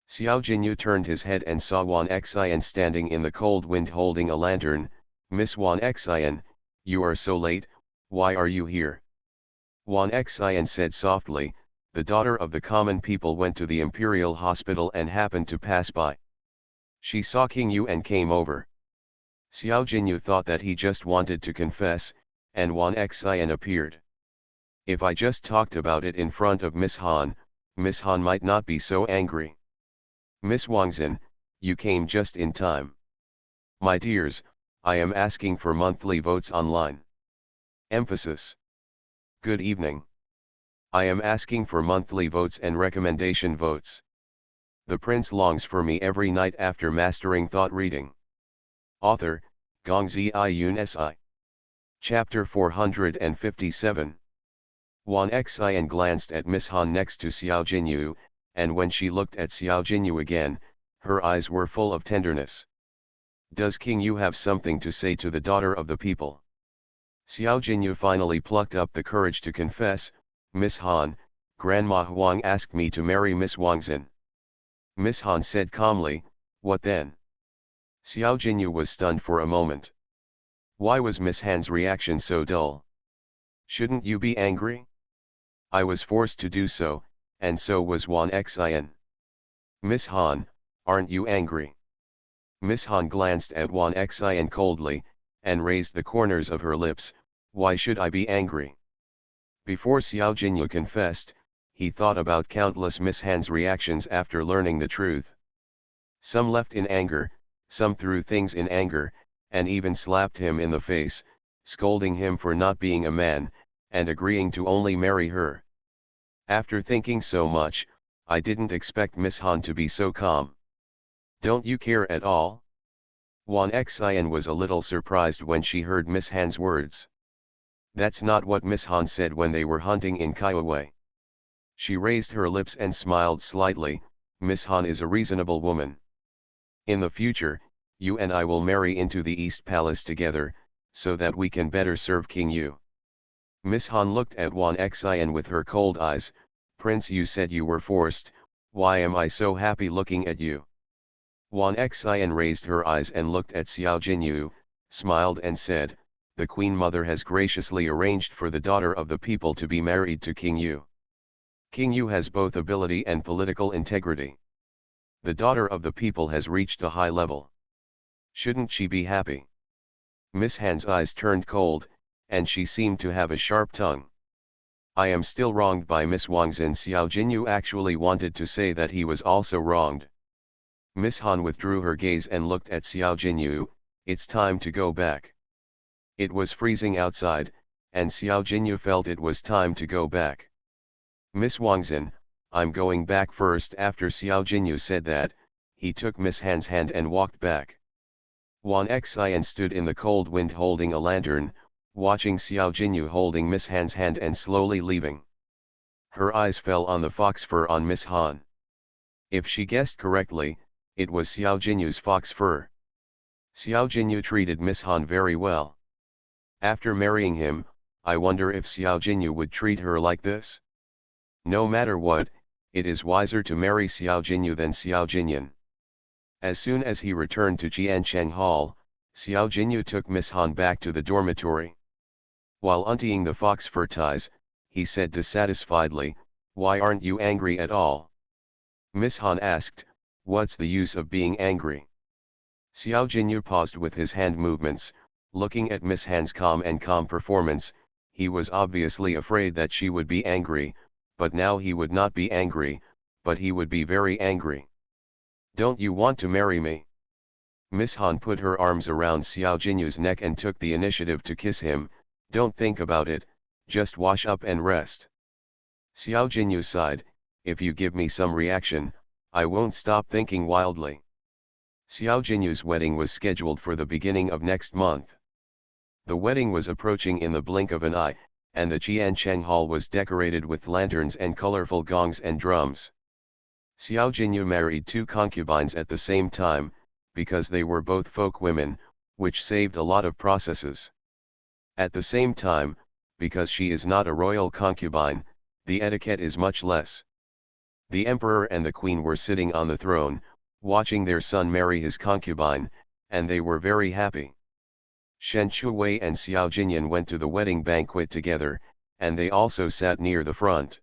Xiao Jinyu turned his head and saw Wan Xian standing in the cold wind holding a lantern. Miss Wan Xian, you are so late, why are you here? Wan Xian said softly, the daughter of the common people went to the imperial hospital and happened to pass by. She saw King Yu and came over. Xiao Jinyu thought that he just wanted to confess, and Wan Xian appeared. If I just talked about it in front of Miss Han might not be so angry. Miss Wangzhen, you came just in time. My dears, I am asking for monthly votes online. Emphasis. Good evening. I am asking for monthly votes and recommendation votes. The prince longs for me every night after mastering thought reading. Author, Gongzi Yunsi. Chapter 457. Wan Xian glanced at Miss Han next to Xiao Jinyu, and when she looked at Xiao Jinyu again, her eyes were full of tenderness. Does King Yu have something to say to the daughter of the people? Xiao Jinyu finally plucked up the courage to confess, Miss Han, Grandma Huang asked me to marry Miss Wangzhen. Miss Han said calmly, what then? Xiao Jinyu was stunned for a moment. Why was Miss Han's reaction so dull? Shouldn't you be angry? I was forced to do so, and so was Wan Xian. Miss Han, aren't you angry? Miss Han glanced at Wan Xian coldly, and raised the corners of her lips, why should I be angry? Before Xiao Jinyu confessed, he thought about countless Miss Han's reactions after learning the truth. Some left in anger, some threw things in anger, and even slapped him in the face, scolding him for not being a man, and agreeing to only marry her. After thinking so much, I didn't expect Miss Han to be so calm. Don't you care at all? Wan Xian was a little surprised when she heard Miss Han's words. That's not what Miss Han said when they were hunting in Kaiowei. She raised her lips and smiled slightly, Miss Han is a reasonable woman. In the future, you and I will marry into the East Palace together, so that we can better serve King Yu. Miss Han looked at Wan Xian with her cold eyes, Prince, you said you were forced, why am I so happy looking at you? Wan Xian raised her eyes and looked at Xiao Jinyu, smiled and said, the Queen Mother has graciously arranged for the daughter of the people to be married to King Yu. King Yu has both ability and political integrity. The daughter of the people has reached a high level. Shouldn't she be happy? Miss Han's eyes turned cold, and she seemed to have a sharp tongue. I am still wronged by Miss Wangzhen. Xiao Jinyu actually wanted to say that he was also wronged. Miss Han withdrew her gaze and looked at Xiao Jinyu, it's time to go back. It was freezing outside, and Xiao Jinyu felt it was time to go back. Miss Wangzhen, I'm going back first. After Xiao Jinyu said that, he took Miss Han's hand and walked back. Wan Xian stood in the cold wind holding a lantern, watching Xiao Jinyu holding Miss Han's hand and slowly leaving. Her eyes fell on the fox fur on Miss Han. If she guessed correctly, it was Xiao Jinyu's fox fur. Xiao Jinyu treated Miss Han very well. After marrying him, I wonder if Xiao Jinyu would treat her like this? No matter what, it is wiser to marry Xiao Jinyu than Xiao Jinyan. As soon as he returned to Jiancheng Hall, Xiao Jinyu took Miss Han back to the dormitory. While untying the fox fur ties, he said dissatisfiedly, why aren't you angry at all? Miss Han asked, what's the use of being angry? Xiao Jinyu paused with his hand movements, looking at Miss Han's calm performance. He was obviously afraid that she would be angry, but now he would not be angry, but he would be very angry. Don't you want to marry me? Miss Han put her arms around Xiao Jinyu's neck and took the initiative to kiss him. Don't think about it, just wash up and rest. Xiao Jinyu sighed, if you give me some reaction, I won't stop thinking wildly. Xiao Jinyu's wedding was scheduled for the beginning of next month. The wedding was approaching in the blink of an eye, and the Jiancheng Hall was decorated with lanterns and colorful gongs and drums. Xiao Jinyu married 2 concubines at the same time, because they were both folk women, which saved a lot of processes. At the same time, because she is not a royal concubine, the etiquette is much less. The emperor and the queen were sitting on the throne, watching their son marry his concubine, and they were very happy. Shen Chuwei and Xiao Jinyan went to the wedding banquet together, and they also sat near the front.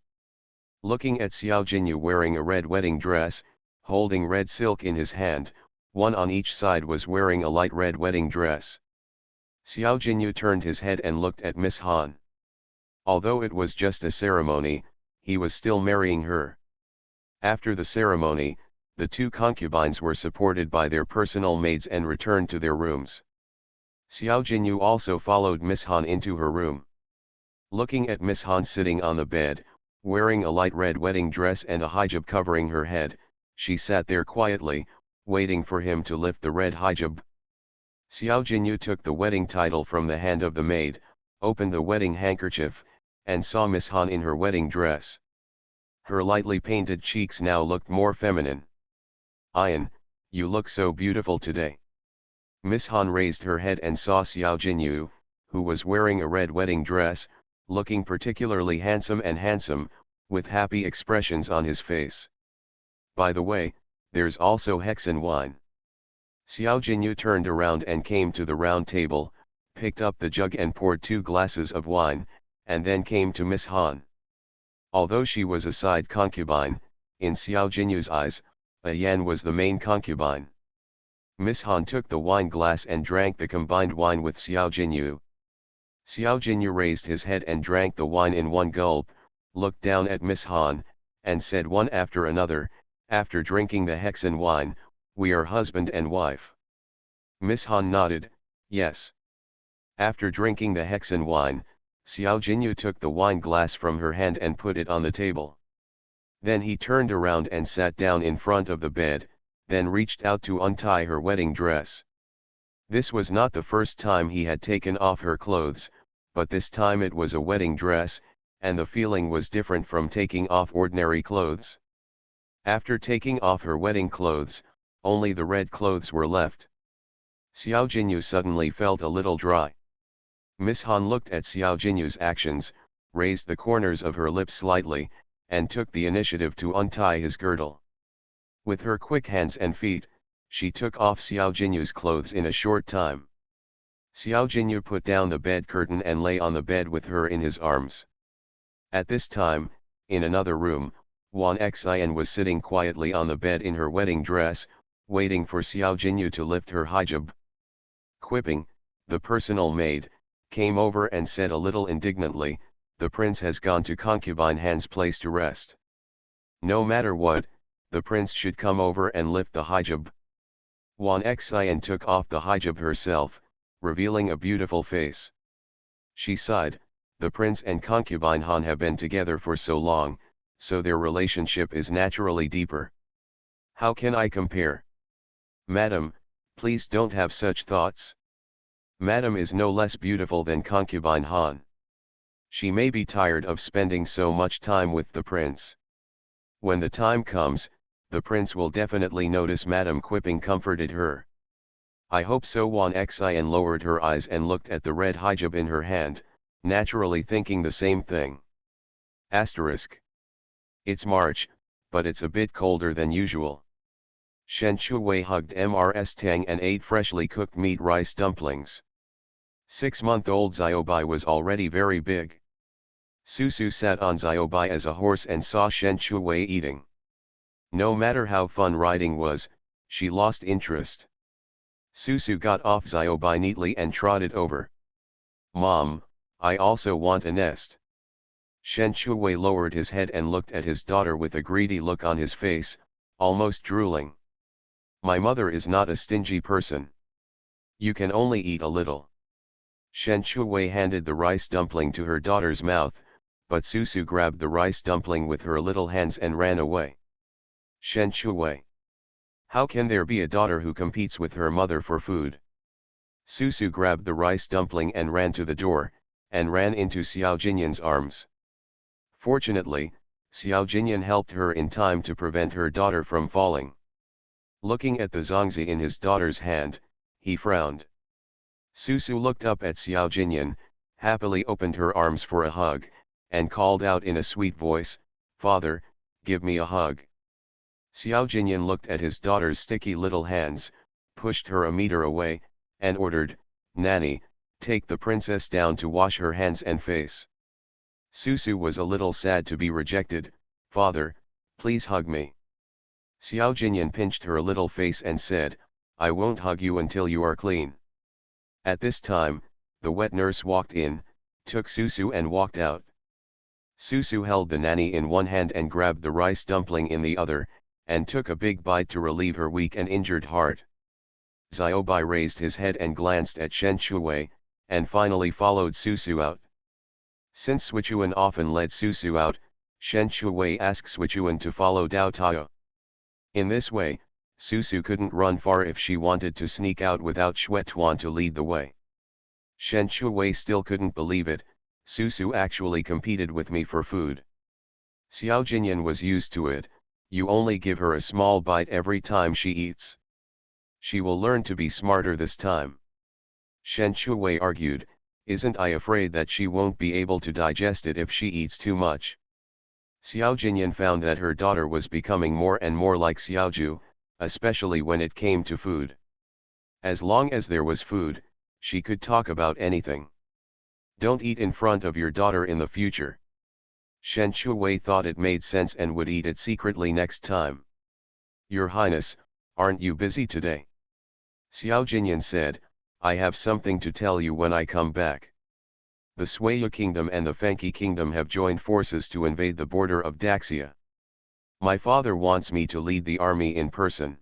Looking at Xiao Jinyu wearing a red wedding dress, holding red silk in his hand, one on each side was wearing a light red wedding dress. Xiao Jinyu turned his head and looked at Miss Han. Although it was just a ceremony, he was still marrying her. After the ceremony, the 2 concubines were supported by their personal maids and returned to their rooms. Xiao Jinyu also followed Miss Han into her room. Looking at Miss Han sitting on the bed, wearing a light red wedding dress and a hijab covering her head, she sat there quietly, waiting for him to lift the red hijab. Xiao Jinyu took the wedding title from the hand of the maid, opened the wedding handkerchief, and saw Miss Han in her wedding dress. Her lightly painted cheeks now looked more feminine. "Ayan, you look so beautiful today." Miss Han raised her head and saw Xiao Jinyu, who was wearing a red wedding dress, looking particularly handsome, with happy expressions on his face. "By the way, there's also Hexen wine." Xiao Jinyu turned around and came to the round table, picked up the jug and poured 2 glasses of wine, and then came to Miss Han. Although she was a side concubine, in Xiao Jinyu's eyes, Yan was the main concubine. Miss Han took the wine glass and drank the combined wine with Xiao Jinyu. Xiao Jinyu raised his head and drank the wine in one gulp, looked down at Miss Han, and said one after another, "After drinking the Hexen wine, we are husband and wife." Miss Han nodded, "Yes." After drinking the Hexen wine, Xiao Jinyu took the wine glass from her hand and put it on the table. Then he turned around and sat down in front of the bed, then reached out to untie her wedding dress. This was not the first time he had taken off her clothes, but this time it was a wedding dress, and the feeling was different from taking off ordinary clothes. After taking off her wedding clothes, only the red clothes were left. Xiao Jinyu suddenly felt a little dry. Miss Han looked at Xiao Jinyu's actions, raised the corners of her lips slightly, and took the initiative to untie his girdle. With her quick hands and feet, she took off Xiao Jinyu's clothes in a short time. Xiao Jinyu put down the bed curtain and lay on the bed with her in his arms. At this time, in another room, Wan Xian was sitting quietly on the bed in her wedding dress, waiting for Xiao Jinyu to lift her hijab. Quipping, the personal maid, came over and said a little indignantly, "The prince has gone to concubine Han's place to rest. No matter what, the prince should come over and lift the hijab." Wan Xian took off the hijab herself, revealing a beautiful face. She sighed, "The prince and concubine Han have been together for so long, so their relationship is naturally deeper. How can I compare? Madam, please don't have such thoughts. Madam is no less beautiful than concubine Han. She may be tired of spending so much time with the prince. When the time comes, the prince will definitely notice." Madam Quipping comforted her. "I hope so." Wan Xian lowered her eyes and looked at the red hijab in her hand, naturally thinking the same thing. Asterisk. It's March, but it's a bit colder than usual. Shen Chuwei hugged Mrs. Tang and ate freshly cooked meat rice dumplings. 6-month-old Xiaobai was already very big. Susu sat on Xiaobai as a horse and saw Shen Chuwei eating. No matter how fun riding was, she lost interest. Susu got off Xiaobai neatly and trotted over. "Mom, I also want a nest." Shen Chuwei lowered his head and looked at his daughter with a greedy look on his face, almost drooling. "My mother is not a stingy person. You can only eat a little." Shen Chuwei handed the rice dumpling to her daughter's mouth, but Susu grabbed the rice dumpling with her little hands and ran away. Shen Chuwei. How can there be a daughter who competes with her mother for food? Susu grabbed the rice dumpling and ran to the door, and ran into Xiao Jinyu's arms. Fortunately, Xiao Jinyu helped her in time to prevent her daughter from falling. Looking at the zongzi in his daughter's hand, he frowned. Susu looked up at Xiao Jinyu, happily opened her arms for a hug, and called out in a sweet voice, "Father, give me a hug." Xiao Jinyu looked at his daughter's sticky little hands, pushed her a meter away, and ordered, "Nanny, take the princess down to wash her hands and face." Susu was a little sad to be rejected. "Father, please hug me." Xiao Jinyu pinched her little face and said, "I won't hug you until you are clean." At this time, the wet nurse walked in, took Susu and walked out. Susu held the nanny in one hand and grabbed the rice dumpling in the other, and took a big bite to relieve her weak and injured heart. Xiaobai raised his head and glanced at Shen Chuwei, and finally followed Susu out. Since Sichuan often led Susu out, Shen Chuwei asked Sichuan to follow Dao Tao. In this way, Susu couldn't run far if she wanted to sneak out without Xue Tuan to lead the way. Shen Shuwei still couldn't believe it. Susu actually competed with me for food. Xiao Jinyan was used to it. You only give her a small bite every time she eats. She will learn to be smarter this time. Shen Shuwei argued, isn't I afraid that she won't be able to digest it if she eats too much? Xiao Jinyan found that her daughter was becoming more and more like Xiaoju, especially when it came to food. As long as there was food, she could talk about anything. Don't eat in front of your daughter in the future. Shen Shuwei thought it made sense and would eat it secretly next time. Your Highness, aren't you busy today? Xiao Jinyan said, I have something to tell you when I come back. The Sueya Kingdom and the Fenki Kingdom have joined forces to invade the border of Daxia. My father wants me to lead the army in person.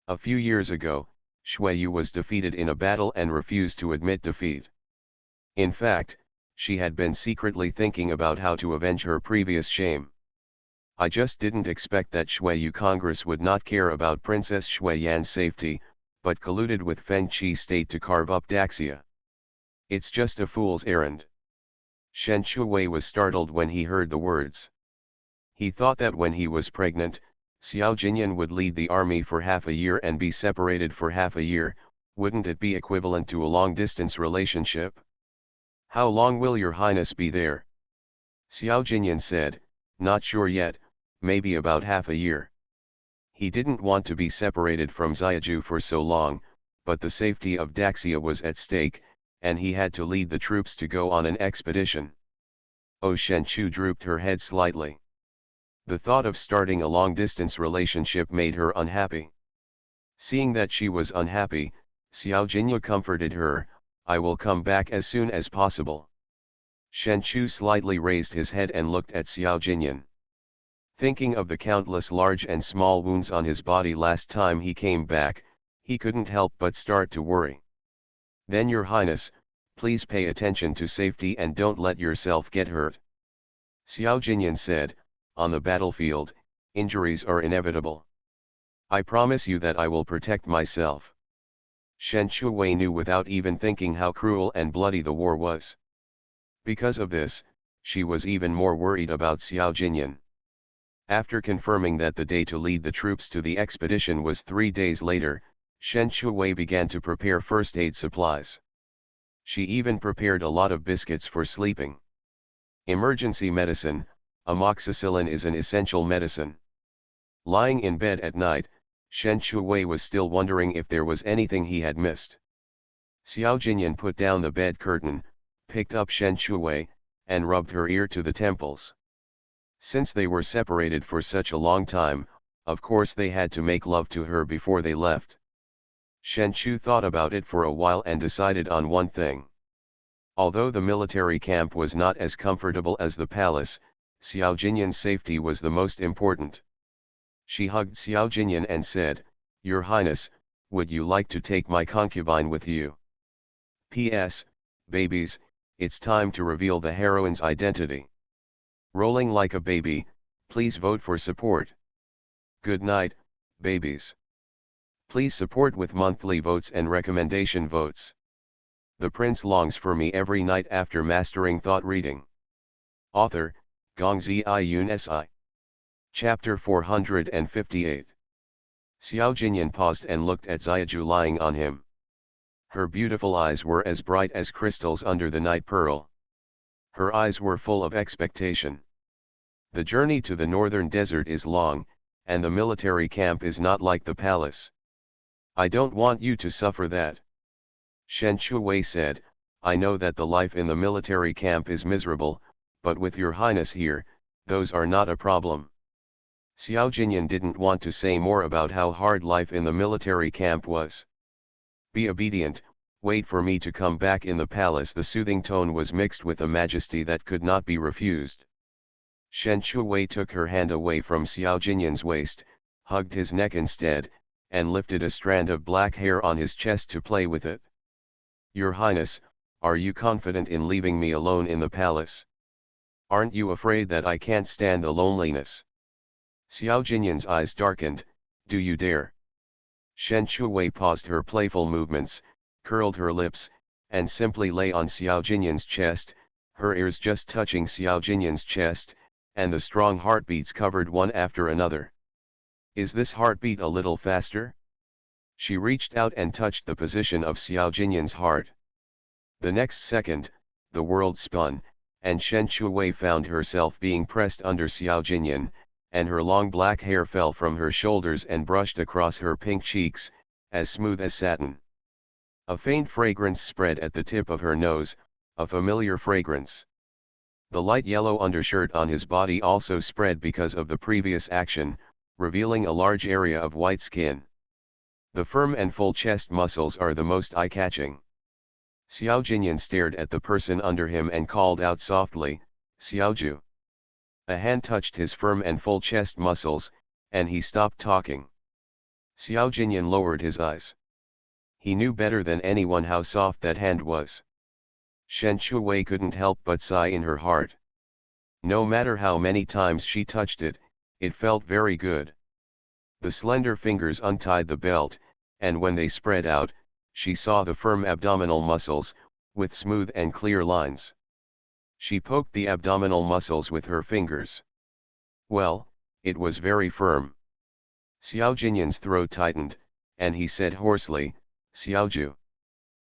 A few years ago, Xueyu was defeated in a battle and refused to admit defeat. In fact, she had been secretly thinking about how to avenge her previous shame. I just didn't expect that Xueyu Congress would not care about Princess Xueyan's safety, but colluded with Feng Qi State to carve up Daxia. It's just a fool's errand. Shen Shuwei was startled when he heard the words. He thought that when he was pregnant, Xiao Jinyan would lead the army for half a year and be separated for half a year. Wouldn't it be equivalent to a long-distance relationship? How long will your highness be there? Xiao Jinyan said, not sure yet, maybe about half a year. He didn't want to be separated from Xiaju for so long, but the safety of Daxia was at stake, and he had to lead the troops to go on an expedition. Oh, Shen Chu drooped her head slightly. The thought of starting a long-distance relationship made her unhappy. Seeing that she was unhappy, Xiao Jinyu comforted her, I will come back as soon as possible. Shen Chu slightly raised his head and looked at Xiao Jinyan. Thinking of the countless large and small wounds on his body last time he came back, he couldn't help but start to worry. Then your highness, please pay attention to safety and don't let yourself get hurt. Xiao Jinyan said, on the battlefield, injuries are inevitable. I promise you that I will protect myself. Shen Shuwei knew without even thinking how cruel and bloody the war was. Because of this, she was even more worried about Xiao Jinyan. After confirming that the day to lead the troops to the expedition was 3 days later, Shen Shuwei began to prepare first aid supplies. She even prepared a lot of biscuits for sleeping. Emergency medicine, amoxicillin is an essential medicine. Lying in bed at night, Shen Shuwei was still wondering if there was anything he had missed. Xiao Jinyan put down the bed curtain, picked up Shen Shuwei, and rubbed her ear to the temples. Since they were separated for such a long time, of course they had to make love to her before they left. Shen Chu thought about it for a while and decided on one thing. Although the military camp was not as comfortable as the palace, Xiao Jinyan's safety was the most important. She hugged Xiao Jinyan and said, Your Highness, would you like to take my concubine with you? P.S. Babies, it's time to reveal the heroine's identity. Rolling like a baby, please vote for support. Good night, babies. Please support with monthly votes and recommendation votes. The prince longs for me every night after mastering thought reading. Author, Gongzi Yun Si. Chapter 458. Xiao Jinyan paused and looked at Xiaju lying on him. Her beautiful eyes were as bright as crystals under the night pearl. Her eyes were full of expectation. The journey to the northern desert is long, and the military camp is not like the palace. I don't want you to suffer that. Shen Shuwei said, I know that the life in the military camp is miserable, but with your highness here, those are not a problem. Xiao Jinyan didn't want to say more about how hard life in the military camp was. Be obedient, wait for me to come back in the palace. The soothing tone was mixed with a majesty that could not be refused. Shen Shuwei took her hand away from Xiao Jinyan's waist, hugged his neck instead, and lifted a strand of black hair on his chest to play with it. Your Highness, are you confident in leaving me alone in the palace? Aren't you afraid that I can't stand the loneliness? Xiao Jinyan's eyes darkened, Do you dare? Shen Shuwei paused her playful movements, curled her lips, and simply lay on Xiao Jinyan's chest, her ears just touching Xiao Jinyan's chest, and the strong heartbeats covered one after another. Is this heartbeat a little faster? She reached out and touched the position of Xiao Jinyan's heart. The next second, the world spun, and Shen Shuwei found herself being pressed under Xiao Jinyan, and her long black hair fell from her shoulders and brushed across her pink cheeks, as smooth as satin. A faint fragrance spread at the tip of her nose, a familiar fragrance. The light yellow undershirt on his body also spread because of the previous action, revealing a large area of white skin. The firm and full chest muscles are the most eye-catching. Xiao Jinyan stared at the person under him and called out softly, Xiaoju. A hand touched his firm and full chest muscles, and he stopped talking. Xiao Jinyan lowered his eyes. He knew better than anyone how soft that hand was. Shen Shuwei couldn't help but sigh in her heart. No matter how many times she touched it, it felt very good. The slender fingers untied the belt, and when they spread out, she saw the firm abdominal muscles, with smooth and clear lines. She poked the abdominal muscles with her fingers. Well, it was very firm. Xiao Jinyan's throat tightened, and he said hoarsely, Xiaoju.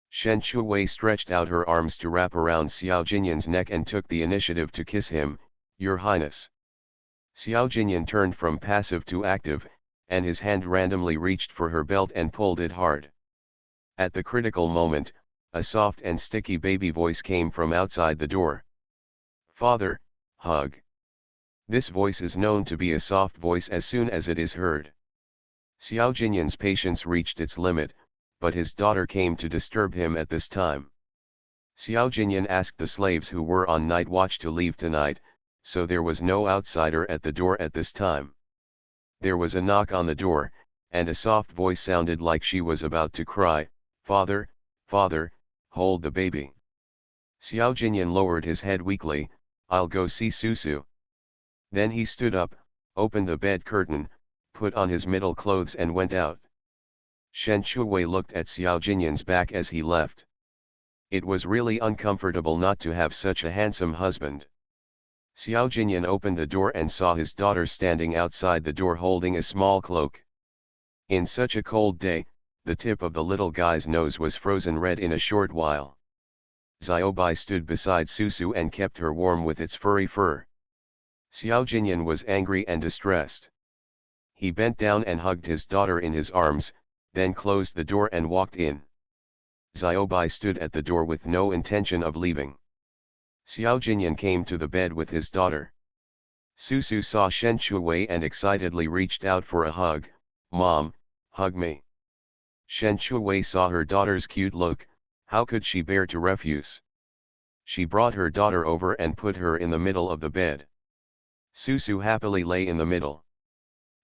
Shen Shuwei stretched out her arms to wrap around Xiao Jinyan's neck and took the initiative to kiss him, Your Highness. Xiao Jinyan turned from passive to active, and his hand randomly reached for her belt and pulled it hard. At the critical moment, a soft and sticky baby voice came from outside the door. Father, hug. This voice is known to be a soft voice as soon as it is heard. Xiao Jinyan's patience reached its limit, but his daughter came to disturb him at this time. Xiao Jinyan asked the slaves who were on night watch to leave tonight, so there was no outsider at the door at this time. There was a knock on the door, and a soft voice sounded like she was about to cry, Father, Father, hold the baby. Xiao Jinyan lowered his head weakly, I'll go see Susu. Then he stood up, opened the bed curtain, put on his middle clothes and went out. Shen Shuwei looked at Xiao Jinyan's back as he left. It was really uncomfortable not to have such a handsome husband. Xiao Jinyan opened the door and saw his daughter standing outside the door holding a small cloak. In such a cold day, the tip of the little guy's nose was frozen red in a short while. Xiaobai stood beside Susu and kept her warm with its furry fur. Xiao Jinyan was angry and distressed. He bent down and hugged his daughter in his arms, then closed the door and walked in. Xiaobai stood at the door with no intention of leaving. Xiao Jinyan came to the bed with his daughter. Susu saw Shen Shuwei and excitedly reached out for a hug, Mom, hug me. Shen Shuwei saw her daughter's cute look, how could she bear to refuse? She brought her daughter over and put her in the middle of the bed. Susu happily lay in the middle.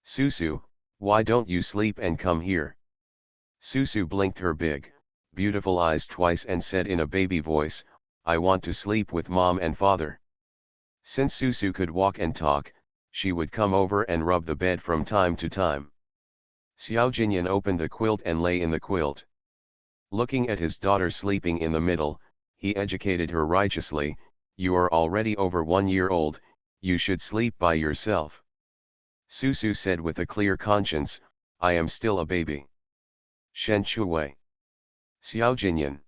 Susu, why don't you sleep and come here? Susu blinked her big, beautiful eyes twice and said in a baby voice, I want to sleep with Mom and Father. Since Susu could walk and talk, she would come over and rub the bed from time to time. Xiao Jinyan opened the quilt and lay in the quilt. Looking at his daughter sleeping in the middle, he educated her righteously, You are already over 1 year old, you should sleep by yourself. Susu said with a clear conscience, I am still a baby. Shen Shuwei. Xiao Jinyan.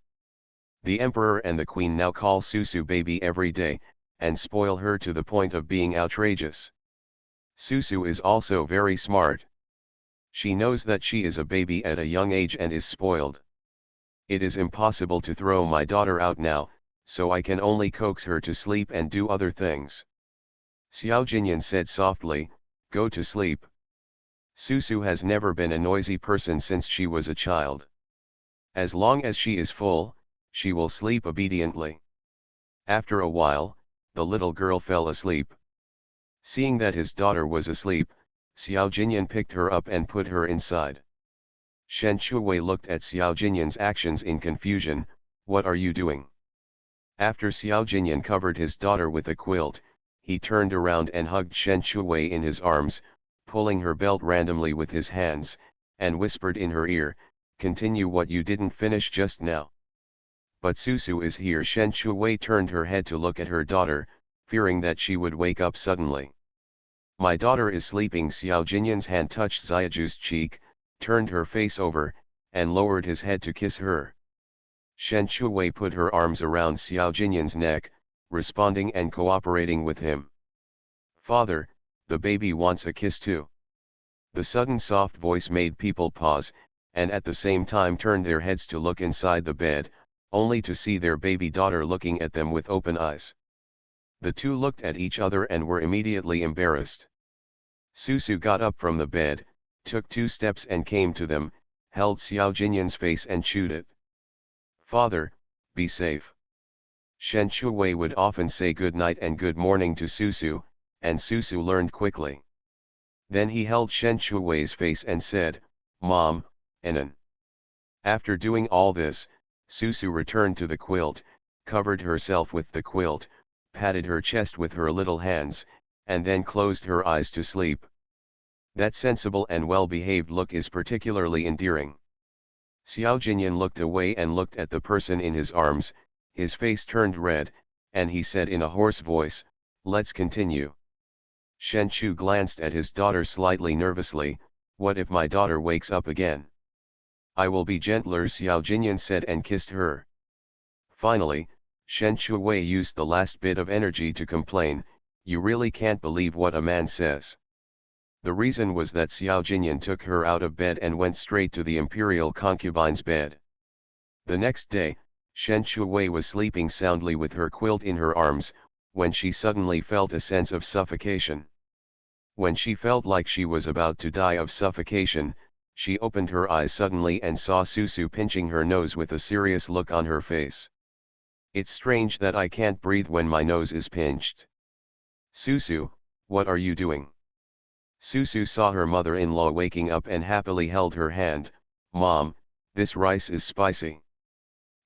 The emperor and the queen now call Susu baby every day, and spoil her to the point of being outrageous. Susu is also very smart. She knows that she is a baby at a young age and is spoiled. It is impossible to throw my daughter out now, so I can only coax her to sleep and do other things. Xiao Jinyan said softly, Go to sleep. Susu has never been a noisy person since she was a child. As long as she is full, she will sleep obediently. After a while, the little girl fell asleep. Seeing that his daughter was asleep, Xiao Jinyan picked her up and put her inside. Shen Shuwei looked at Xiao Jinyan's actions in confusion, What are you doing? After Xiao Jinyan covered his daughter with a quilt, he turned around and hugged Shen Shuwei in his arms, pulling her belt randomly with his hands, and whispered in her ear, "Continue what you didn't finish just now." "But Susu is here." Shen Shuwei turned her head to look at her daughter, fearing that she would wake up suddenly. "My daughter is sleeping." Xiao Jinyan's hand touched Xiaoju's cheek, turned her face over, and lowered his head to kiss her. Shen Shuwei put her arms around Xiao Jinyan's neck, responding and cooperating with him. "Father, the baby wants a kiss too." The sudden soft voice made people pause, and at the same time turn their heads to look inside the bed, only to see their baby daughter looking at them with open eyes. The two looked at each other and were immediately embarrassed. Susu got up from the bed, took 2 steps and came to them, held Xiao Jinyan's face and chewed it. "Father, be safe." Shen Shuwei would often say good night and good morning to Susu, and Susu learned quickly. Then he held Shen Shuwei's face and said, "Mom, Enan." After doing all this, Susu returned to the quilt, covered herself with the quilt, patted her chest with her little hands, and then closed her eyes to sleep. That sensible and well-behaved look is particularly endearing. Xiao Jinyan looked away and looked at the person in his arms, his face turned red, and he said in a hoarse voice, "Let's continue." Shen Chu glanced at his daughter slightly nervously, "What if my daughter wakes up again?" "I will be gentler," Xiao Jinyan said and kissed her. Finally, Shen Shuwei used the last bit of energy to complain, "You really can't believe what a man says." The reason was that Xiao Jinyan took her out of bed and went straight to the imperial concubine's bed. The next day, Shen Shuwei was sleeping soundly with her quilt in her arms, when she suddenly felt a sense of suffocation. When she felt like she was about to die of suffocation, she opened her eyes suddenly and saw Susu pinching her nose with a serious look on her face. "It's strange that I can't breathe when my nose is pinched." "Susu, what are you doing?" Susu saw her mother-in-law waking up and happily held her hand. "Mom, this rice is spicy."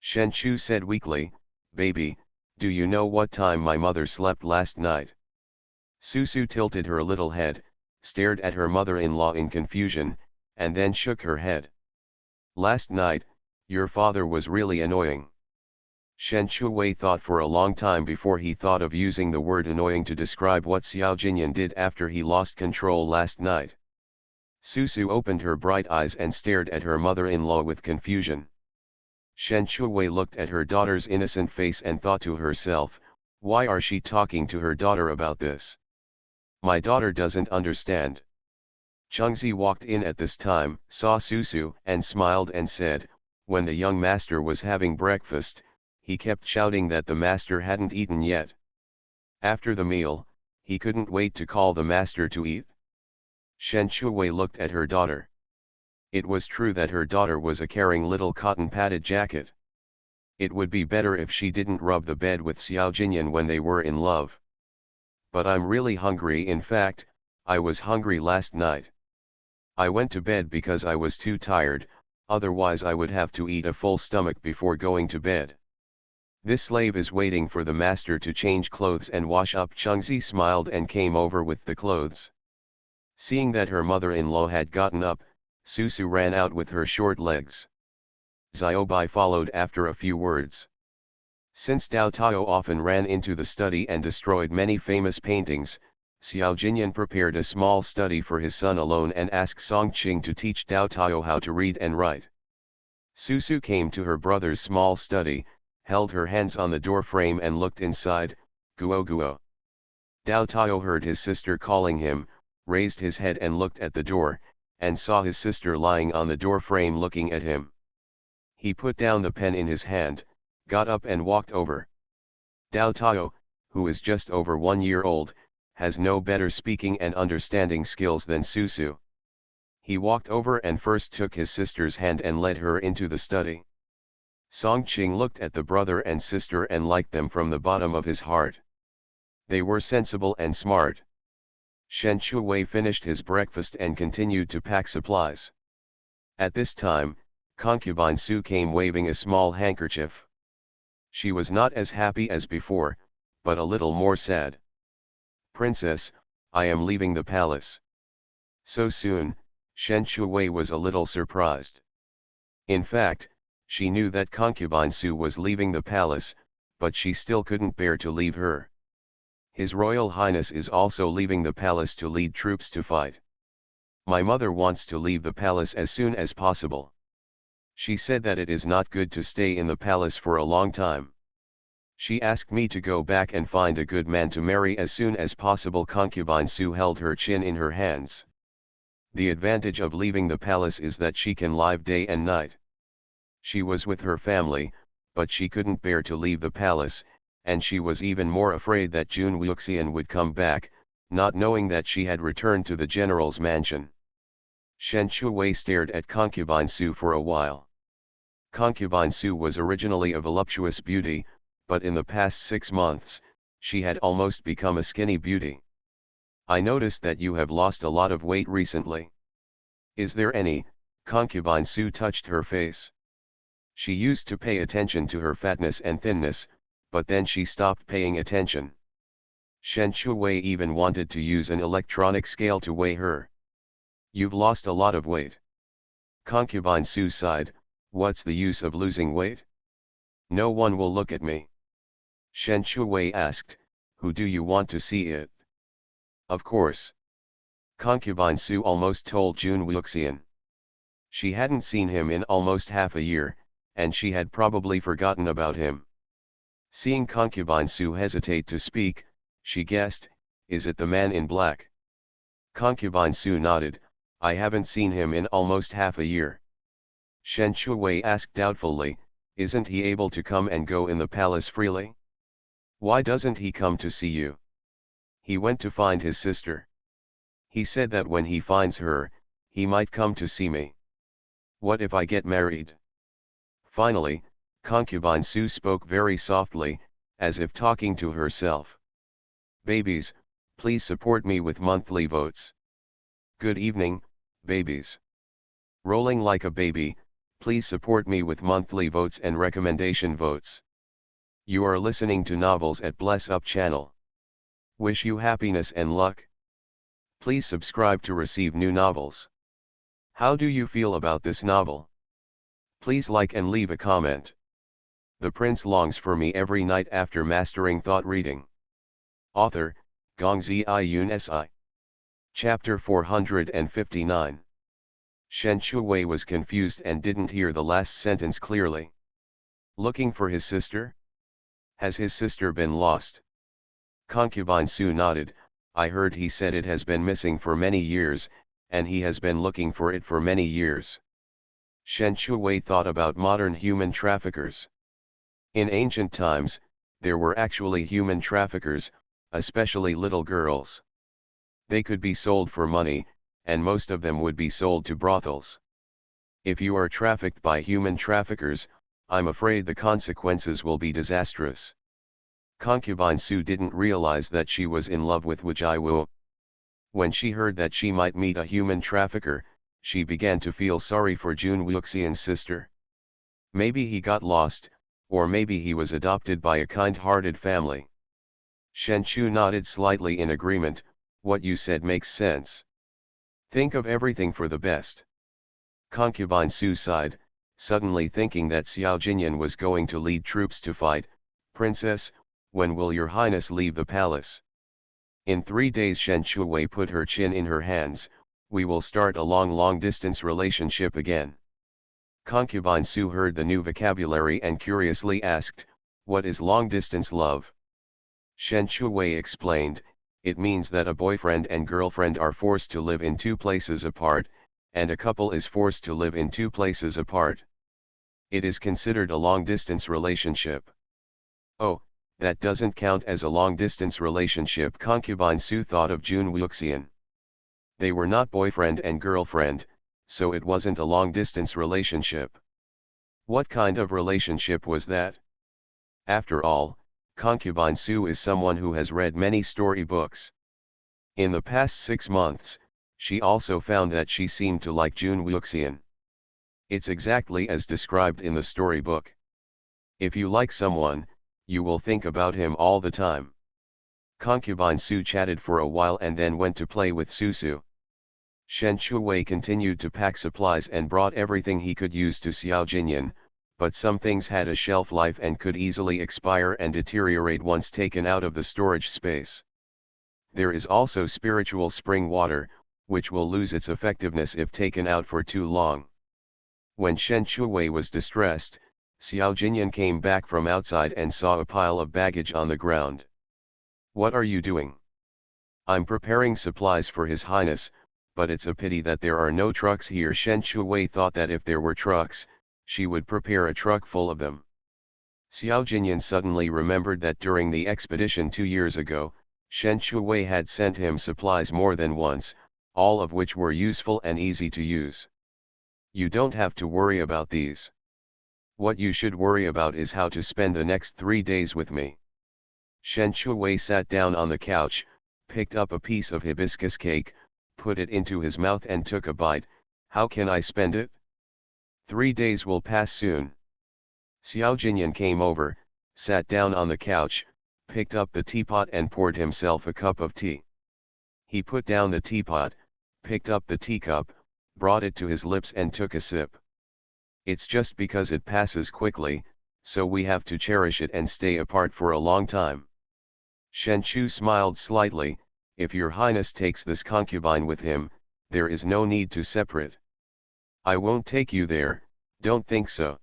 Shen Chu said weakly, "Baby, do you know what time my mother slept last night?" Susu tilted her little head, stared at her mother-in-law in confusion, and then shook her head. "Last night, your father was really annoying." Shen Shuwei thought for a long time before he thought of using the word annoying to describe what Xiao Jinyan did after he lost control last night. Susu opened her bright eyes and stared at her mother-in-law with confusion. Shen Shuwei looked at her daughter's innocent face and thought to herself, "Why are she talking to her daughter about this? My daughter doesn't understand." Chengzi walked in at this time, saw Susu, and smiled and said, "When the young master was having breakfast, he kept shouting that the master hadn't eaten yet. After the meal, he couldn't wait to call the master to eat." Shen Shuwei looked at her daughter. It was true that her daughter was a caring little cotton-padded jacket. It would be better if she didn't rub the bed with Xiao Jinyan when they were in love. "But I'm really hungry. In fact, I was hungry last night. I went to bed because I was too tired, otherwise I would have to eat a full stomach before going to bed. This slave is waiting for the master to change clothes and wash up." Chengzi smiled and came over with the clothes. Seeing that her mother-in-law had gotten up, Susu ran out with her short legs. Xiaobai followed after a few words. Since Dao Tao often ran into the study and destroyed many famous paintings, Xiao Jinyan prepared a small study for his son alone and asked Song Qing to teach Dao Tao how to read and write. Susu came to her brother's small study, held her hands on the door frame and looked inside. "Guo Guo." Dao Tao heard his sister calling him, raised his head and looked at the door, and saw his sister lying on the door frame looking at him. He put down the pen in his hand, got up and walked over. Dao Tao, who is just over 1 year old, has no better speaking and understanding skills than Susu. He walked over and first took his sister's hand and led her into the study. Song Qing looked at the brother and sister and liked them from the bottom of his heart. They were sensible and smart. Shen Shuwei finished his breakfast and continued to pack supplies. At this time, concubine Su came waving a small handkerchief. She was not as happy as before, but a little more sad. "Princess, I am leaving the palace." So soon, Shen Shuwei was a little surprised. In fact, she knew that concubine Su was leaving the palace, but she still couldn't bear to leave her. His Royal Highness is also leaving the palace to lead troops to fight. My mother wants to leave the palace as soon as possible. She said that it is not good to stay in the palace for a long time. She asked me to go back and find a good man to marry as soon as possible. Concubine Su held her chin in her hands. The advantage of leaving the palace is that she can live day and night. She was with her family, but she couldn't bear to leave the palace, and she was even more afraid that Jun Wuxian would come back, not knowing that she had returned to the general's mansion. Shen Shuwei stared at Concubine Su for a while. Concubine Su was originally a voluptuous beauty, but in the past 6 months, she had almost become a skinny beauty. I noticed that you have lost a lot of weight recently. Is there any? Concubine Su touched her face. She used to pay attention to her fatness and thinness, but then she stopped paying attention. Shen Shuwei even wanted to use an electronic scale to weigh her. You've lost a lot of weight. Concubine Su sighed. What's the use of losing weight? No one will look at me. Shen Shuwei asked, who do you want to see it? Of course. Concubine Su almost told Jun Wuxian. She hadn't seen him in almost half a year, and she had probably forgotten about him. Seeing Concubine Su hesitate to speak, she guessed, is it the man in black? Concubine Su nodded, I haven't seen him in almost half a year. Shen Shuwei asked doubtfully, isn't he able to come and go in the palace freely? Why doesn't he come to see you? He went to find his sister. He said that when he finds her, he might come to see me. What if I get married? Finally, Concubine Su spoke very softly, as if talking to herself. Babies, please support me with monthly votes. Good evening, babies. Rolling like a baby, please support me with monthly votes and recommendation votes. You are listening to Novels at Bless Up channel. Wish you happiness and luck. Please subscribe to receive new novels. How do you feel about this novel? Please like and leave a comment. The prince longs for me every night after mastering thought reading. Author, Gongzi Yun Si. Chapter 459. Shen Shuwei was confused and didn't hear the last sentence clearly. Looking for his sister? Has his sister been lost? Concubine Su nodded, I heard he said it has been missing for many years, and he has been looking for it for many years. Shen Shuwei thought about modern human traffickers. In ancient times, there were actually human traffickers, especially little girls. They could be sold for money, and most of them would be sold to brothels. If you are trafficked by human traffickers, I'm afraid the consequences will be disastrous. Concubine Su didn't realize that she was in love with Wu Jiwu. When she heard that she might meet a human trafficker, she began to feel sorry for Jun Wuxian's sister. Maybe he got lost, or maybe he was adopted by a kind-hearted family. Shen Chu nodded slightly in agreement, what you said makes sense. Think of everything for the best. Concubine Su sighed, suddenly thinking that Xiao Jinyan was going to lead troops to fight. Princess, when will your highness leave the palace? In 3 days. Shen Shuwei put her chin in her hands, we will start a long distance relationship again. Concubine Su heard the new vocabulary and curiously asked, what is long distance love? Shen Shuwei explained, it means that a boyfriend and girlfriend are forced to live in 2 places apart, and a couple is forced to live in 2 places apart. It is considered a long distance relationship. Oh, that doesn't count as a long distance relationship. Concubine Su thought of Jun Wuxian. They were not boyfriend and girlfriend, so it wasn't a long distance relationship. What kind of relationship was that? After all, Concubine Su is someone who has read many story books. In the past 6 months, she also found that she seemed to like Jun Wuxian. It's exactly as described in the storybook. If you like someone, you will think about him all the time. Concubine Su chatted for a while and then went to play with Susu. Shen Shuwei continued to pack supplies and brought everything he could use to Xiao Jinyan, but some things had a shelf life and could easily expire and deteriorate once taken out of the storage space. There is also spiritual spring water, which will lose its effectiveness if taken out for too long. When Shen Shuwei was distressed, Xiao Jinyan came back from outside and saw a pile of baggage on the ground. "What are you doing?" "I'm preparing supplies for His Highness, but it's a pity that there are no trucks here." Shen Shuwei thought that if there were trucks, she would prepare a truck full of them. Xiao Jinyan suddenly remembered that during the expedition 2 years ago, Shen Shuwei had sent him supplies more than once, all of which were useful and easy to use. "You don't have to worry about these. What you should worry about is how to spend the next 3 days with me." Shen Shuwei sat down on the couch, picked up a piece of hibiscus cake, put it into his mouth and took a bite. "How can I spend it? 3 days will pass soon." Xiao Jinyan came over, sat down on the couch, picked up the teapot and poured himself a cup of tea. He put down the teapot, picked up the teacup, brought it to his lips and took a sip. "It's just because it passes quickly, so we have to cherish it and stay apart for a long time." Shen Chu smiled slightly. "If your highness takes this concubine with him, there is no need to separate." "I won't take you there, don't think so."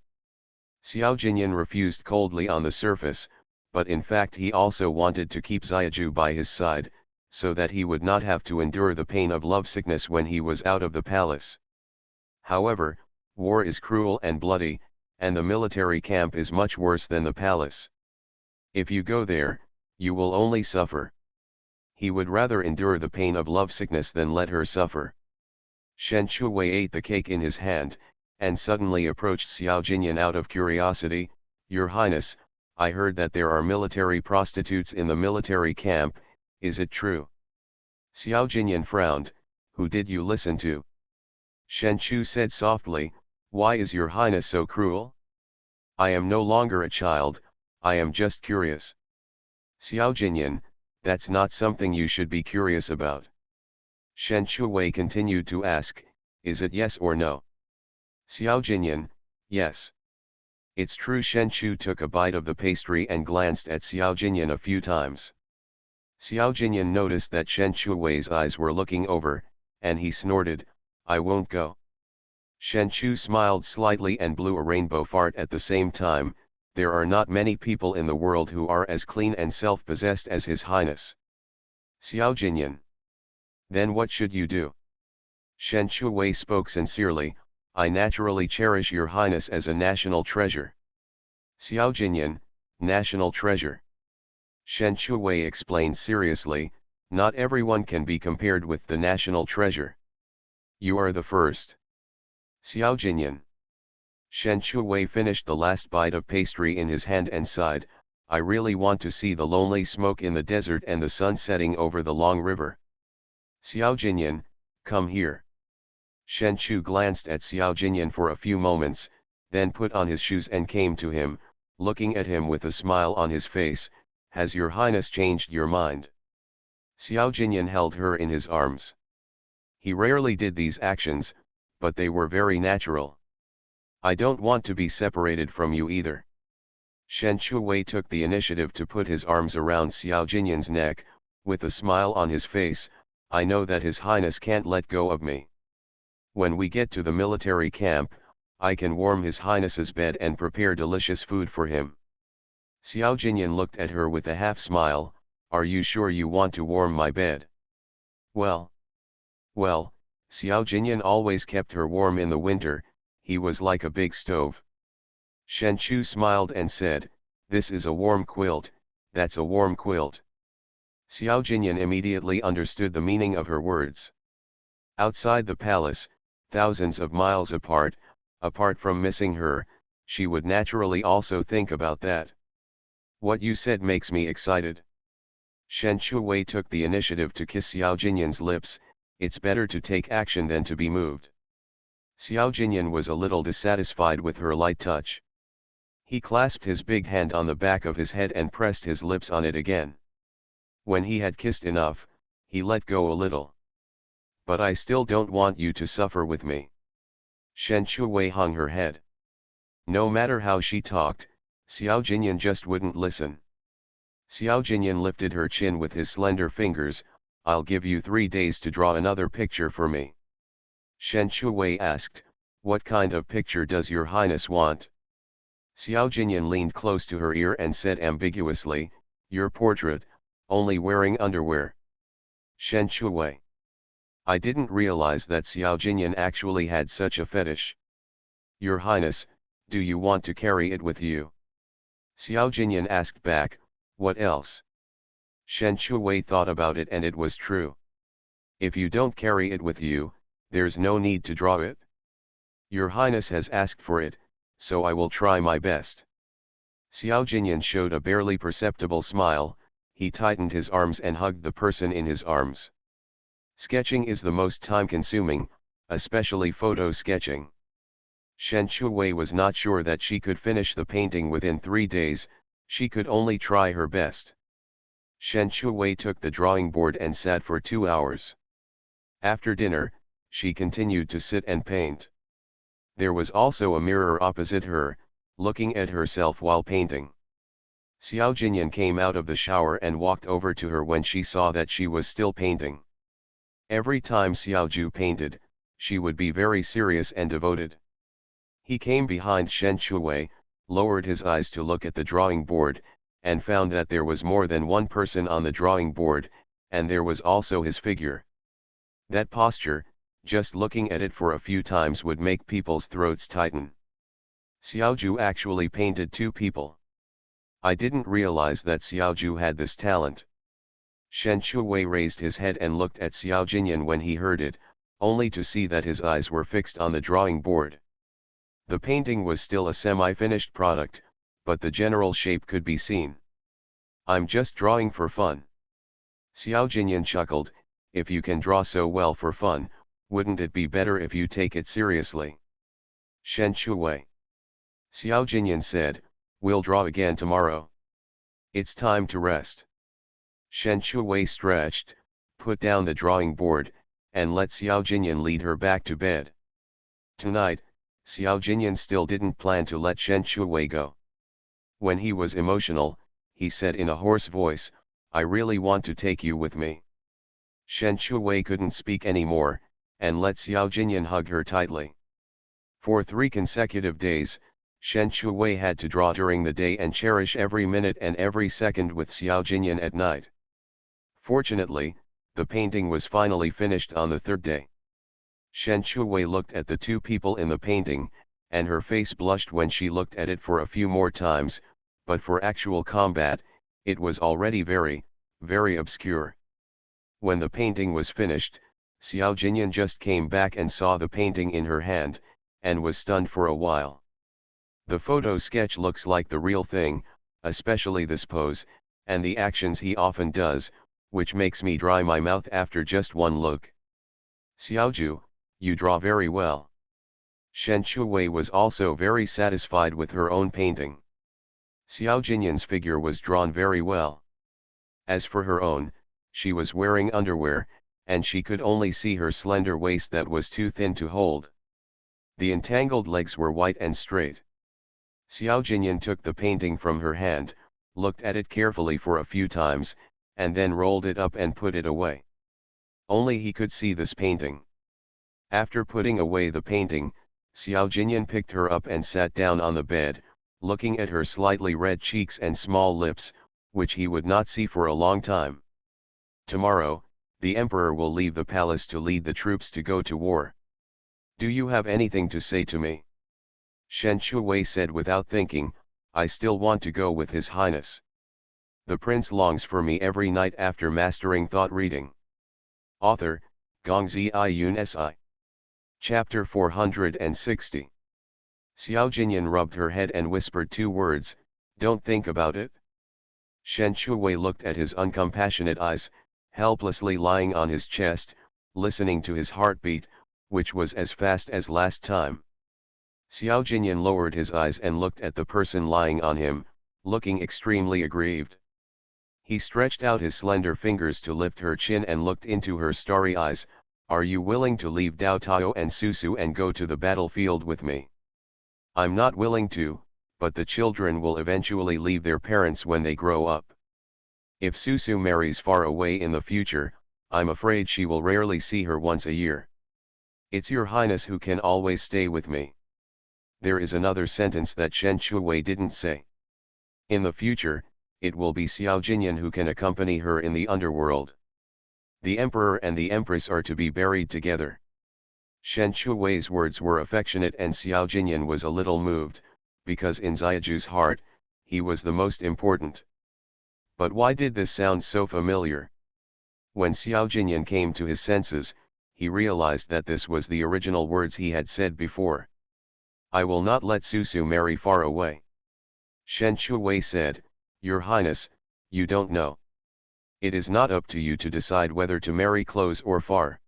Xiao Jinyan refused coldly on the surface, but in fact he also wanted to keep Xiaju by his side, so that he would not have to endure the pain of lovesickness when he was out of the palace. However, war is cruel and bloody, and the military camp is much worse than the palace. If you go there, you will only suffer. He would rather endure the pain of lovesickness than let her suffer. Shen Shuwei ate the cake in his hand, and suddenly approached Xiao Jinyan out of curiosity. "Your Highness, I heard that there are military prostitutes in the military camp, is it true?" Xiao Jinyan frowned. "Who did you listen to?" Shen Chu said softly, "Why is your Highness so cruel? I am no longer a child, I am just curious." "Xiao Jinyan, that's not something you should be curious about." Shen Shuwei continued to ask, "Is it yes or no?" Xiao Jinyan, "Yes." "It's true." Shen Chu took a bite of the pastry and glanced at Xiao Jinyan a few times. Xiao Jinyan noticed that Shen Shuwei's eyes were looking over, and he snorted, "I won't go." Shen Chu smiled slightly and blew a rainbow fart at the same time. "There are not many people in the world who are as clean and self-possessed as His Highness." Xiao Jinyan, "Then what should you do?" Shen Shuwei spoke sincerely, "I naturally cherish your Highness as a national treasure." Xiao Jinyan, "National treasure?" Shen Shuwei explained seriously, "Not everyone can be compared with the national treasure. You are the first." Xiao Jinyan. Shen Shuwei finished the last bite of pastry in his hand and sighed, "I really want to see the lonely smoke in the desert and the sun setting over the long river." Xiao Jinyan, "Come here." Shen Chu glanced at Xiao Jinyan for a few moments, then put on his shoes and came to him, looking at him with a smile on his face. "Has your Highness changed your mind?" Xiao Jinyan held her in his arms. He rarely did these actions, but they were very natural. "I don't want to be separated from you either." Shen Shuwei took the initiative to put his arms around Xiao Jinyan's neck, with a smile on his face. "I know that His Highness can't let go of me. When we get to the military camp, I can warm His Highness's bed and prepare delicious food for him." Xiao Jinyan looked at her with a half-smile. "Are you sure you want to warm my bed?" Well, Xiao Jinyan always kept her warm in the winter, he was like a big stove. Shen Chu smiled and said, "This is a warm quilt, that's a warm quilt." Xiao Jinyan immediately understood the meaning of her words. Outside the palace, thousands of miles apart from missing her, she would naturally also think about that. "What you said makes me excited." Shen Shuwei took the initiative to kiss Xiao Jinyan's lips. "It's better to take action than to be moved." Xiao Jinyan was a little dissatisfied with her light touch. He clasped his big hand on the back of his head and pressed his lips on it again. When he had kissed enough, he let go a little. But I still don't want you to suffer with me. Shen Shuwei hung her head. No matter how she talked, Xiao Jinyan just wouldn't listen. Xiao Jinyan lifted her chin with his slender fingers. I'll give you 3 days to draw another picture for me. Shen Shuwei asked, what kind of picture does your highness want? Xiao Jinyan leaned close to her ear and said ambiguously, your portrait, only wearing underwear. Shen Shuwei. I didn't realize that Xiao Jinyan actually had such a fetish. Your highness, do you want to carry it with you? Xiao Jinyan asked back, what else? Shen Shuwei thought about it and it was true. If you don't carry it with you, there's no need to draw it. Your highness has asked for it, so I will try my best. Xiao Jinyan showed a barely perceptible smile. He tightened his arms and hugged the person in his arms. Sketching is the most time-consuming, especially photo sketching. Shen Shuwei was not sure that she could finish the painting within 3 days, she could only try her best. Shen Shuwei took the drawing board and sat for 2 hours. After dinner, she continued to sit and paint. There was also a mirror opposite her, looking at herself while painting. Xiao Jinyan came out of the shower and walked over to her when she saw that she was still painting. Every time Xiao Ju painted, she would be very serious and devoted. He came behind Shen Shuwei, lowered his eyes to look at the drawing board, and found that there was more than one person on the drawing board, and there was also his figure. That posture, just looking at it for a few times would make people's throats tighten. Xiao Ju actually painted 2 people. I didn't realize that Xiao Ju had this talent. Shen Shuwei raised his head and looked at Xiao Jinyan when he heard it, only to see that his eyes were fixed on the drawing board. The painting was still a semi-finished product, but the general shape could be seen. I'm just drawing for fun. Xiao Jinyan chuckled, if you can draw so well for fun, wouldn't it be better if you take it seriously? Shen Shuwei. Xiao Jinyan said, we'll draw again tomorrow. It's time to rest. Shen Shuwei stretched, put down the drawing board, and let Xiao Jinyan lead her back to bed. Tonight, Xiao Jinyan still didn't plan to let Shen Shuwei go. When he was emotional, he said in a hoarse voice, I really want to take you with me. Shen Shuwei couldn't speak anymore, and let Xiao Jinyan hug her tightly. For 3 consecutive days, Shen Shuwei had to draw during the day and cherish every minute and every second with Xiao Jinyan at night. Fortunately, the painting was finally finished on the 3rd day. Shen Shuwei looked at the 2 people in the painting, and her face blushed when she looked at it for a few more times, but for actual combat, it was already very, very obscure. When the painting was finished, Xiao Jinyan just came back and saw the painting in her hand, and was stunned for a while. The photo sketch looks like the real thing, especially this pose, and the actions he often does, which makes me dry my mouth after just one look. Xiaoju, you draw very well. Shen Shuwei was also very satisfied with her own painting. Xiao Jinyan's figure was drawn very well. As for her own, she was wearing underwear, and she could only see her slender waist that was too thin to hold. The entangled legs were white and straight. Xiao Jinyan took the painting from her hand, looked at it carefully for a few times, and then rolled it up and put it away. Only he could see this painting. After putting away the painting, Xiao Jinyan picked her up and sat down on the bed, looking at her slightly red cheeks and small lips, which he would not see for a long time. Tomorrow, the emperor will leave the palace to lead the troops to go to war. Do you have anything to say to me? Shen Shuwei said without thinking, I still want to go with His Highness. The prince longs for me every night after mastering thought reading. Author, Gongzi Yun Si. Chapter 460. Xiao Jinyan rubbed her head and whispered 2 words, don't think about it. Shen Shuwei looked at his uncompassionate eyes, helplessly lying on his chest, listening to his heartbeat, which was as fast as last time. Xiao Jinyan lowered his eyes and looked at the person lying on him, looking extremely aggrieved. He stretched out his slender fingers to lift her chin and looked into her starry eyes. Are you willing to leave Dao Tao and Susu and go to the battlefield with me? I'm not willing to, but the children will eventually leave their parents when they grow up. If Susu marries far away in the future, I'm afraid she will rarely see her once a year. It's your highness who can always stay with me. There is another sentence that Shen Shuwei didn't say. In the future, it will be Xiao Jinyan who can accompany her in the underworld. The emperor and the empress are to be buried together. Shen Shuwei's words were affectionate and Xiao Jinyan was a little moved, because in Xiaoju's heart, he was the most important. But why did this sound so familiar? When Xiao Jinyan came to his senses, he realized that this was the original words he had said before. I will not let Susu marry far away. Shen Shuwei said, Your Highness, you don't know. It is not up to you to decide whether to marry close or far.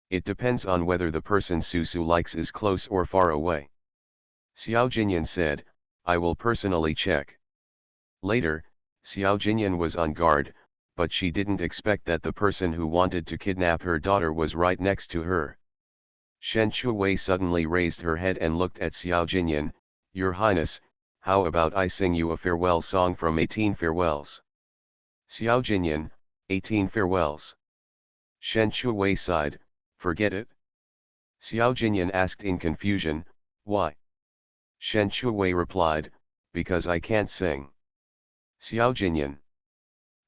It depends on whether the person Susu likes is close or far away. Xiao Jinyan said, I will personally check. Later, Xiao Jinyan was on guard, but she didn't expect that the person who wanted to kidnap her daughter was right next to her. Shen Shuwei suddenly raised her head and looked at Xiao Jinyan, Your Highness, how about I sing you a farewell song from 18 Farewells? Xiao Jinyan, 18 Farewells. Shen Shuwei sighed, Forget it. Xiao Jinyan asked in confusion, Why? Shen Shuwei replied, Because I can't sing. Xiao Jinyan.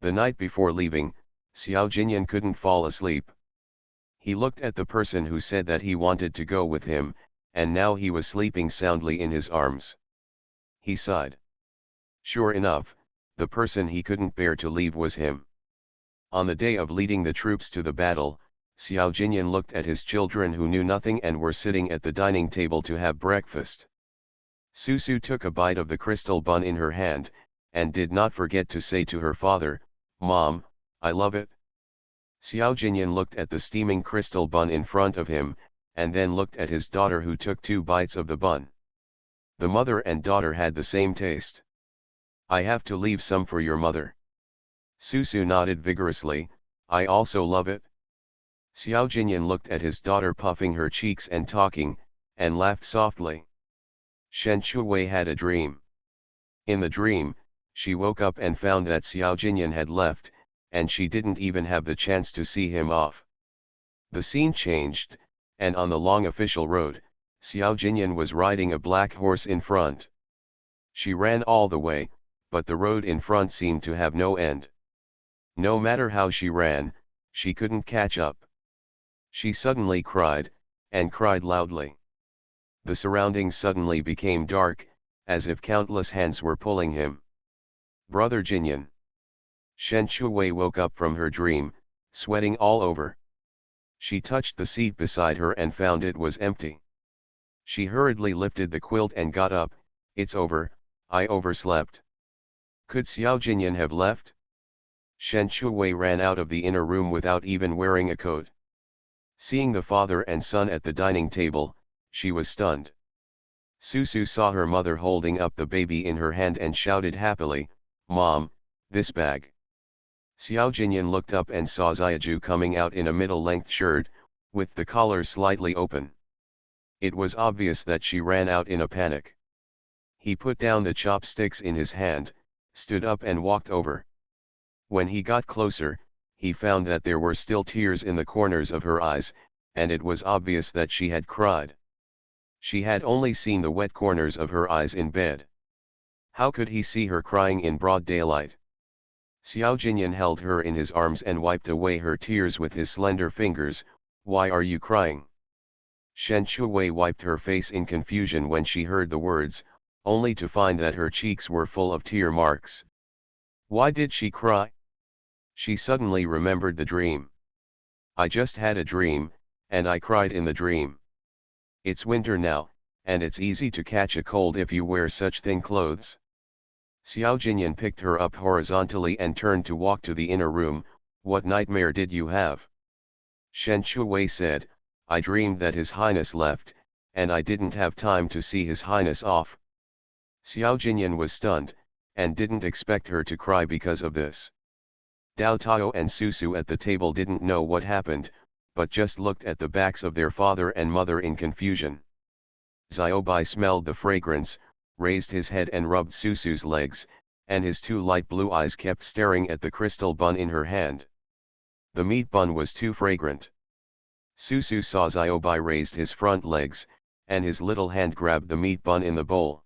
The night before leaving, Xiao Jinyan couldn't fall asleep. He looked at the person who said that he wanted to go with him, and now he was sleeping soundly in his arms. He sighed. Sure enough, the person he couldn't bear to leave was him. On the day of leading the troops to the battle, Xiao Jinyan looked at his children who knew nothing and were sitting at the dining table to have breakfast. Susu took a bite of the crystal bun in her hand, and did not forget to say to her father, Mom, I love it. Xiao Jinyan looked at the steaming crystal bun in front of him, and then looked at his daughter who took 2 bites of the bun. The mother and daughter had the same taste. I have to leave some for your mother. Susu nodded vigorously, I also love it. Xiao Jinyan looked at his daughter puffing her cheeks and talking, and laughed softly. Shen Shuwei had a dream. In the dream, she woke up and found that Xiao Jinyan had left, and she didn't even have the chance to see him off. The scene changed, and on the long official road, Xiao Jinyan was riding a black horse in front. She ran all the way, but the road in front seemed to have no end. No matter how she ran, she couldn't catch up. She suddenly cried, and cried loudly. The surroundings suddenly became dark, as if countless hands were pulling him. Brother Jinyan. Shen Shuwei woke up from her dream, sweating all over. She touched the seat beside her and found it was empty. She hurriedly lifted the quilt and got up, It's over, I overslept. Could Xiao Jinyan have left? Shen Shuwei ran out of the inner room without even wearing a coat. Seeing the father and son at the dining table, she was stunned. Susu saw her mother holding up the baby in her hand and shouted happily, Mom, this bag. Xiao Jinyan looked up and saw Xiaoju coming out in a middle-length shirt, with the collar slightly open. It was obvious that she ran out in a panic. He put down the chopsticks in his hand, stood up and walked over. When he got closer, he found that there were still tears in the corners of her eyes, and it was obvious that she had cried. She had only seen the wet corners of her eyes in bed. How could he see her crying in broad daylight? Xiao Jinyan held her in his arms and wiped away her tears with his slender fingers. Why are you crying? Shen Shuwei wiped her face in confusion when she heard the words, only to find that her cheeks were full of tear marks. Why did she cry? She suddenly remembered the dream. I just had a dream, and I cried in the dream. It's winter now, and it's easy to catch a cold if you wear such thin clothes. Xiao Jinyan picked her up horizontally and turned to walk to the inner room. What nightmare did you have? Shen Shuwei said, I dreamed that His Highness left, and I didn't have time to see His Highness off. Xiao Jinyan was stunned, and didn't expect her to cry because of this. Dao Tao and Susu at the table didn't know what happened, but just looked at the backs of their father and mother in confusion. Xiaobai smelled the fragrance, raised his head and rubbed Susu's legs, and his two light blue eyes kept staring at the crystal bun in her hand. The meat bun was too fragrant. Susu saw Xiaobai raised his front legs, and his little hand grabbed the meat bun in the bowl.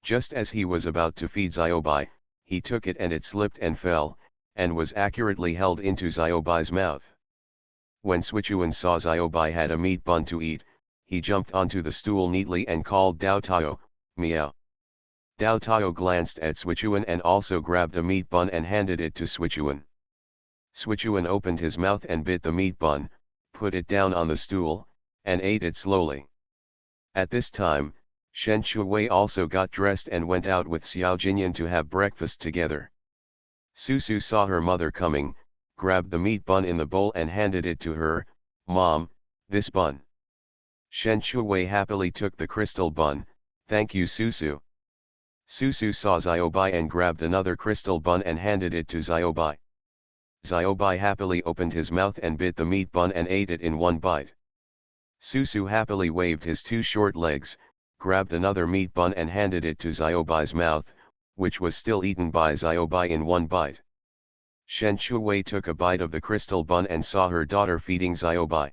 Just as he was about to feed Xiaobai, he took it and it slipped and fell, and was accurately held into Xiaobai's mouth. When Sichuan saw Xiaobai had a meat bun to eat, he jumped onto the stool neatly and called Dao Tao, meow. Dao Tao glanced at Sichuan and also grabbed a meat bun and handed it to Sichuan. Sichuan opened his mouth and bit the meat bun, put it down on the stool, and ate it slowly. At this time, Shen Shuwei also got dressed and went out with Xiao Jinyan to have breakfast together. Susu saw her mother coming, grabbed the meat bun in the bowl and handed it to her. "Mom, this bun." Shen Shuwei happily took the crystal bun. "Thank you, Susu." Susu saw Xiaobai and grabbed another crystal bun and handed it to Xiaobai. Xiaobai happily opened his mouth and bit the meat bun and ate it in one bite. Susu happily waved his two short legs, grabbed another meat bun and handed it to Xiaobai's mouth, which was still eaten by Xiaobai in one bite. Shen Shuwei took a bite of the crystal bun and saw her daughter feeding Xiaobai.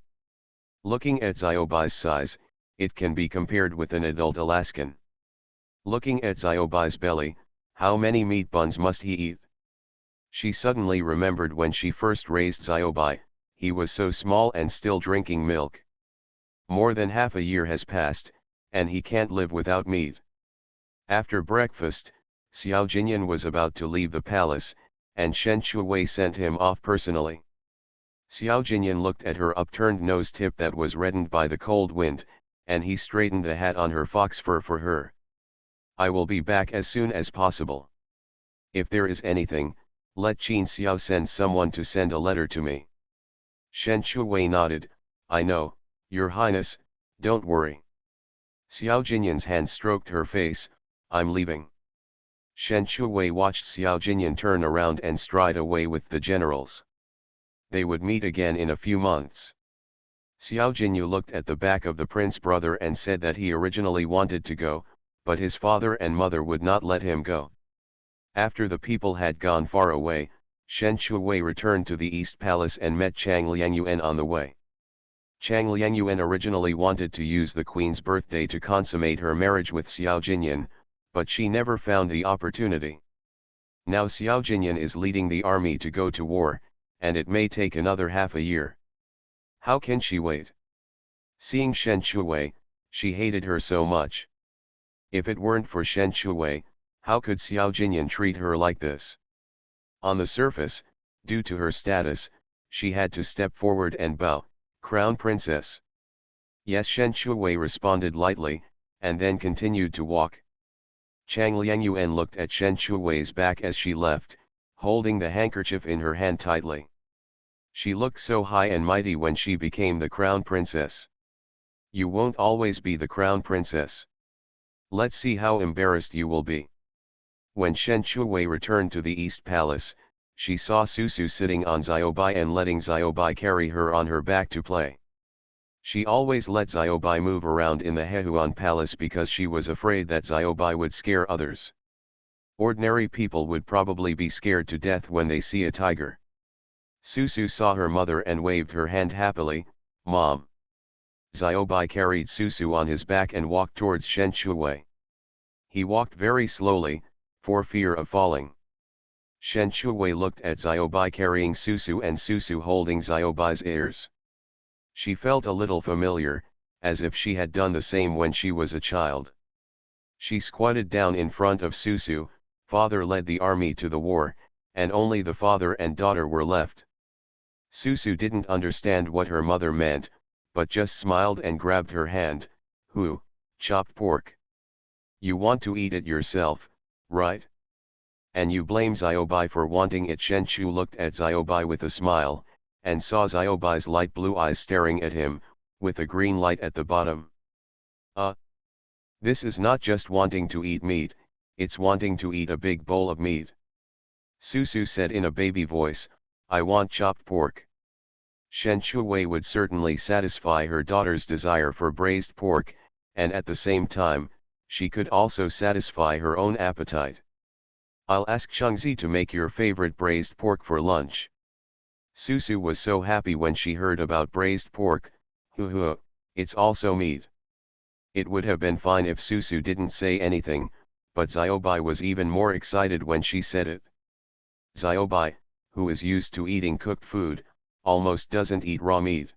Looking at Xiaobai's size, it can be compared with an adult Alaskan. Looking at Xiaobai's belly, how many meat buns must he eat? She suddenly remembered when she first raised Xiaobai, he was so small and still drinking milk. More than half a year has passed, and he can't live without meat. After breakfast, Xiao Jinyan was about to leave the palace, and Shen Shuwei sent him off personally. Xiao Jinyan looked at her upturned nose tip that was reddened by the cold wind, and he straightened the hat on her fox fur for her. "I will be back as soon as possible. If there is anything, let Qin Xiao send someone to send a letter to me." Shen Shuwei nodded. "I know, Your Highness, don't worry." Xiao Jinyan's hand stroked her face. "I'm leaving." Shen Shuwei watched Xiao Jinyan turn around and stride away with the generals. They would meet again in a few months. Xiao Jinyu looked at the back of the prince brother and said that he originally wanted to go, but his father and mother would not let him go. After the people had gone far away, Shen Shuwei returned to the East Palace and met Chang Liangyuan on the way. Chang Liangyuan originally wanted to use the queen's birthday to consummate her marriage with Xiao Jinyan, but she never found the opportunity. Now Xiao Jinyan is leading the army to go to war, and it may take another half a year. How can she wait? Seeing Shen Shuwei, she hated her so much. If it weren't for Shen Shuwei, how could Xiao Jinyan treat her like this? On the surface, due to her status, she had to step forward and bow, "Crown Princess." Yes, Shen Shuwei responded lightly, and then continued to walk. Chang Liangyuan looked at Shen Shuwei's back as she left, holding the handkerchief in her hand tightly. She looked so high and mighty when she became the crown princess. You won't always be the crown princess. Let's see how embarrassed you will be. When Shen Shuwei returned to the East Palace, she saw Susu sitting on Xiaobai and letting Xiaobai carry her on her back to play. She always let Xiaobai move around in the Hehuan Palace because she was afraid that Xiaobai would scare others. Ordinary people would probably be scared to death when they see a tiger. Susu saw her mother and waved her hand happily. "Mom." Xiaobai carried Susu on his back and walked towards Shen Shuwei. He walked very slowly, for fear of falling. Shen Shuwei looked at Xiaobai carrying Susu and Susu holding Xiaobai's ears. She felt a little familiar, as if she had done the same when she was a child. She squatted down in front of Susu. Father led the army to the war, and only the father and daughter were left. Susu didn't understand what her mother meant, but just smiled and grabbed her hand. "Who, chopped pork? You want to eat it yourself, right? And you blame Xiaobai for wanting it." Shen Shu looked at Xiaobai with a smile, and saw Xiaobai's light blue eyes staring at him, with a green light at the bottom. This is not just wanting to eat meat, it's wanting to eat a big bowl of meat." Susu said in a baby voice, "I want chopped pork." Shen Shuwei would certainly satisfy her daughter's desire for braised pork, and at the same time, she could also satisfy her own appetite. I'll ask Chengzi to make your favorite braised pork for lunch. Susu was so happy when she heard about braised pork. Hoo, it's also meat. It would have been fine if Susu didn't say anything, but Xiaobai was even more excited when she said it. Xiaobai, who is used to eating cooked food, almost doesn't eat raw meat.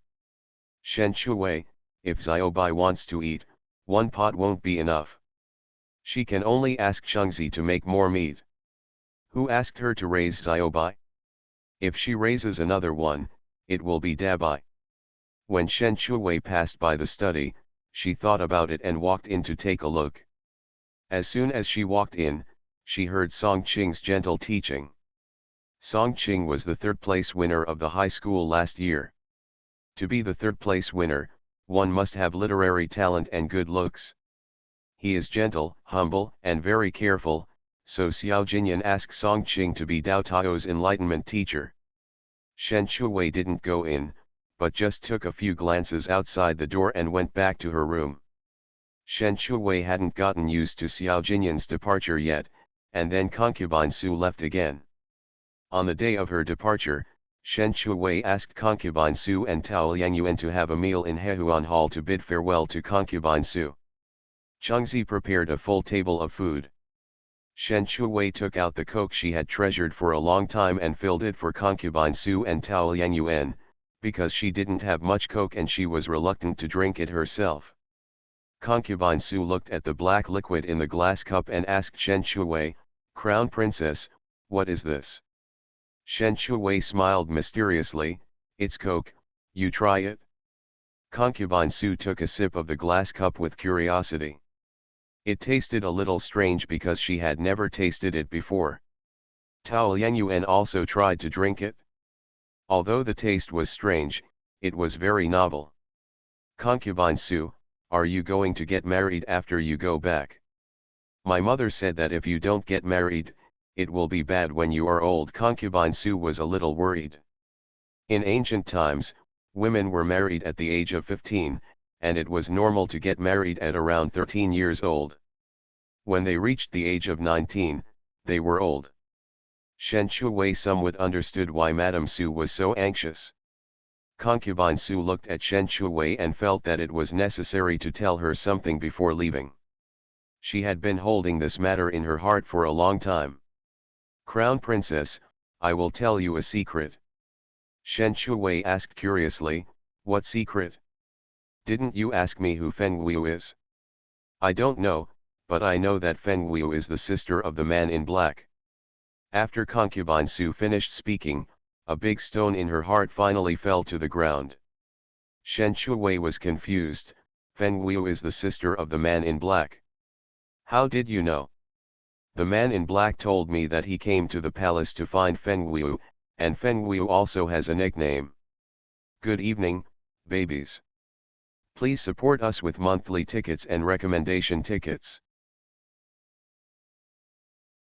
Shen Shuwei, if Xiaobai wants to eat, one pot won't be enough. She can only ask Chengzi to make more meat. Who asked her to raise Xiaobai? If she raises another one, it will be Dabai. When Shen Shuwei passed by the study, she thought about it and walked in to take a look. As soon as she walked in, she heard Song Qing's gentle teaching. Song Qing was the third-place winner of the high school last year. To be the third-place winner, one must have literary talent and good looks. He is gentle, humble, and very careful, so Xiao Jinyan asked Song Qing to be Dao Tao's enlightenment teacher. Shen Shuwei didn't go in, but just took a few glances outside the door and went back to her room. Shen Shuwei hadn't gotten used to Xiao Jinyan's departure yet, and then concubine Su left again. On the day of her departure, Shen Shuwei asked concubine Su and Tao Liangyuan to have a meal in Hehuan Hall to bid farewell to concubine Su. Chengzi prepared a full table of food. Shen Shuwei took out the coke she had treasured for a long time and filled it for concubine Su and Tao Liangyuan, because she didn't have much coke and she was reluctant to drink it herself. Concubine Su looked at the black liquid in the glass cup and asked Shen Shuwei, "Crown Princess, what is this?" Shen Shuwei smiled mysteriously, "It's coke, you try it." Concubine Su took a sip of the glass cup with curiosity. It tasted a little strange because she had never tasted it before. Tao Liangyuan also tried to drink it. Although the taste was strange, it was very novel. "Concubine Su, are you going to get married after you go back?" "My mother said that if you don't get married, it will be bad when you are old." Concubine Su was a little worried. In ancient times, women were married at the age of 15, and it was normal to get married at around 13 years old. When they reached the age of 19, they were old. Shen Shuwei somewhat understood why Madame Su was so anxious. Concubine Su looked at Shen Shuwei and felt that it was necessary to tell her something before leaving. She had been holding this matter in her heart for a long time. "Crown Princess, I will tell you a secret." Shen Shuwei asked curiously, "What secret?" "Didn't you ask me who Feng Guiu is?" "I don't know, but I know that Feng Guiu is the sister of the man in black." After concubine Su finished speaking, a big stone in her heart finally fell to the ground. Shen Shuwei was confused. "Feng Guiu is the sister of the man in black. How did you know?" "The man in black told me that he came to the palace to find Feng Guiu, and Feng Guiu also has a nickname." Good evening, babies. Please support us with monthly tickets and recommendation tickets.